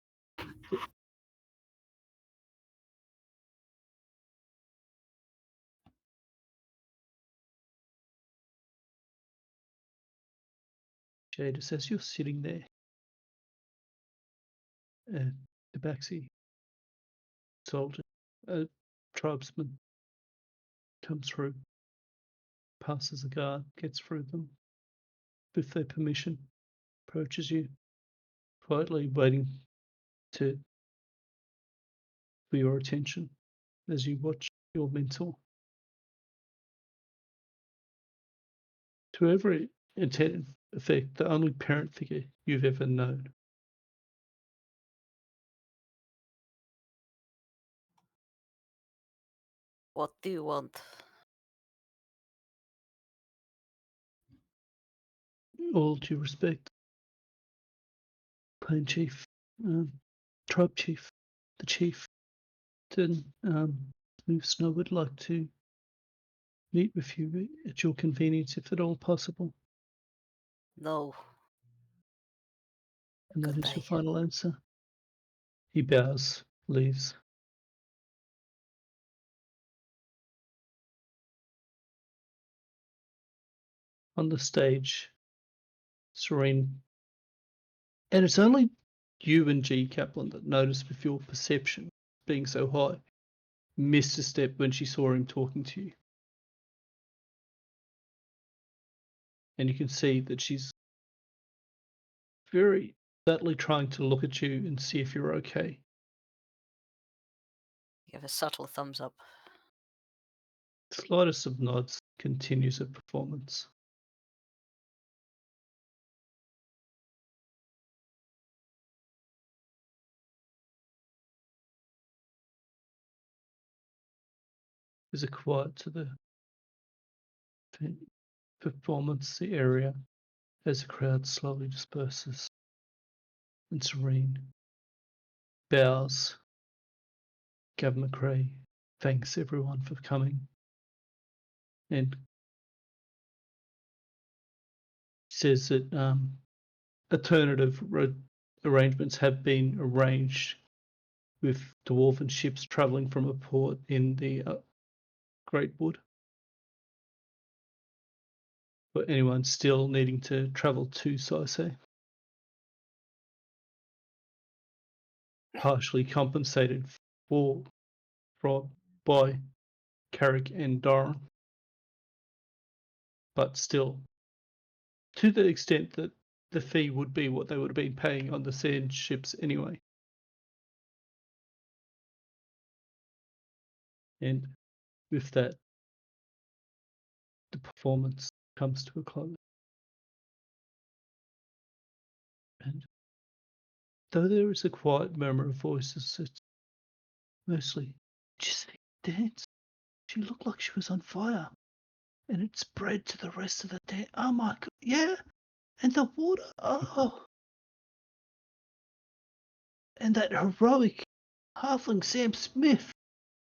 S1: Jaidus, as you're sitting there, the backseat soldier, a tribesman, comes through, passes a guard, gets through them with their permission, approaches you, quietly waiting for your attention as you watch your mentor. To every intent effect, the only parent figure you've ever known.
S2: What do you want?
S1: All due respect, Clan Chief, Tribe Chief, the Chief, then Smooth Snow would like to meet with you at your convenience, if at all possible.
S2: No.
S1: And that
S2: Good
S1: is your
S2: day.
S1: final answer. He bows, leaves. On the stage, Serene. And it's only you and G. Kaplan that notice with your perception being so high, missed a step when she saw him talking to you. And you can see that she's very subtly trying to look at you and see if you're okay.
S2: Give a subtle thumbs up.
S1: Slightest of nods, continues her performance. There's a quiet to the performance the area as the crowd slowly disperses, and Serene bows. Governor McRae thanks everyone for coming and says that alternative arrangements have been arranged with dwarven ships travelling from a port in the Great Wood. For anyone still needing to travel to Sisay. Partially compensated for by Carrick and Doran. But still, to the extent that the fee would be what they would have been paying on the sand ships anyway. And with that, the performance comes to a close. And though there is a quiet murmur of voices, it's mostly, did you see the dance? She looked like she was on fire. And it spread to the rest of the dance. Oh my god, yeah! And the water, oh! And that heroic halfling Sam Smith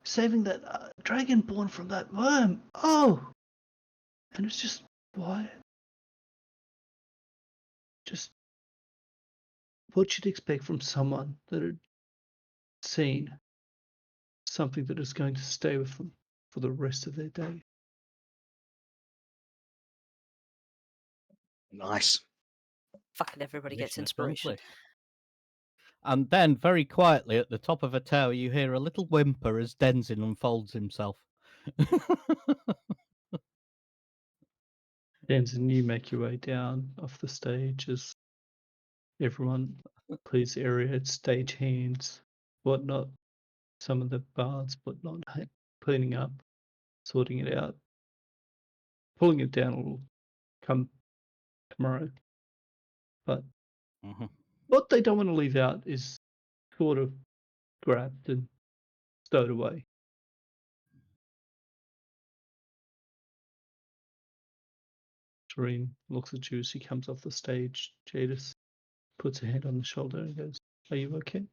S1: saving that dragonborn from that worm. Oh! And it's just quiet. Just what you'd expect from someone that had seen something that is going to stay with them for the rest of their day.
S5: Nice.
S2: Fucking everybody gets
S3: Mission
S2: inspiration.
S3: accomplished. And then, very quietly, at the top of a tower, you hear a little whimper as Denzin unfolds himself.
S1: And you make your way down off the stage as everyone clears the area, stage hands, whatnot. Some of the bards, whatnot, cleaning up, sorting it out, pulling it down will come tomorrow. But what they don't want to leave out is sort of grabbed and stowed away. Serene looks at you as he comes off the stage. Jaidus puts a hand on the shoulder and goes, "Are you okay?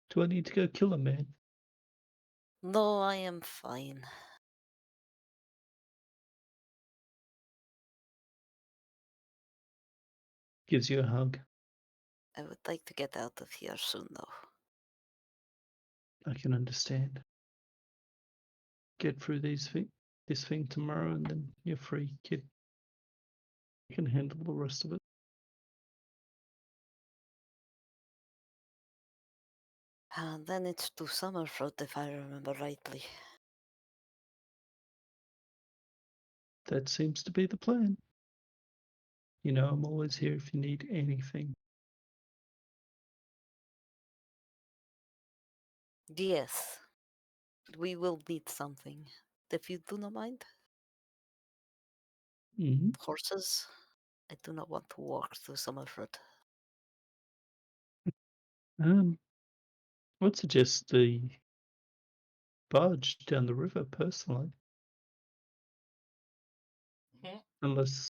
S1: Do I need to go kill a man?"
S2: No, I am fine.
S1: Gives you a hug.
S2: I would like to get out of here soon, though.
S1: I can understand. Get through this thing tomorrow, and then you're free, kid. You can handle the rest of it.
S2: And then it's to Summerford, if I remember rightly.
S1: That seems to be the plan. You know, I'm always here if you need anything.
S2: Yes. We will need something. If you do not mind.
S1: Mm-hmm.
S2: Horses. I do not want to walk through Summerford.
S1: I'd suggest the barge down the river personally. Unless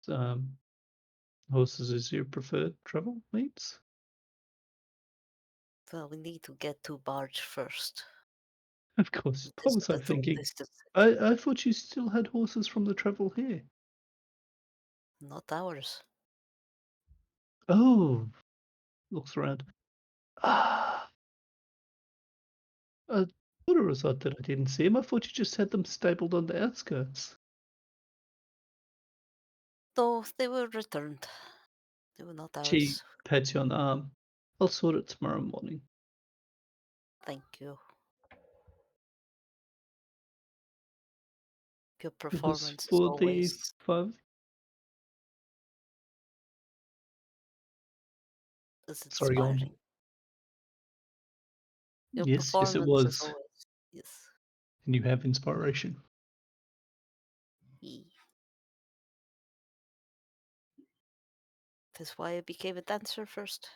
S1: horses is your preferred travel means.
S2: Well, we need to get to barge first.
S1: Of course. What was I thinking?
S2: Distance.
S1: I thought you still had horses from the travel here.
S2: Not ours.
S1: Oh, looks around. Ah, I thought it was odd that I didn't see him. I thought you just had them stabled on the outskirts.
S2: No, they were returned. They were not
S1: She
S2: ours.
S1: pats you on the arm. I'll sort it tomorrow morning.
S2: Thank you. Your
S1: It was
S2: performance is
S1: for the
S2: always
S1: 5. Sorry, go on.
S2: inspiring. Your
S1: Yes, yes, it
S2: performance is
S1: was.
S2: always yes.
S1: And you have inspiration.
S2: That's why I became a dancer first.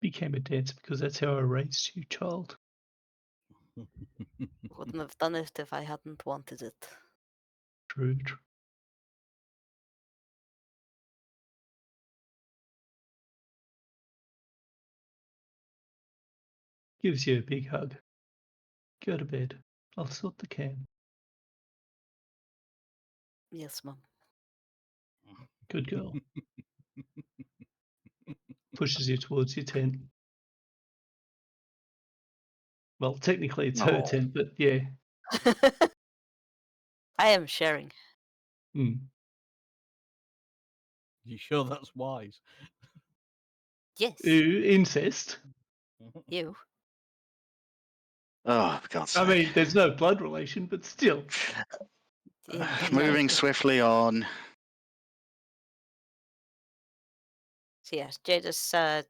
S1: Became a dancer because that's how I raised you, child.
S2: Well, wouldn't have done it if I hadn't wanted it.
S1: True, true. Gives you a big hug. Go to bed. I'll sort the can.
S2: Yes, Mum.
S1: Good girl. Pushes you towards your tent. Well, technically it's her
S5: Aw.
S1: tent, but yeah.
S2: I am sharing.
S1: Mm.
S3: You sure that's wise?
S2: Yes.
S1: Ooh, incest.
S2: You.
S5: Oh, for God's
S1: I
S5: sake.
S1: mean, there's no blood relation, but still.
S5: Moving swiftly on.
S2: So yes, Jaidus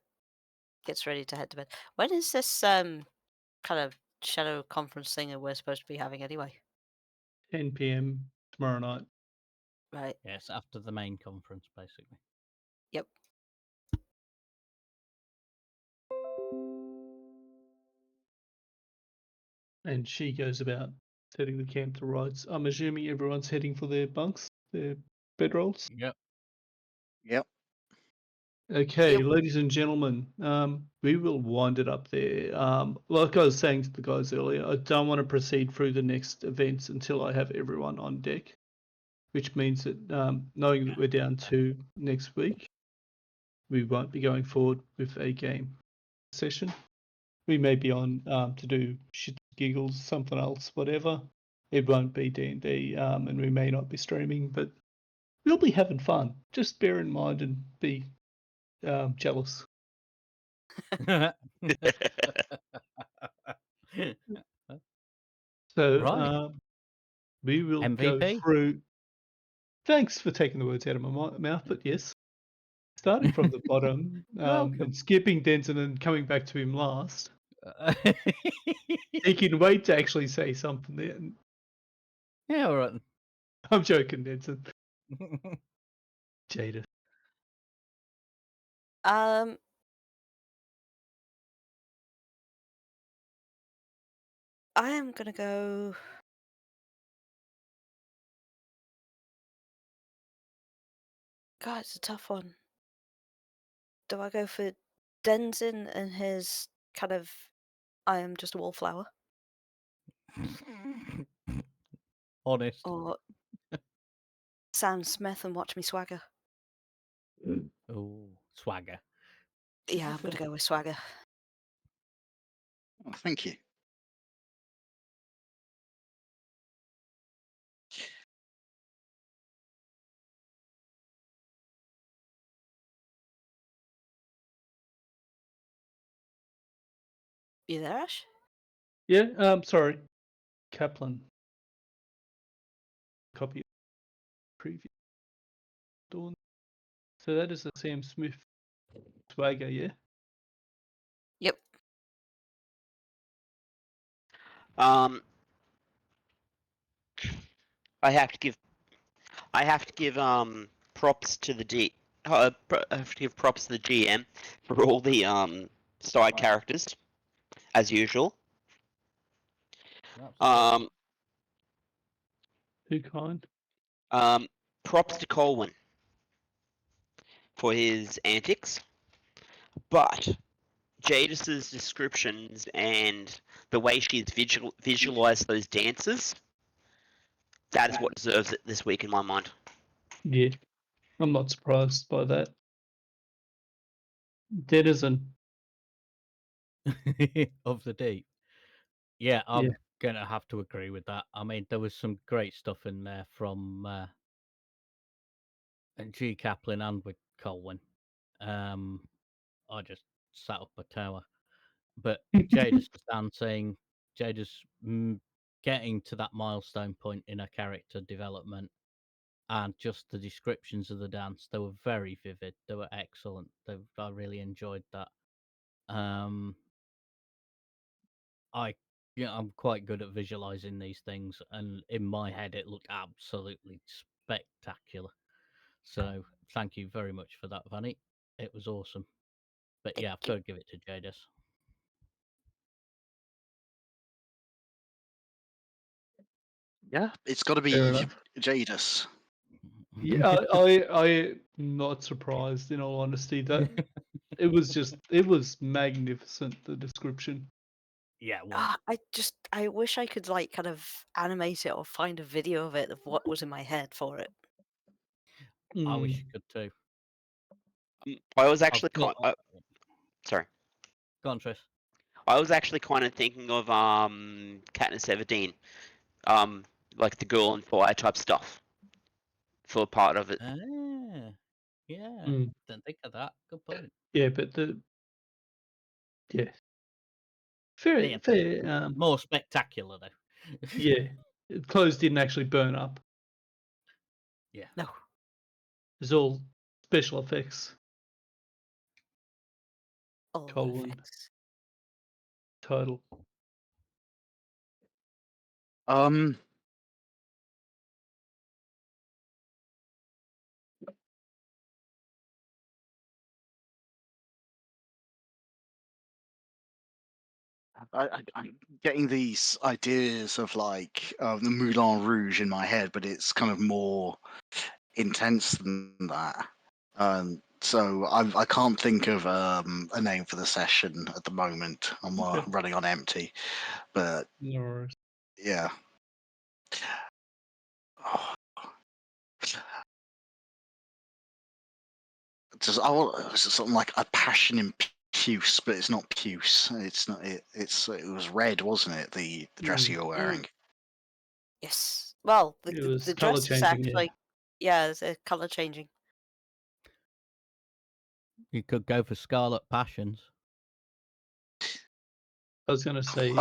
S2: gets ready to head to bed. When is this kind of shadow conference thing that we're supposed to be having anyway?
S1: 10 p.m. tomorrow night.
S2: Right.
S3: Yes, after the main conference, basically.
S2: Yep.
S1: And she goes about setting the camp to rights. I'm assuming everyone's heading for their bunks, their bedrolls.
S3: Yep.
S5: Yep.
S1: Okay,
S2: Yep.
S1: ladies and gentlemen, we will wind it up there. Like I was saying to the guys earlier, I don't want to proceed through the next events until I have everyone on deck, which means that knowing that we're down to next week, we won't be going forward with a game session. We may be on to do shit, giggles, something else, whatever. It won't be D&D, and we may not be streaming, but we'll be having fun. Just bear in mind and be jealous. So
S3: Right.
S1: we will go
S3: MVP?
S1: through. Thanks for taking the words out of my mouth, but yes, starting from the bottom
S3: Welcome.
S1: and skipping Denton and coming back to him last. He can wait to actually say something then.
S3: Yeah, all right.
S1: I'm joking, Denton. Jada.
S2: I am gonna go. God, it's a tough one. Do I go for Denzin and his kind of I am just a wallflower?
S3: Honest.
S2: Or Sam Smith and watch me swagger?
S3: Oh, swagger.
S2: Yeah, I'm gonna go with swagger.
S5: Oh, thank you.
S2: You there, Ash?
S1: Yeah, sorry. Kaplan. Copy of previous dawn. So that is the Sam Smith swagger, yeah?
S2: Yep.
S4: Um, I have to give props to the I have to give props to the GM for all the side characters, as usual.
S3: Absolutely.
S1: Too kind.
S4: Props to Colwyn for his antics, but Jadis's descriptions and the way she's visualized those dances, that is what deserves it this week in my mind.
S1: Yeah, I'm not surprised by that. Denizen.
S3: Of the deep. Yeah, I'm
S1: Yeah.
S3: gonna have to agree with that. I mean, there was some great stuff in there from G. Kaplan and with Colwyn. I just sat up a tower. But Jadis dancing, Jadis getting to that milestone point in her character development, and just the descriptions of the dance, they were very vivid. They were excellent. I really enjoyed that. I'm quite good at visualizing these things, and in my head, it looked absolutely spectacular. So thank you very much for that, Vanny. It was awesome. But yeah, I've got to give it to Jadis.
S5: Yeah, it's got to be
S1: Fair enough.
S5: Jaidus.
S1: Yeah, I'm not surprised. In all honesty, that it was magnificent. The description.
S3: Yeah, well,
S2: I wish I could like kind of animate it or find a video of it of what was in my head for it.
S3: I wish
S1: Mm.
S3: you could too.
S4: I was
S3: I've
S4: actually
S3: got.
S4: sorry.
S3: Go on, Tris.
S4: I was actually kind of thinking of Katniss Everdeen, like the girl on fire type stuff for part of it.
S3: Ah, yeah.
S1: Mm.
S3: Didn't think of that. Good point.
S1: Yeah, but yeah, fair,
S3: Yeah,
S1: fair.
S3: more spectacular though.
S1: Yeah, clothes didn't actually burn up.
S3: Yeah.
S2: No.
S1: It's all special effects.
S2: All
S1: Colon
S2: effects.
S1: total.
S5: Um, I'm getting these ideas of like the Moulin Rouge in my head, but it's kind of more intense than that. So I can't think of a name for the session at the moment. I'm
S1: Okay.
S5: running on empty, but
S1: No worries.
S5: yeah. Oh, I want it's something like a passion in puce, but it's not puce. It's not. It was red, wasn't it? The dress
S1: Mm.
S5: you were wearing.
S2: Yes. Well,
S1: It was
S2: the
S1: color
S2: dress is
S1: changing. Yeah.
S2: actually it's a color changing.
S3: You could go for Scarlet Passions.
S1: I was gonna say.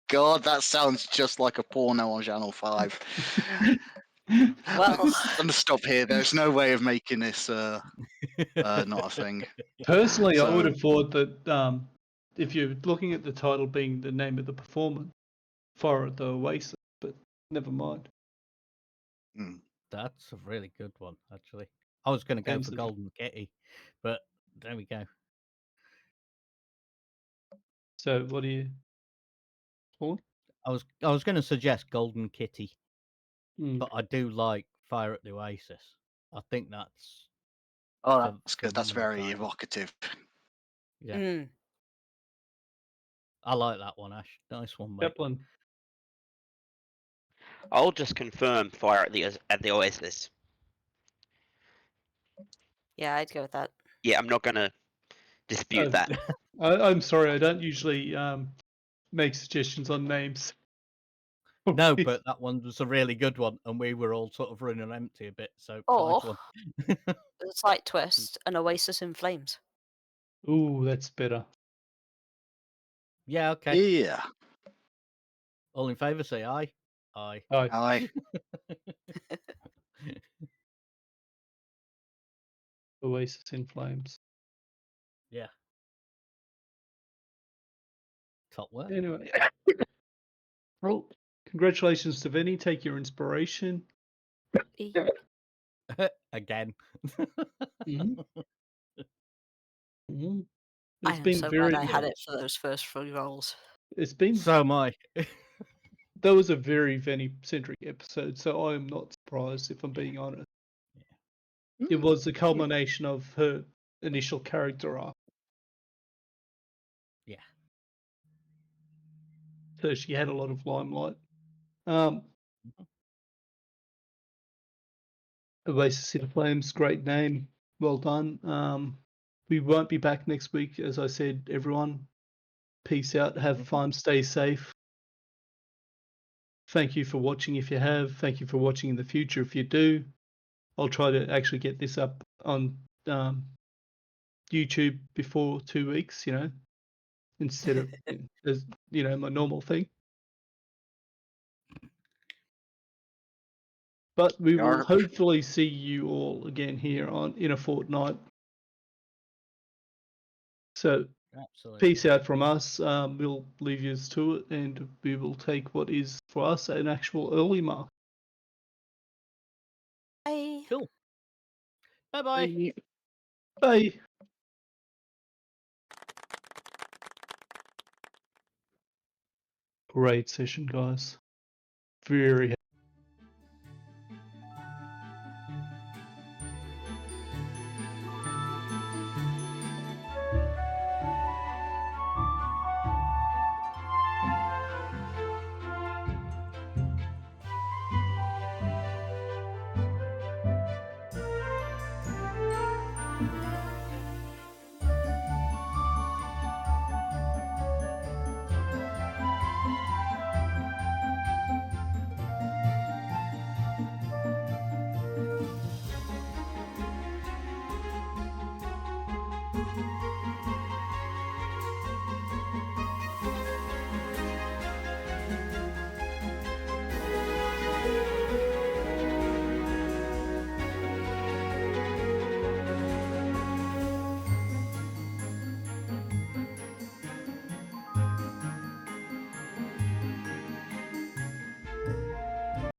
S5: God, that sounds just like a porno on Channel 5.
S2: Well,
S5: I'm gonna stop here. There's no way of making this not a thing.
S1: Personally, I would
S5: So
S1: have thought that if you're looking at the title being the name of the performance, Fire at the Oasis, but never mind.
S5: mm.
S3: That's a really good one, actually. I was going to go
S1: Seems
S3: for
S1: to be.
S3: Golden Kitty, but there we go.
S1: So, what do you? Paul?
S3: I was going to suggest Golden Kitty,
S1: Mm.
S3: but I do like Fire at the Oasis. I think that's
S5: Oh,
S3: for,
S5: that's
S3: for
S5: good. That's
S3: me the
S5: very
S3: title.
S5: evocative.
S3: Yeah,
S2: mm,
S3: I like that one, Ash. Nice one, mate.
S1: Kaplan.
S4: I'll just confirm fire at the Oasis.
S2: yeah, I'd go with that.
S4: Yeah, I'm not gonna dispute that.
S1: I'm sorry, I don't usually make suggestions on names.
S3: No, but that one was a really good one, and we were all sort of running empty a bit. So
S2: Or
S3: nice one.
S2: a slight twist, an Oasis in flames.
S1: Ooh, that's better.
S3: Yeah, okay.
S5: Yeah.
S3: All in favour, say aye. Aye.
S1: Aye.
S5: Aye.
S1: Oasis in flames.
S3: Yeah. Top work.
S1: Anyway, well, congratulations to Vinny. Take your inspiration.
S3: Again.
S1: Mhm. Mhm.
S2: I
S1: It's
S2: am
S1: been
S2: so glad
S1: very.
S2: I had it for those first 3 rolls.
S1: It's been.
S3: So am I.
S1: That was a very Vinny-centric episode, so I am not surprised if I'm being honest. It was the culmination of her initial character arc.
S3: Yeah.
S1: So she had a lot of limelight. Um, Oasis in Flames, great name. Well done. We won't be back next week, as I said, everyone. Peace out. Have fun. Stay safe. Thank you for watching if you have. Thank you for watching in the future if you do. I'll try to actually get this up on YouTube before 2 weeks, instead of as my normal thing. But we will
S5: Yarp.
S1: hopefully see you all again here in a fortnight. So
S3: Absolutely.
S1: peace out from us. We'll leave you to it, and we will take what is for us an actual early mark.
S2: Bye.
S3: Cool. Bye-bye.
S1: Bye. Great session, guys. Very